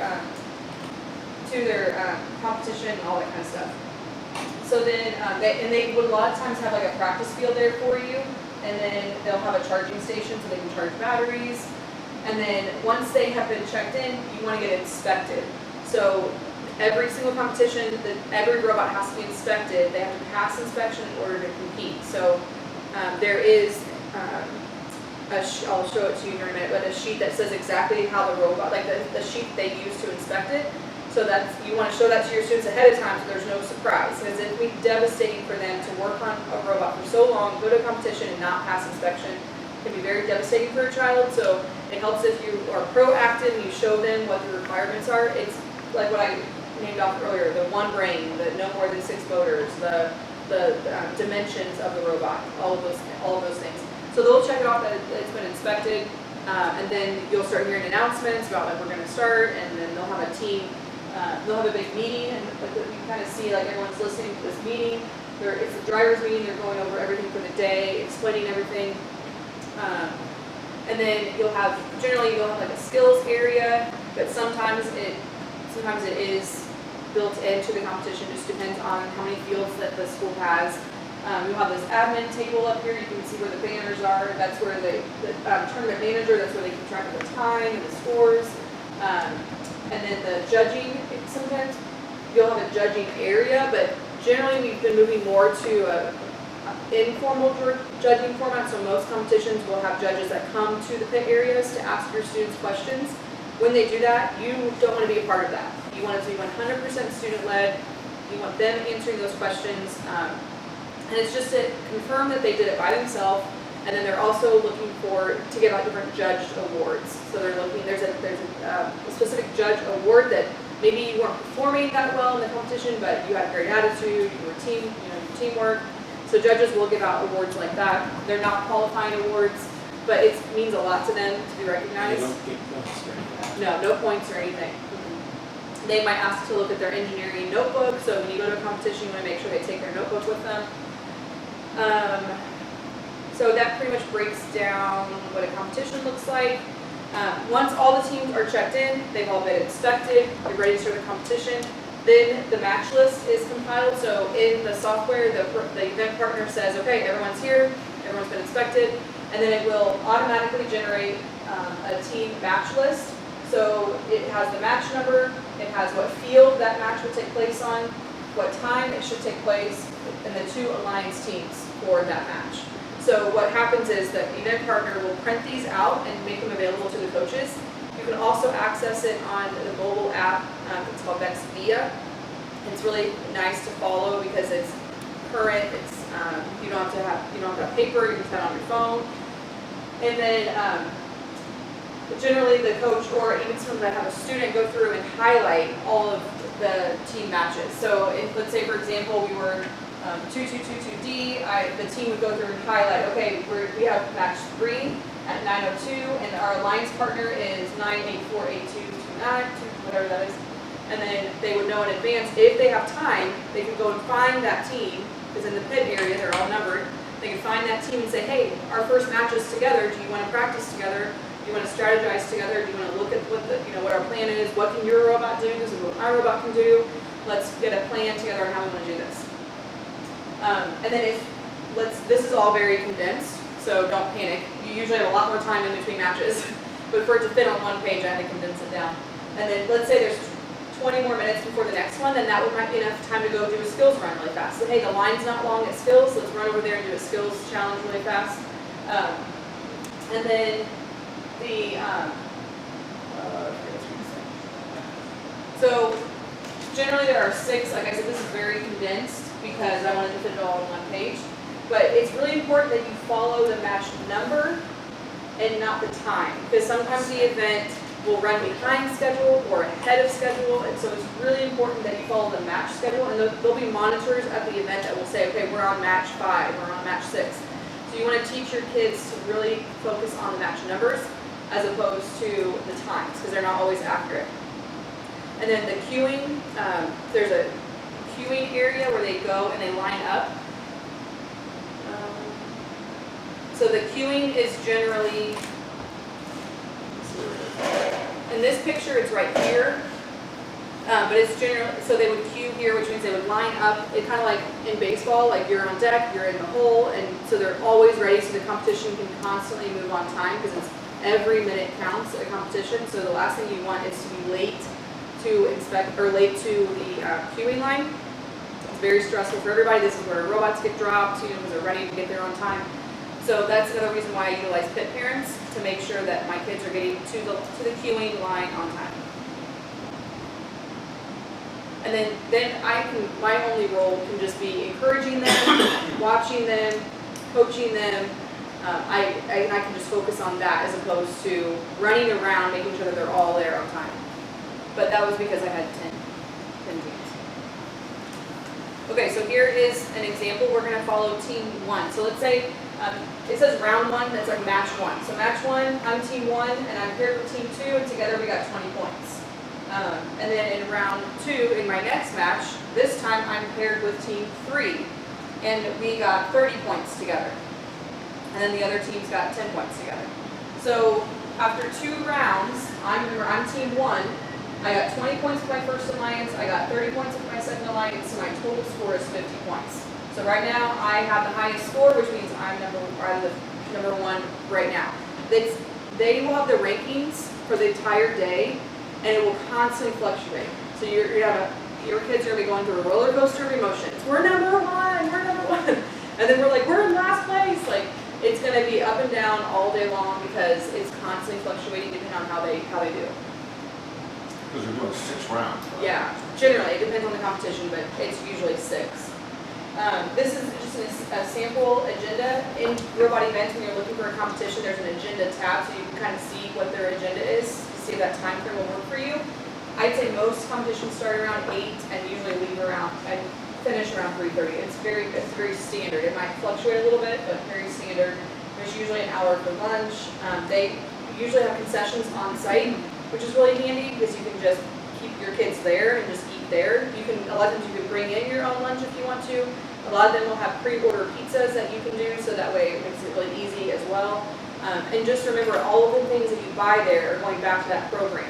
competition and all that kind of stuff. So then they would a lot of times have like a practice field there for you, and then they'll have a charging station so they can charge batteries. And then once they have been checked in, you want to get inspected. So every single competition, every robot has to be inspected. They have to pass inspection in order to compete. So there is, I'll show it to you in a minute, but a sheet that says exactly how the robot, like the sheet they use to inspect it. So you want to show that to your students ahead of time so there's no surprise. Because it would be devastating for them to work on a robot for so long, go to a competition and not pass inspection. It can be very devastating for a child. So it helps if you are proactive and you show them what the requirements are. It's like what I named off earlier, the one brain, the no more than 6 motors, the dimensions of the robot, all of those things. So they'll check it off that it's been inspected, and then you'll start hearing announcements about when we're going to start, and then they'll have a team. They'll have a big meeting, and you can kind of see like everyone's listening to this meeting. It's the driver's meeting. They're going over everything for the day, explaining everything. And then you'll have like a skills area, but sometimes it is built into the competition. Just depends on how many fields that the school has. You'll have this admin table up here. You can see where the banners are. That's where the tournament manager. That's where they keep track of the time and the scores. And then the judging, sometimes you'll have a judging area, but generally we've been moving more to a informal judging format. So most competitions will have judges that come to the pit areas to ask your students questions. When they do that, you don't want to be a part of that. You want it to be 100% student-led. You want them answering those questions. And it's just to confirm that they did it by themselves. And then they're also looking to give out different judged awards. So there's a specific judge award that maybe you weren't performing that well in the competition, but you had a great attitude, your teamwork. So judges will give out awards like that. They're not qualifying awards, but it means a lot to them to be recognized. They don't get points or anything. No points or anything. They might ask to look at their engineering notebook. So when you go to a competition, you want to make sure they take their notebook with them. So that pretty much breaks down what a competition looks like. Once all the teams are checked in, they've all been inspected, you're ready to start the competition, then the match list is compiled. So in the software, the event partner says, okay, everyone's here, everyone's been inspected, and then it will automatically generate a team match list. So it has the match number, it has what field that match will take place on, what time it should take place, and the 2 alliance teams for that match. So what happens is the event partner will print these out and make them available to the coaches. You can also access it on the mobile app. It's called Vex Via. It's really nice to follow because it's current. It's you don't have to have paper. You can just have it on your phone. And then generally the coach or even sometimes I have a student go through and highlight all of the team matches. So if, let's say for example, we were 2-2-2-2-D, the team would go through and highlight, okay, we have match 3 at 9:02, and our alliance partner is 9848229, whatever that is. And then they would know in advance, if they have time, they can go and find that team, because in the pit area, they're all numbered. They can find that team and say, hey, our first match is together, do you want to practice together? Do you want to strategize together? Do you want to look at what what our plan is? What can your robot do? This is what my robot can do. Let's get a plan together on how we want to do this. And then this is all very condensed, so don't panic. You usually have a lot more time in between matches, but for it to fit on one page, I had to condense it down. And then let's say there's 20 more minutes before the next one, then that might be enough time to go do a skills run really fast. So hey, the line's not long at skills, let's run over there and do a skills challenge really fast. And then so generally there are 6, like I said, this is very condensed because I wanted to fit it all on one page. But it's really important that you follow the match number and not the time, because sometimes the event will run behind schedule or ahead of schedule, and so it's really important that you follow the match schedule, and there'll be monitors at the event that will say, okay, we're on match 5, we're on match 6. So you want to teach your kids to really focus on the match numbers as opposed to the times, because they're not always accurate. And then the queuing, there's a queuing area where they go and they line up. So the queuing is generally, in this picture it's right here, but it's generally, so they would queue here, which means they would line up, it kind of like in baseball, like you're on deck, you're in the hole, and so they're always ready, so the competition can constantly move on time, because it's every minute counts at a competition, so the last thing you want is to be late to inspect, or late to the queuing line. It's very stressful for everybody. This is where robots get dropped, because they're ready to get there on time. So that's another reason why I utilize pit parents, to make sure that my kids are getting to the queuing line on time. And then my only role can just be encouraging them, watching them, coaching them. I can just focus on that as opposed to running around making sure that they're all there on time. But that was because I had 10 teams. Okay, so here is an example. We're going to follow team 1. So let's say it says round 1, that's like match 1. So match 1, I'm team 1, and I'm paired with team 2, and together we got 20 points. And then in round 2, in my next match, this time I'm paired with team 3, and we got 30 points together. And then the other teams got 10 points together. So after 2 rounds, I'm team 1. I got 20 points with my first alliance, I got 30 points with my second alliance, so my total score is 50 points. So right now, I have the highest score, which means I'm the number 1 right now. They will have the rankings for the entire day, and it will constantly fluctuate. So your kids are going to be going through a roller coaster of emotions. We're number 1, we're number 1. And then we're like, we're in last place. Like, it's going to be up and down all day long because it's constantly fluctuating depending on how they do. Because we're doing 6 rounds. Right? Yeah, generally, it depends on the competition, but it's usually 6. This is just a sample agenda. In robot events, when you're looking for a competition, there's an agenda tab, so you can kind of see what their agenda is, to see if that time frame will work for you. I'd say most competitions start around 8 and usually leave around and finish around 3:30. It's very standard. It might fluctuate a little bit, but very standard. There's usually an hour for lunch. They usually have concessions on site, which is really handy because you can just keep your kids there and just eat there. A lot of times you can bring in your own lunch if you want to. A lot of them will have pre-order pizzas that you can do, so that way it makes it really easy as well. And just remember, all of the things that you buy there are going back to that program.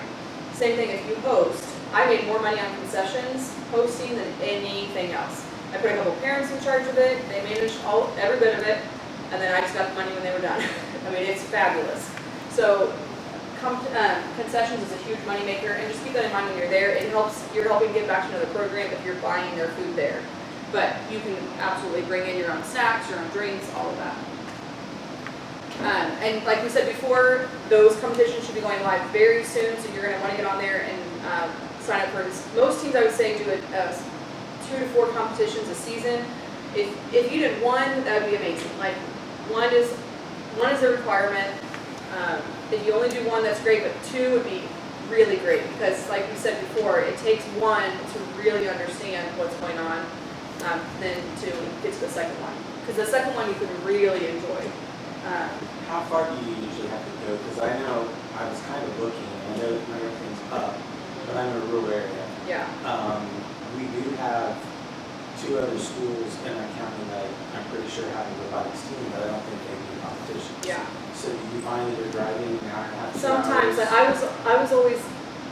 Same thing if you host. I made more money on concessions hosting than anything else. I put a couple parents in charge of it. They managed every bit of it, and then I just got the money when they were done. I mean, it's fabulous. So concessions is a huge moneymaker, and just keep that in mind when you're there. You're helping give back to another program if you're buying their food there. But you can absolutely bring in your own snacks, your own drinks, all of that. And like we said before, those competitions should be going live very soon, so you're going to want to get on there and sign up for this. Most teams, I would say, do 2 to 4 competitions a season. If you did 1, that would be amazing. Like one is a requirement. If you only do one, that's great, but two would be really great, because like we said before, it takes one to really understand what's going on, than to get to the second one. Because the second one you can really enjoy. How far do you usually have to go? Because I know I was kind of looking, and I know that everything's up, but I'm in a rural area. Yeah. We do have 2 other schools in our county that I'm pretty sure have a robotics team, but I don't think they do competitions. Yeah. So do you find that you're driving an hour and a half? 2 Sometimes, hours? I was always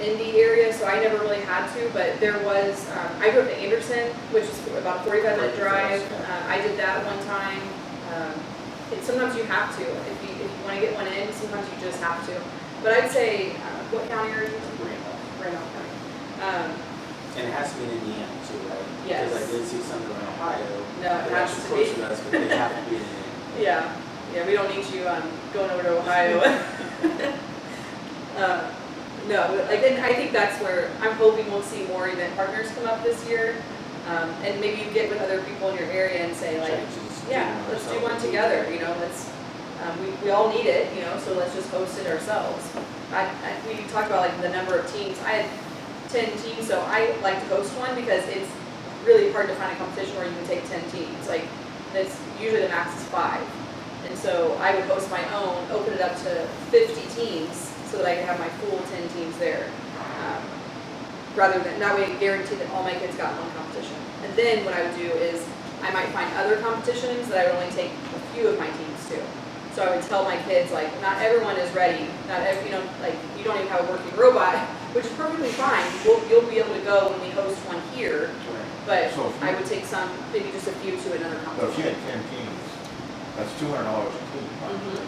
in the area, so I never really had to, but there was, I grew up in Anderson, which is about a 45-minute drive. I did that one time. Sometimes you have to, if you want to get one in, sometimes you just have to. But I'd say, what county are you in? Randolph County. And it has to be in Indiana too, right? Yes. Because I did see some in Ohio. No, it They're has actually to close be. to us, but they have to be in Indiana. Yeah, we don't need you going over to Ohio. No, but like, and I think that's where I'm hoping we'll see more event partners come up this year. And maybe you get with other people in your area and say like, yeah, let's do one together, you know, let's, we all need it, you know, so let's just host it ourselves. We talked about like the number of teams. I had 10 teams, so I like to host one because it's really hard to find a competition where you can take 10 teams. Like, that's usually the max is 5. And so I would host my own, open it up to 50 teams so that I could have my full 10 teams there. Rather than, that way I guarantee that all my kids got one competition. And then what I would do is I might find other competitions that I would only take a few of my teams to. So I would tell my kids, like, not everyone is ready. Not every, you know, like, you don't even have a working robot, which is perfectly fine. You'll be able to go when we host one here. But So if you- I would take some, maybe just a few to another But if you competition. had 10 teams, that's $200 a team. Mhm.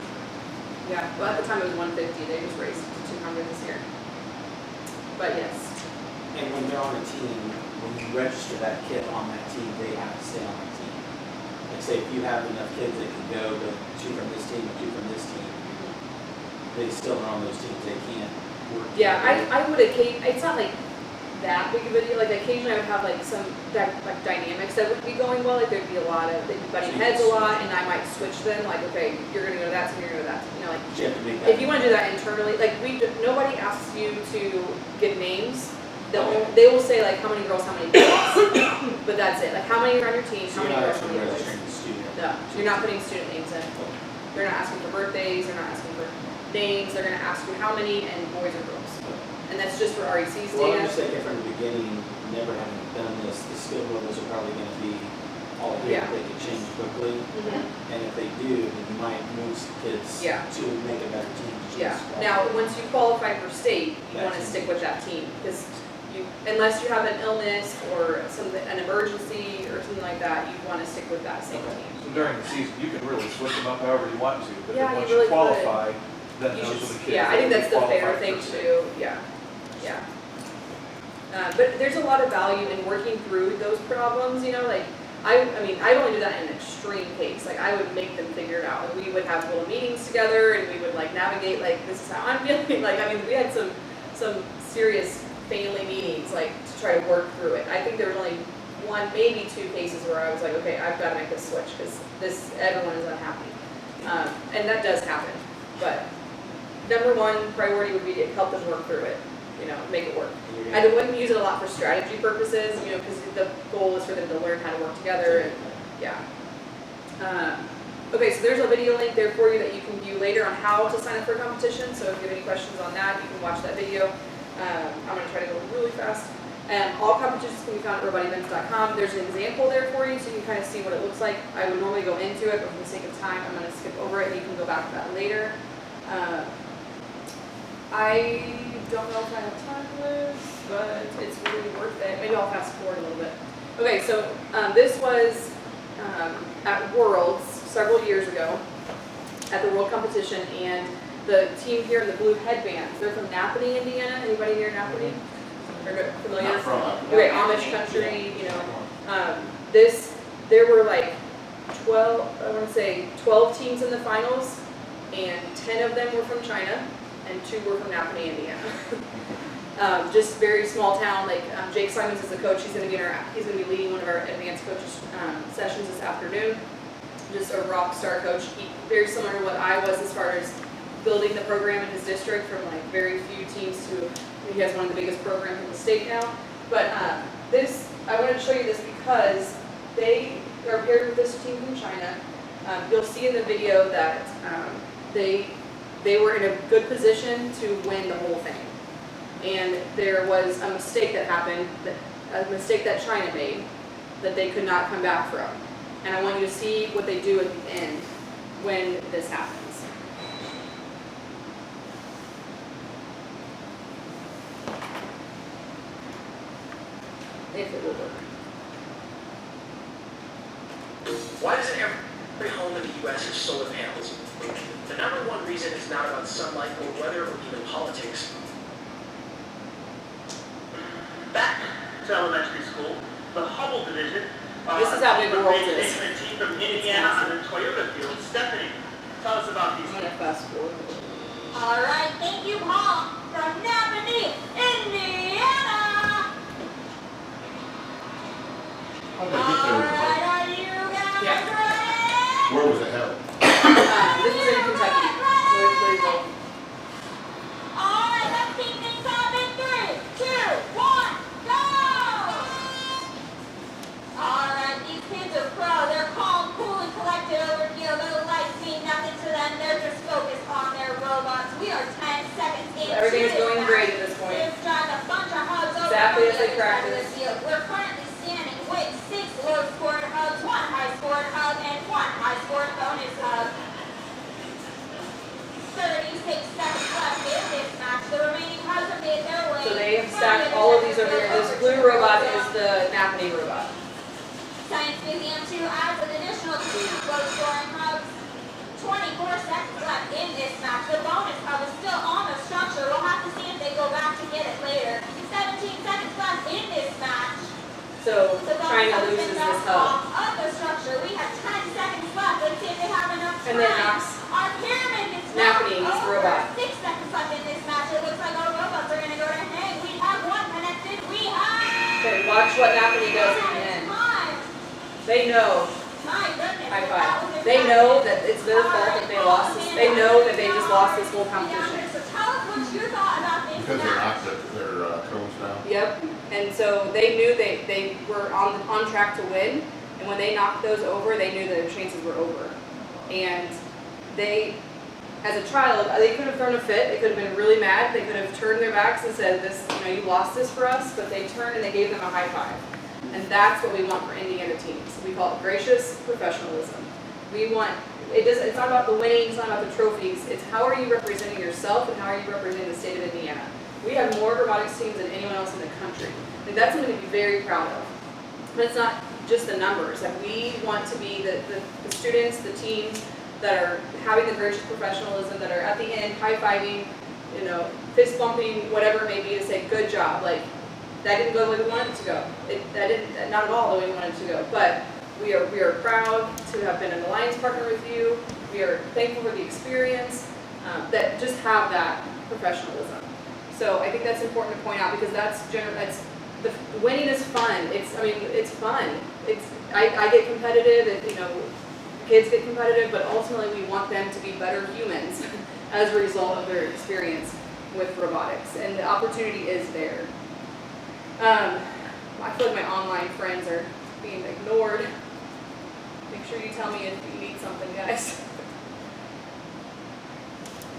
Yeah, well, at the time it was 150. They just raised it to 200 this year. But yes. And when they're on a team, when you register that kid on that team, they have to stay on that team. Like say if you have enough kids that can go, but 2 from this team and 2 from this team, they still are on those teams, they can't work. Yeah, together. I would occasionally, it's not like that big of a deal, like occasionally I would have like some like dynamics that would be going well, like there'd be a lot of, they'd be butting heads a lot, and I might switch them, like, okay, you're gonna go to that team, you're gonna go to that team, you know, like, You have to make that. if you wanna do that internally, like, nobody asks you to give names. They will say like, how many girls, how many boys, but that's it, like, how many are on your team, So how you're many not girls, how actually many boys. registering the student. No, you're not putting student names in. They're not asking for birthdays, they're not asking for names, they're gonna ask you how many and boys or girls. And that's just for REC's Well, I'm data. just thinking from the beginning, never having done this, the skill levels are probably gonna be all here, Yeah. they can change quickly. Mhm. And if they do, then you might move some kids Yeah. to make a better team. Yeah, now, once you qualify for state, you wanna That's- stick with that team, because unless you have an illness or something, an emergency or something like that, you wanna stick with that same Okay. team. So during the season, you can really switch them up however you want to, but Yeah, then you once really you qualify, then You those should- are the kids. Yeah, I that think will that's be the fair qualified thing for to state. do, yeah. But there's a lot of value in working through those problems, you know, like, I mean, I only do that in an extreme case, like, I would make them figure it out, like, we would have little meetings together, and we would, like, navigate, like, this is how I'm feeling, like, I mean, we had some serious family meetings, like, to try to work through it. I think there was only 1, maybe 2 cases where I was like, okay, I've gotta make this switch, because everyone is unhappy. And that does happen, but number 1 priority would be to help them work through it, you know, make it work. I wouldn't use it a lot for strategy purposes, you know, because the goal is for them to learn how to work together, and, yeah. Okay, so there's a video link there for you that you can view later on how to sign up for a competition, so if you have any questions on that, you can watch that video. I'm gonna try to go really fast. All competitions can be found at robotevents.com. There's an example there for you, so you can kind of see what it looks like. I would normally go into it, but for the sake of time, I'm gonna skip over it, and you can go back to that later. I don't know if I have time for this, but it's really worth it. Maybe I'll fast forward a little bit. Okay, so this was at Worlds several years ago, at the World Competition, and the team here in the blue headbands, they're from Napanee, Indiana. Anybody near Napanee? Or familiar? Not from Napanee. Okay, Amish country, you know. There were like 12 teams in the finals, and 10 of them were from China, and 2 were from Napanee, Indiana. Just very small town. Like Jake Simons is the coach. He's going to be leading one of our advanced coaches sessions this afternoon. Just a rock star coach. Very similar to what I was as far as building the program in his district from like very few teams to, he has one of the biggest programs in the state now. But I wanted to show you this because they are paired with this team from China. You'll see in the video that they were in a good position to win the whole thing. And there was a mistake that happened, a mistake that China made that they could not come back from. And I want you to see what they do at the end when this happens. If it will work. Why doesn't every home in the U.S. have solar panels? The number one reason is not about sunlight or weather or even politics. Back to elementary school, the Hubble division. This is how big the world is. A team from Indiana on the Toyota field. Stephanie, tell us about these. I'm gonna fast forward. All right, thank you, Paul, from Napanee, Indiana. How did they get there? Are you guys Yeah. ready? Where was it held? This is in Kentucky. Louisville. All right, let's keep things up in 3, 2, 1, go! All right, these kids are pro. They're calm, cool, and collected over here. Little lights mean nothing to them. They're just focused on their robots. We are 10 seconds into Everything's this going match. great at this point. They've dragged a bunch of hugs over Exactly from as the they other side of the practiced. field. We're currently standing with 6 low-scored hugs, 1 high-scored hug, and 1 high-scored bonus hug. 36 seconds left in this match. The remaining hugs have made their way. So they have stacked all of these over here. This blue robot is the Napanee robot. Science Museum 2 adds an additional 2 low-scoring hugs. 24 seconds left in this match. The bonus hug is still on the structure. We'll have to see if they go back to get it later. 17 seconds left in this match. So The bonus China hug has loses been this knocked hub. off of the structure. We have 10 seconds left. Let's see if they have enough time. And then knocks Our pyramid gets Napanee, knocked his over. robot. 6 seconds left in this match. It looks like our robots are going to go to hang. We have 1 connected. We have... Okay, watch what Napanee does at the end. They know. My goodness. High five. They know that it's their fault that they lost this. They know that they just lost this whole competition. So tell us what you thought about this Because they match. knocked their cones down. Yep. And so they knew they were on track to win. And when they knocked those over, they knew that their chances were over. And they, as a child, they could have thrown a fit. They could have been really mad. They could have turned their backs and said, "This, you lost this for us." But they turned and they gave them a high five. And that's what we want for Indiana teams. We call it gracious professionalism. We want, it's not about the winning, it's not about the trophies, it's how are you representing yourself and how are you representing the state of Indiana. We have more robotics teams than anyone else in the country. And that's something to be very proud of. But it's not just the numbers. Like, we want to be the students, the teams that are having the gracious professionalism, that are at the end high-fiving, fist bumping, whatever it may be, to say, good job. Like, that didn't go the way we wanted it to go. That didn't, not at all the way we wanted it to go. But we are proud to have been an alliance partner with you. We are thankful for the experience, that just have that professionalism. So I think that's important to point out because the winning is fun. It's fun. I get competitive, and kids get competitive, but ultimately we want them to be better humans as a result of their experience with robotics, and the opportunity is there. I feel like my online friends are being ignored. Make sure you tell me if you need something, guys.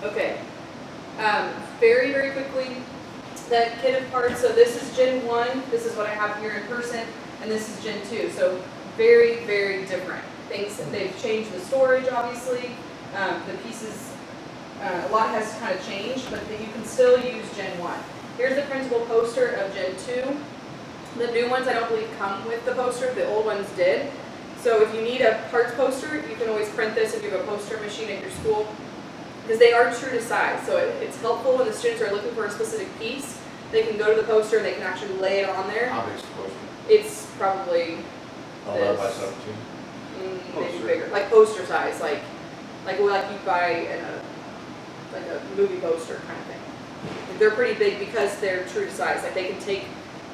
Okay. Very, very quickly, the kit of parts. So this is Gen 1. This is what I have here in person, and this is Gen 2. So very, very different things. They've changed the storage, obviously. The pieces, a lot has kind of changed, but you can still use Gen 1. Here's the printable poster of Gen 2. The new ones I don't believe come with the poster, the old ones did. So if you need a parts poster, you can always print this if you have a poster machine at your school, because they are true to size. So it's helpful when the students are looking for a specific piece. They can go to the poster and they can actually lay it on there. How big's the poster? It's probably 11 by this. 17? Maybe bigger, like poster size, like you buy in a movie poster kind of thing. They're pretty big because they're true to size. Like, they can take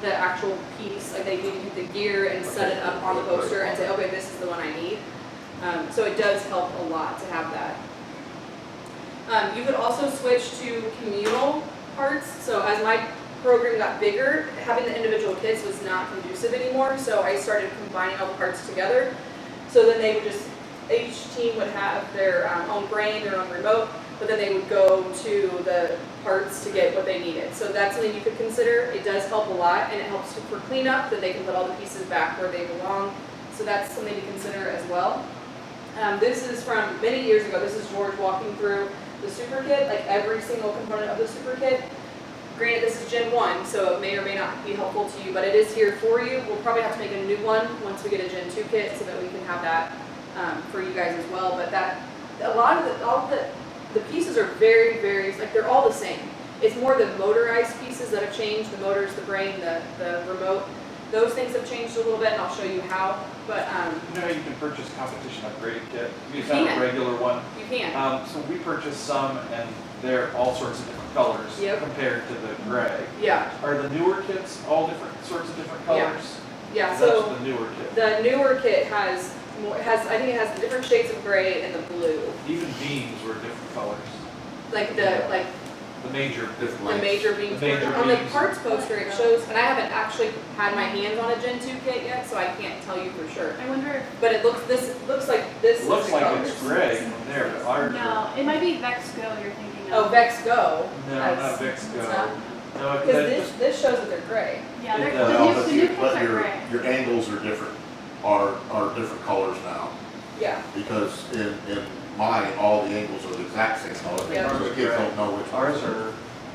the actual piece, like they can take the gear and set it up on the poster and say, okay, this is the one I need. So it does help a lot to have that. You could also switch to communal parts. So as my program got bigger, having the individual kits was not conducive anymore. So I started combining all the parts together. So then they would just, each team would have their own brain, their own remote, but then they would go to the parts to get what they needed. So that's something you could consider. It does help a lot, and it helps for cleanup, that they can put all the pieces back where they belong. So that's something to consider as well. This is from many years ago. This is George walking through the super kit, like every single component of the super kit. Granted, this is Gen 1, so it may or may not be helpful to you, but it is here for you. We'll probably have to make a new one once we get a Gen 2 kit so that we can have that for you guys as well. But that, all the pieces are very, very, like they're all the same. It's more the motorized pieces that have changed, the motors, the brain, the remote. Those things have changed a little bit, and I'll show you how. But You know how you can purchase competition upgrade kit? You You can have can. a regular one. you can. So we purchased some, and they're all sorts of different colors Yep. compared to the gray. Yeah, Are the newer kits all different sorts of different colors? yeah. That's So the newer kit. the newer kit has more, I think it has the different shades of gray and the blue. Even beams were different colors. Like The major Different the lengths. major beams. The major On the beams. parts poster, it shows, and I haven't actually had my hands on a Gen 2 kit yet, so I can't tell you for sure. I wonder But it looks like this It is looks the like colors. it's gray from there, but ours if, are. no, it might be Vex Go you're thinking Oh, of. Vex Go. No, That's- not Vex Go. it's not? No, Because this shows that they're gray. Yeah, they're, It the does. new, But the new you- kits but are your, gray. your angles are different, are different colors now. Yeah. Because in mine, all the angles are the exact same color. Yeah. So the kids don't know which Ours ones are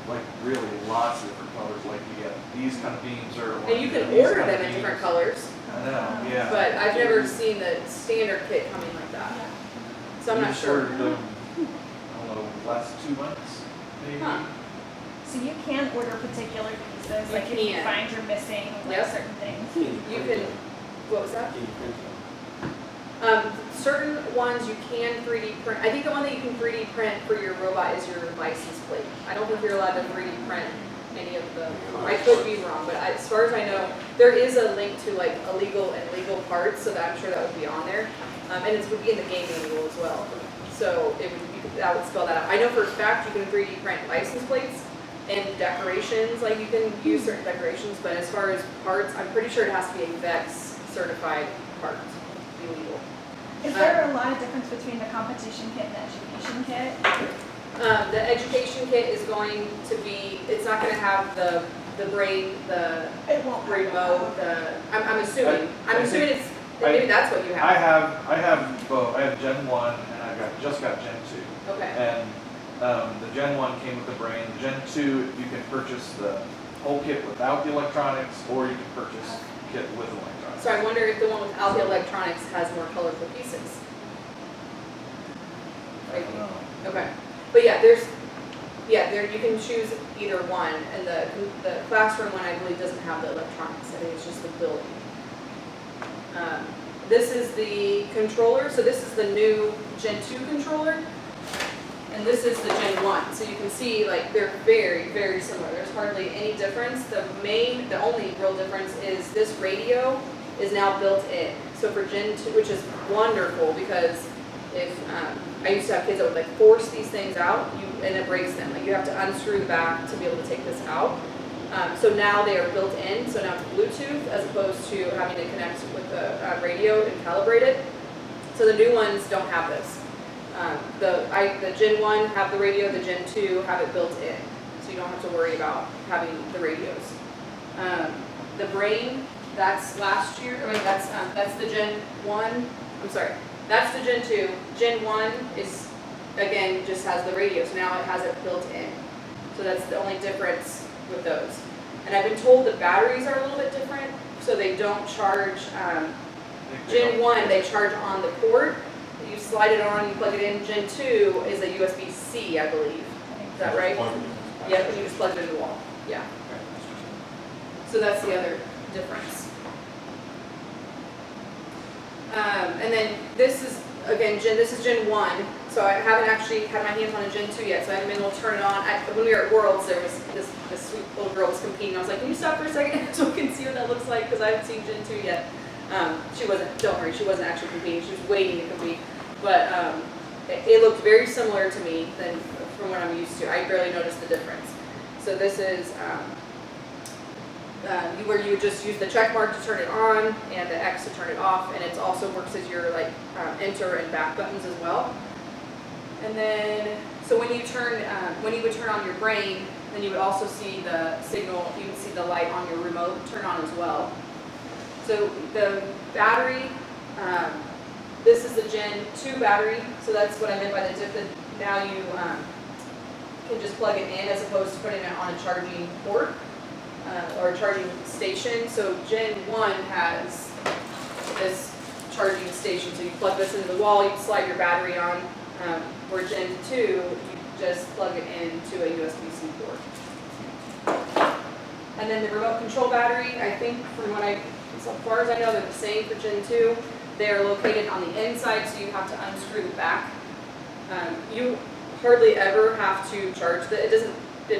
like really lots of different colors, like you get these kind of beams are. And you can these order kind of them in different beams. colors, I know, yeah. but I've never seen the standard kit coming like that. So I'm We not just sure. ordered them, I don't know, last 2 months, maybe. Huh. So you can order particular pieces, You like if you can. find you're missing like Yep. certain things. You can, what was that? Can you print them? Certain ones you can 3D print. I think the one that you can 3D print for your robot is your license plate. I don't think you're allowed to 3D print any of the, I could be wrong, but as far as I know, there is a link to like illegal and legal parts, so that I'm sure that would be on there. And it would be in the game manual as well. So it would, that would spell that out. I know for a fact you can 3D print license plates and decorations, like you can use certain decorations, but as far as parts, I'm pretty sure it has to be a Vex certified part to be legal. Is there a lot of difference between the competition kit and the education kit? The education kit is going to be, it's not gonna have the brain, the It won't. remote, I'm assuming. I'm I assuming think- it's, maybe that's what you I have. have both, I have Gen 1 and just got Gen 2. Okay, And the Gen 1 came with the brain. The Gen 2, you can purchase the whole kit without the electronics, or you can purchase kit with electronics. so I wonder if the one without the electronics has more colorful pieces. Okay, but yeah, there, you can choose either one, and the classroom one, I believe, doesn't have the electronics, I think it's just the building. This is the controller, so this is the new Gen 2 controller, and this is the Gen 1, so you can see, like, they're very, very similar, there's hardly any difference. The only real difference is this radio is now built in, so for Gen 2, which is wonderful, because if, I used to have kids that would like force these things out, and it breaks them. Like you have to unscrew the back to be able to take this out. So now they are built in, so now it's Bluetooth as opposed to having to connect with the radio and calibrate it. So the new ones don't have this. The Gen 1 have the radio, the Gen 2 have it built in. So you don't have to worry about having the radios. The brain, that's last year, that's the Gen 1, I'm sorry. That's the Gen 2. Gen 1 is, again, just has the radio, so now it has it built in. So that's the only difference with those. And I've been told the batteries are a little bit different, so they don't charge, Gen 1, they charge on the port. You slide it on, you plug it in. Gen 2 is a USB-C, I believe. Is that right? Yep, and you just plug it in the wall. Yeah. So that's the other difference. And then this is, again, this is Gen 1, so I haven't actually had my hands on a Gen 2 yet, so I haven't been able to turn it on. When we were at Worlds, there was this sweet little girl was competing. I was like, can you stop for a second so we can see what that looks like, because I haven't seen Gen 2 yet. She wasn't, don't worry, she wasn't actually competing, she was waiting to compete. But it looked very similar to me than from what I'm used to. I barely notice the difference. So this is where you would just use the check mark to turn it on and the X to turn it off, and it also works as your like enter and back buttons as well. And then, so when you would turn on your brain, then you would also see the signal, you would see the light on your remote turn on as well. So the battery, this is the Gen 2 battery, so that's what I meant by the dip. Now you can just plug it in as opposed to putting it on a charging port or a charging station. So Gen 1 has this charging station, so you plug this into the wall, you slide your battery on, where Gen 2, you just plug it into a USB-C port. And then the remote control battery, I think as far as I know, they're the same for Gen 2. They are located on the inside, so you have to unscrew the back. You hardly ever have to charge it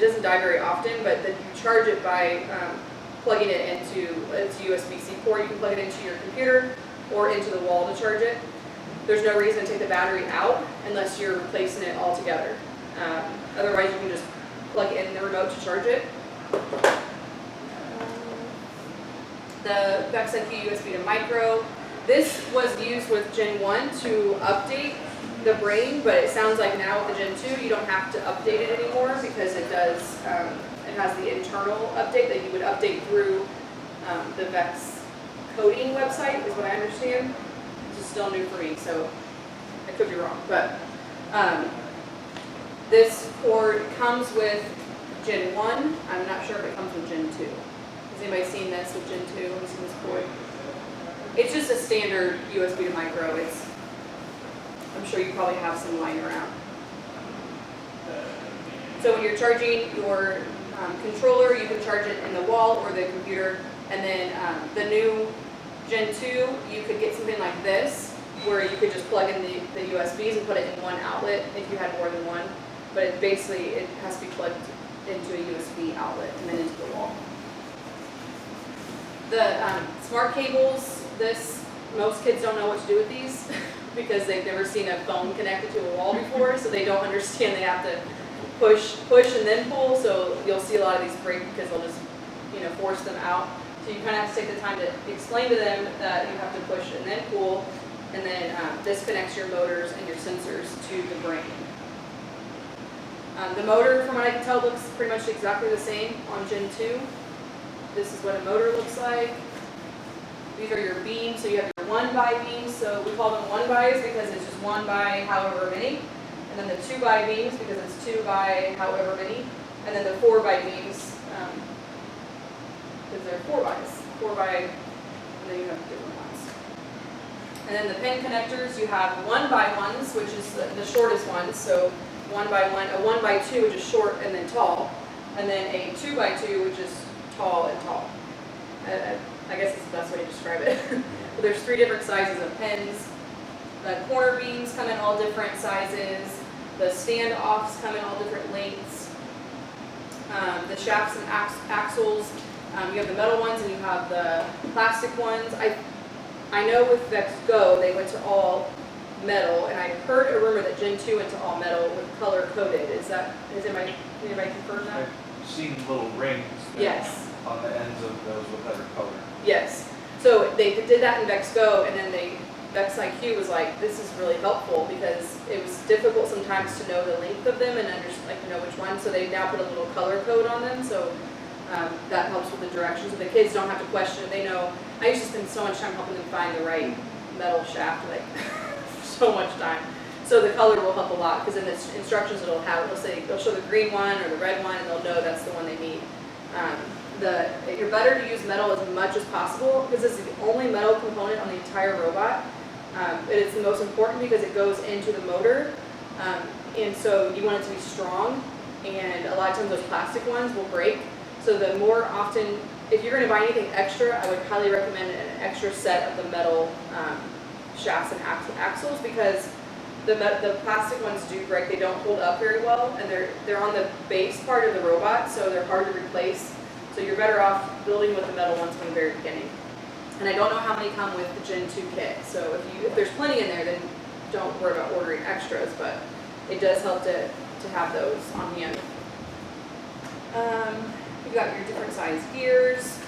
doesn't die very often, but then you charge it by plugging it into USB-C port. You can plug it into your computer or into the wall to charge it. There's no reason to take the battery out unless you're replacing it altogether. Otherwise, you can just plug in the remote to charge it. The Vex USB to micro. This was used with Gen 1 to update the brain, but it sounds like now with the Gen 2, you don't have to update it anymore because it does, it has the internal update that you would update through the Vex coding website, is what I understand. This is still new for me, so I could be wrong, but this cord comes with Gen 1. I'm not sure if it comes with Gen 2. Has anybody seen this with Gen 2? Have you seen this cord? It's just a standard USB to micro. I'm sure you probably have some lying around. So when you're charging your controller, you can charge it in the wall or the computer. And then the new Gen 2, you could get something like this, where you could just plug in the USBs and put it in one outlet if you had more than one. But it has to be plugged into a USB outlet and then into the wall. The smart cables, most kids don't know what to do with these because they've never seen a phone connected to a wall before, so they don't understand they have to push and then pull. So you'll see a lot of these break because they'll just force them out. So you kind of have to take the time to explain to them that you have to push and then pull, and then this connects your motors and your sensors to the brain. The motor, from what I can tell, looks pretty much exactly the same on Gen 2. This is what a motor looks like. These are your beams, so you have your 1x beams, so we call them 1x's because it's just 1 by however many. And then the 2x beams because it's 2 by however many. And then the 4x beams because they're 4x's. 4x, and then you have different ones. And then the pin connectors, you have 1x1s, which is the shortest ones, so 1x1, a 1x2, which is short and then tall, and then a 2x2, which is tall and tall. I guess it's the best way to describe it. But there's 3 different sizes of pins. The corner beams come in all different sizes. The standoffs come in all different lengths. The shafts and axles, you have the metal ones and you have the plastic ones. I know with Vex Go, they went to all metal, and I heard a rumor that Gen 2 went to all metal with color coded. Has anybody confirmed that? I've seen little rings there Yes. on the ends of those with better color. Yes. So they did that in Vex Go, and then Vex IQ was like, this is really helpful because it was difficult sometimes to know the length of them and know which one. So they now put a little color code on them, so that helps with the directions. So the kids don't have to question it. They know. I used to spend so much time helping them find the right metal shaft, so much time. So the color will help a lot because in the instructions it'll show the green one or the red one, and they'll know that's the one they need. You're better to use metal as much as possible because it's the only metal component on the entire robot. It is the most important because it goes into the motor, and so you want it to be strong, and a lot of times those plastic ones will break. So the more often, if you're going to buy anything extra, I would highly recommend an extra set of the metal shafts and axles because the plastic ones do break. They don't hold up very well, and they're on the base part of the robot, so they're hard to replace. So you're better off building with the metal ones from the very beginning. And I don't know how many come with the Gen 2 kit, so if there's plenty in there, then don't worry about ordering extras, but it does help to to have those on hand. You've got your different size gears,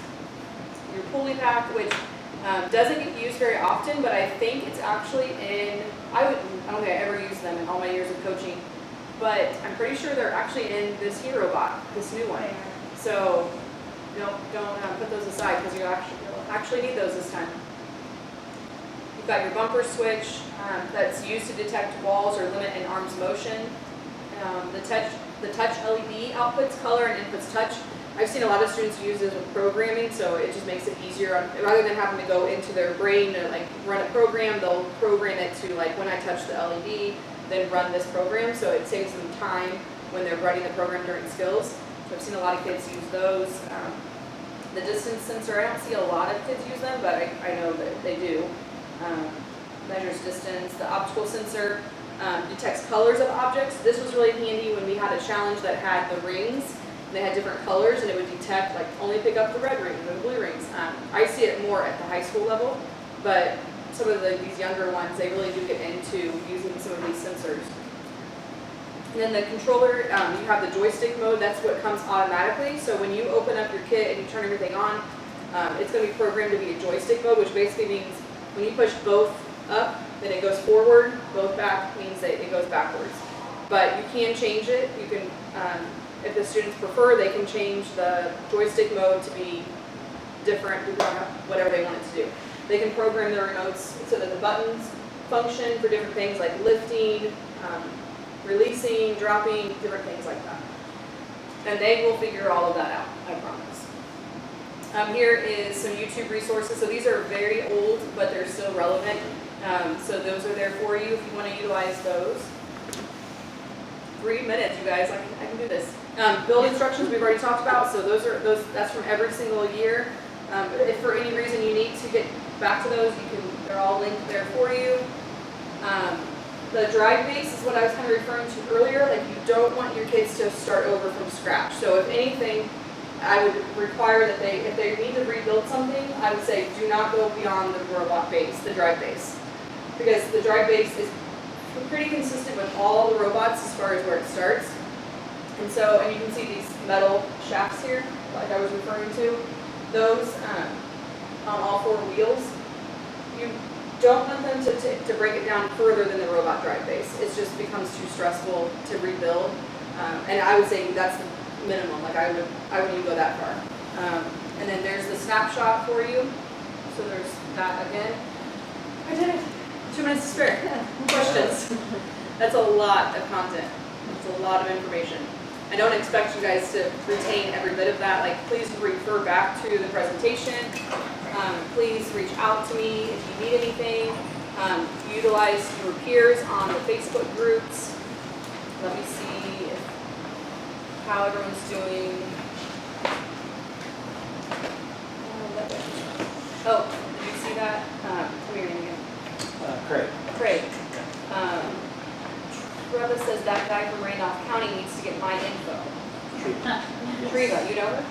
your pulley pack, which doesn't get used very often, but I think it's actually in, I don't think I ever used them in all my years of coaching, but I'm pretty sure they're actually in this Herobot, this new one. So don't put those aside because you'll actually need those this time. You've got your bumper switch that's used to detect walls or limit an arm's motion. The touch LED outputs color and inputs touch. I've seen a lot of students use this with programming, so it just makes it easier. Rather than having to go into their brain to like run a program, they'll program it to like when I touch the LED, then run this program. So it saves them time when they're running the program during skills. So I've seen a lot of kids use those. The distance sensor, I don't see a lot of kids use them, but I know that they do. Measures distance. The optical sensor detects colors of objects. This was really handy when we had a challenge that had the rings. They had different colors, and it would detect, like, only pick up the red rings or the blue rings. I see it more at the high school level, but some of these younger ones, they really do get into using some of these sensors. And then the controller, you have the joystick mode. That's what comes automatically. So when you open up your kit and you turn everything on, it's going to be programmed to be a joystick mode, which basically means when you push both up, then it goes forward. Both back means that it goes backwards. But you can change it. You can, if the students prefer, they can change the joystick mode to be different, whatever they want it to do. They can program the remotes so that the buttons function for different things like lifting, releasing, dropping, different things like that. And they will figure all of that out, I promise. Here is some YouTube resources. So these are very old, but they're still relevant. So those are there for you if you want to utilize those. 3 minutes, you guys, I can do this. Build instructions we've already talked about, so that's from every single year. If for any reason you need to get back to those, they're all linked there for you. The drive base is what I was kind of referring to earlier. Like, you don't want your kids to start over from scratch. So if anything, I would require that if they need to rebuild something, I would say do not go beyond the robot base, the drive base. Because the drive base is pretty consistent with all the robots as far as where it starts. And you can see these metal shafts here, like I was referring to. Those on all 4 wheels, you don't want them to break it down further than the robot drive base. It just becomes too stressful to rebuild. And I would say that's the minimum. Like I wouldn't even go that far. And then there's the snapshot for you. So there's that again. I did it. 2 minutes to spare. Questions? That's a lot of content. It's a lot of information. I don't expect you guys to retain every bit of that. Like, please refer back to the presentation. Please reach out to me if you need anything. Utilize your peers on the Facebook groups. Let me see how everyone's doing. Oh, did you see that? Come here again. Craig. Treva says that guy from Randolph County needs to get my info. Treva, you know her?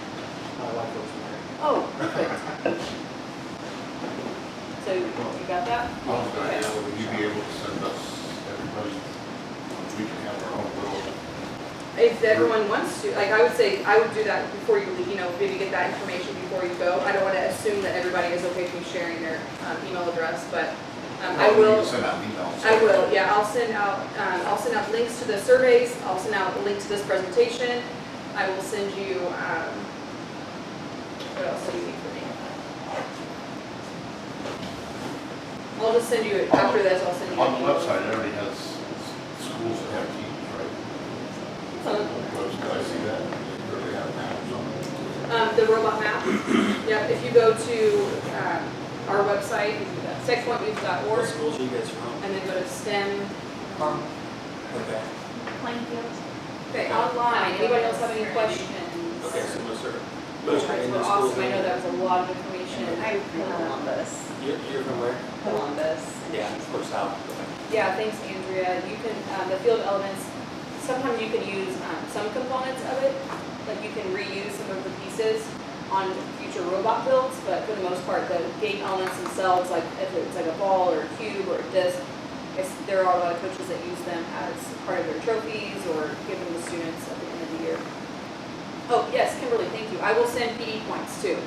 My wife works there. Oh, perfect. So you got that? Would you be able to send us everybody? We can have our own little. If everyone wants to, like I would say, I would do that before you leave, maybe get that information before you go. I don't want to assume that everybody is okay with me sharing their email address, but I will. Send out emails. I will, yeah. I'll send out links to the surveys. I'll send out a link to this presentation. I will send you. What else do you need from me? I'll just send you after this. I'll send you. On the website, it already has schools that have teams, right? Did I see that? They already have maps on it. The robot map. Yeah. If you go to our website, sexpointyouth.org. What schools are you guys from? And then go to STEM. Okay. Plainfield. Okay, online. Anybody else have any questions? Okay, so most are Guys in were the awesome. schools. I know that was a lot of information. I'm from Columbus. You're from where? Columbus. Yeah, of course, south. Yeah, thanks, Andrea. You can, the field elements, sometimes you can use some components of it, like you can reuse some of the pieces on future robot builds, but for the most part, the game elements themselves, like if it's like a ball or a cube or a disc, there are a lot of coaches that use them as part of their trophies or give them to students at the end of the year. Oh, yes, Kimberly, thank you. I will send PE points too.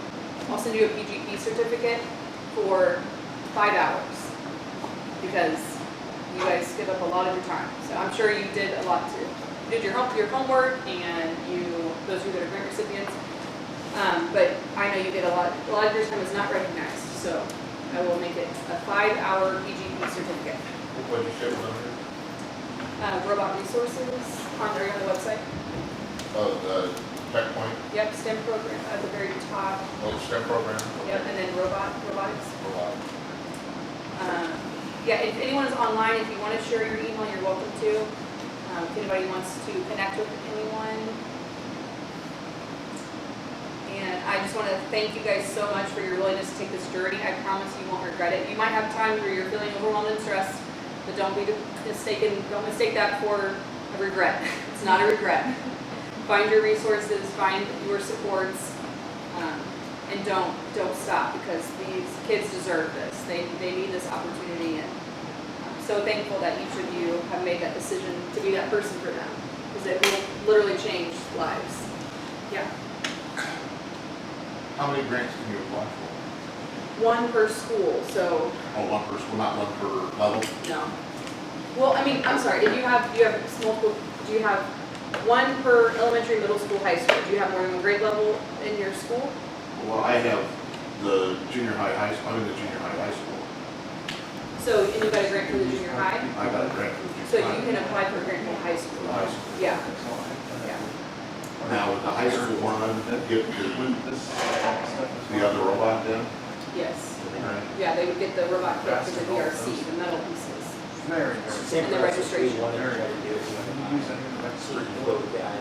I'll send you a PGP certificate for 5 hours because you guys give up a lot of your time. So I'm sure you did a lot too. You did your homework and those of you that are grant recipients. But I know you did a lot of your time is not recognized. So I will make it a 5-hour PGP certificate. What did you say was on here? Robot resources on the website. Oh, the checkpoint, Yep, STEM program at the very top. oh, the STEM program? Yep, and then robotics. Robot. Yeah, if anyone is online, if you want to share your email, you're welcome to. If anybody wants to connect with anyone. And I just want to thank you guys so much for your willingness to take this journey. I promise you won't regret it. You might have times where you're feeling overwhelmed and stressed, but don't mistake that for a regret. It's not a regret. Find your resources, find your supports, and don't stop because these kids deserve this. They need this opportunity, and I'm so thankful that each of you have made that decision to be that person for them because it will literally change lives. Yeah. How many grants can you apply for? 1 per school, so Oh, 1 per school, not 1 per level? no. Well, I mean, I'm sorry, do you have multiple, do you have 1 per elementary, middle school, high school? Do you have more than 1 grade level in your school? Well, I have the junior high school, I'm in the junior high school. So, and you got a grant for the junior high? I got a grant for the So junior high. you can apply for a grant for the high school? For the high school. Yeah. Yeah. Now, with the high school one, get the other robot then? Yes. Right. Yeah, they would get the robot kit for the VRC, the metal pieces. Very, Same And the process we registration. wanted to try to do if you want to use any of the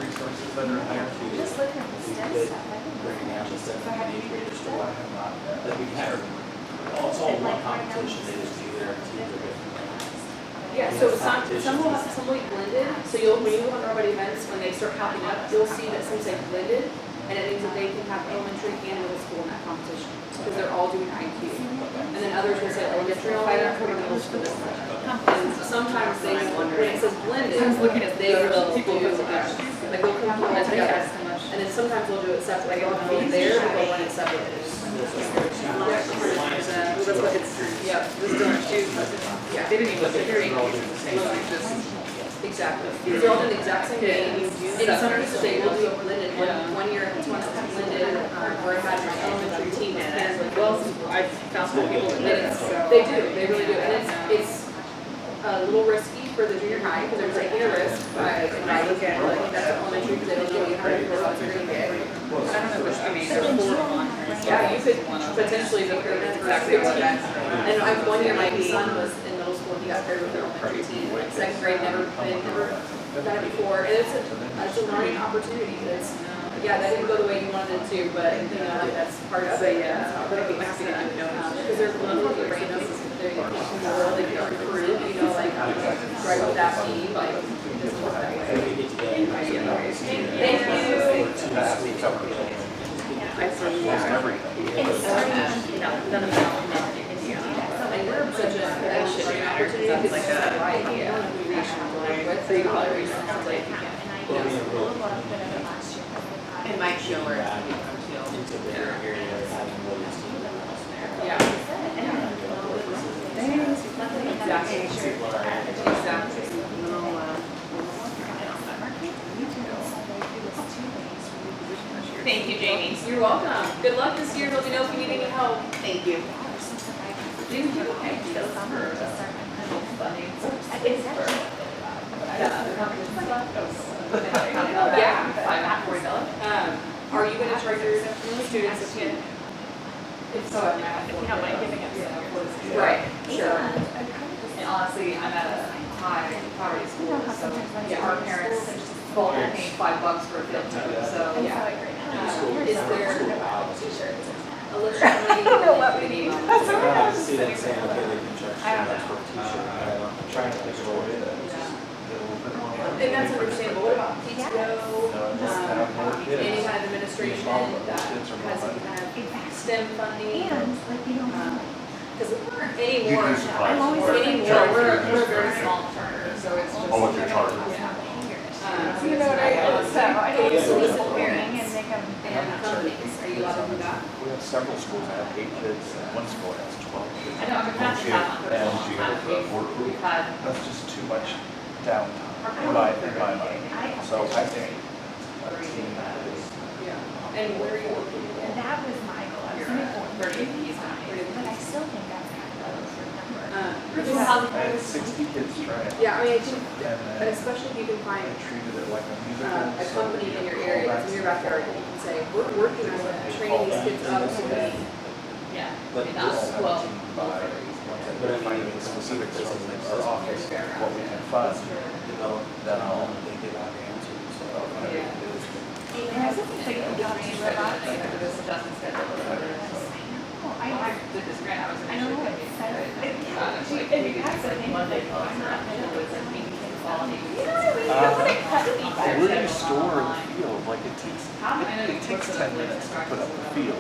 resources that are in there. Just looking at the STEM stuff, I think. Bring out the stuff So have you you need to register. I have not yet. Like we have, it's all one competition, they just do their teams are different. Yeah, so some will be blended, so when you go on robot events, when they start popping up, you'll see that some say blended, and it means that they can have elementary and middle school in that competition, because they're all doing IQ. And then others will say elementary only, or middle school. And sometimes when it says blended, they will do, like they'll come all together. And then sometimes they'll do it separate, like they'll be there, but they'll run it separately. That's what it's, yeah, this don't, yeah. They didn't even look at your just. Exactly. Because they're all doing the exact same thing. And sometimes they will do a blended, one year it's one that's blended, where I had my elementary team with parents like, well, I found some people that did it, so. they do, they really do. And it's a little risky for the junior high, because they're taking a risk by, look at, like, that's elementary, because they don't know how many robots you're gonna get. I don't know which, I mean, there's 4 on here. Yeah, you could potentially be paired with Exactly what 15. that's. And one year my son was in middle school, he got paired with their elementary team, like 2nd grade, never done it before, and it's a learning opportunity. It's, yeah, that didn't go the way you wanted it to, but you know, like that's part of it. But I'd be happy to do it. Because there's literally random, they're in the world, they get recruited, you know, like right with that team, like it doesn't work that way. Thank you. I see none of them in India. And we're such a opportunity, because it's a right, yeah. So you probably reach sounds like you can. It might show where it's coming from too. Into bigger areas, having Williams team. Yeah. Exactly. Exactly. Thank you, Jamie. You're welcome. Good luck this year. Let me know if you need any help. Thank you. Yeah. Are you going to charge your students a fee? If so, if you don't mind giving us. Right. Sure. And honestly, I'm at a high poverty school, so our parents will pay $5 for a field trip, so. Yeah. Is there I don't know what we need. I see them saying, okay, they can charge so much for a t-shirt, I'm trying to think of a way that. And that's understandable. What about PTO, any kind of administration that has any kind of STEM funding? Because You'd anymore, be surprised. we're a very small charter, so it's just. Oh, what's your charter? You know what I mean? So I don't Okay, so solicit listen, parents and make them. And companies, are you allowed to do that? We have several schools that have 8 kids, and one school has 12 kids. I know, I'm not Okay. that one. And Do you have a board approval? We've had, That's just too much downtime, in my mind. So I think a team is, Yeah. And where are you located? And that was my goal. I was you're gonna go 30 Ps now. but I still think that's kind of a number. I had 60 kids trying. Yeah, I mean, I think, And and then especially if you can find I treated it like a musical. a company in your area, it's in your backyard, that you can say, we're working on training these kids up to be. Yeah, I But mean, that's this- 12. But if I need specifics from our office, what we can fund, develop then I'll. they give out the answers. And I was thinking about doing robots. This adjustment schedule. I Did this grant, I was I don't know what it says. It has a name, but I'm not. Where do you store the field? Like it takes 10 minutes to put up the field,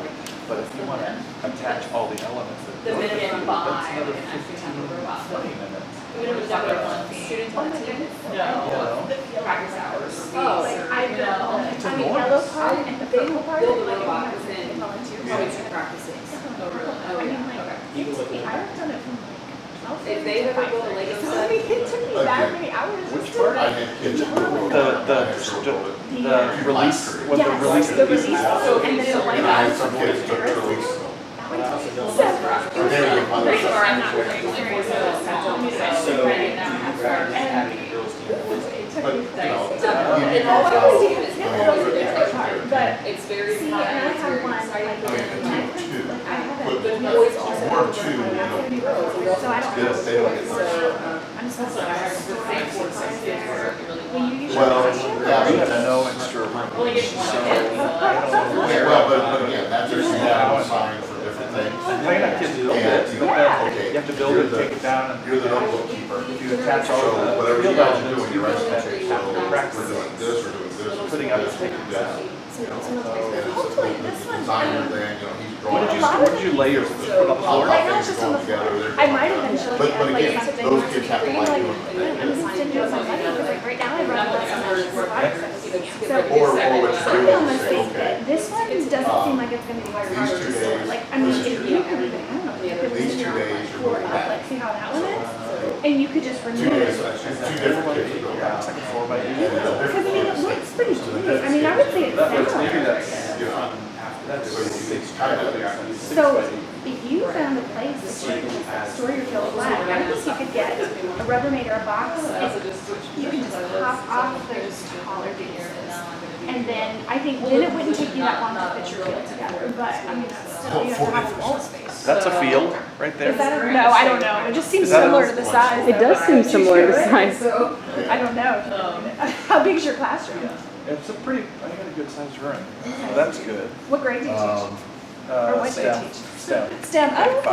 but if you want to attach all the elements that The go with the minute field, by that's another and actually have a robot. 20 minutes. We don't have like students on the team. No. Practice hours. Oh, Like I built It's the enormous. yellow part and the purple part. Build a like, robot I have within volunteers. probably 2 practices. Oh, really? Oh, I mean, yeah. like, Even with the. I've done it from like 12. If they've ever built a Lego So I set, mean, it took me that many hours. Which just to, part? I like, had kids. The release, when the Yes, release the pieces. release one, and then the one And I had that some kids took 2 weeks ago. But I also know. So, it was They're like, the great, ones- I'm not very experienced, so it's not tell me that. So, Right now, you'd rather just having a girls team. It took But, me you forever. know, and you all know, I was doing is Yeah, building those are it. the hard, but It's very see, fun, and I it's have very one, exciting. like, I mean, the my team of 2, like, I have but a boys if also we're 2, you know, girls, so I don't Yes, have. they don't get So, I'm supposed to have a story supplies there. Will you use your Well, passion? yeah, We have no extra room. Only get one. So, I don't know where. well, but again, that's just a sign for different things. Train up kids to build And, it. you know, Yeah. okay, You have to build you're it, take it down, and You're the notebook keeper. if you attach all So the whatever you field guys are elements, doing, you you're have right. to practice We're doing this, we're doing this. putting other things down. You know, and it's Hopefully the this one- designer thing, you know, he's What drawing. did you layer? Put the How floor? Right now things it's just go on the together, floor. they're I going might down. eventually But get like again, something those more kids have to green, like like, doing I'm just gonna do it with money, because like right now I run less than robotics. So Or what you I do almost is say, think okay, that this one doesn't seem like it's gonna be hard these 2 to days, like, I mean, this if is you your- could even, I don't know, if it was these in 2 your days, you're floor going up, back. like see how that one is? And you could just 2 remove days, it. that's 2 different kids to go Yeah, back. it's like a 4x8. And they're Because I different mean, it kids. looks pretty cute, I mean, I would say it's Maybe similar. that's, You know, that's so it's kind of, 6 So, by 8. if you found a place that you could just store your field flag, I think you could get a Rubbermaid or a box, and you can just pop off those taller pieces. And then, I think, then it wouldn't take you that long to put your field together, but, I mean, that's still, you have to have wall space. That's a field right there. Is that a, no, I don't know, it just seems Is that a- similar to the size. It though, does but seem I'm similar to sure, size. So, I don't know. How big's your classroom? It's a pretty, I got a good sized room. So that's good. What grade do you teach? Or what do you STEM. teach? STEM. STEM, oh, okay.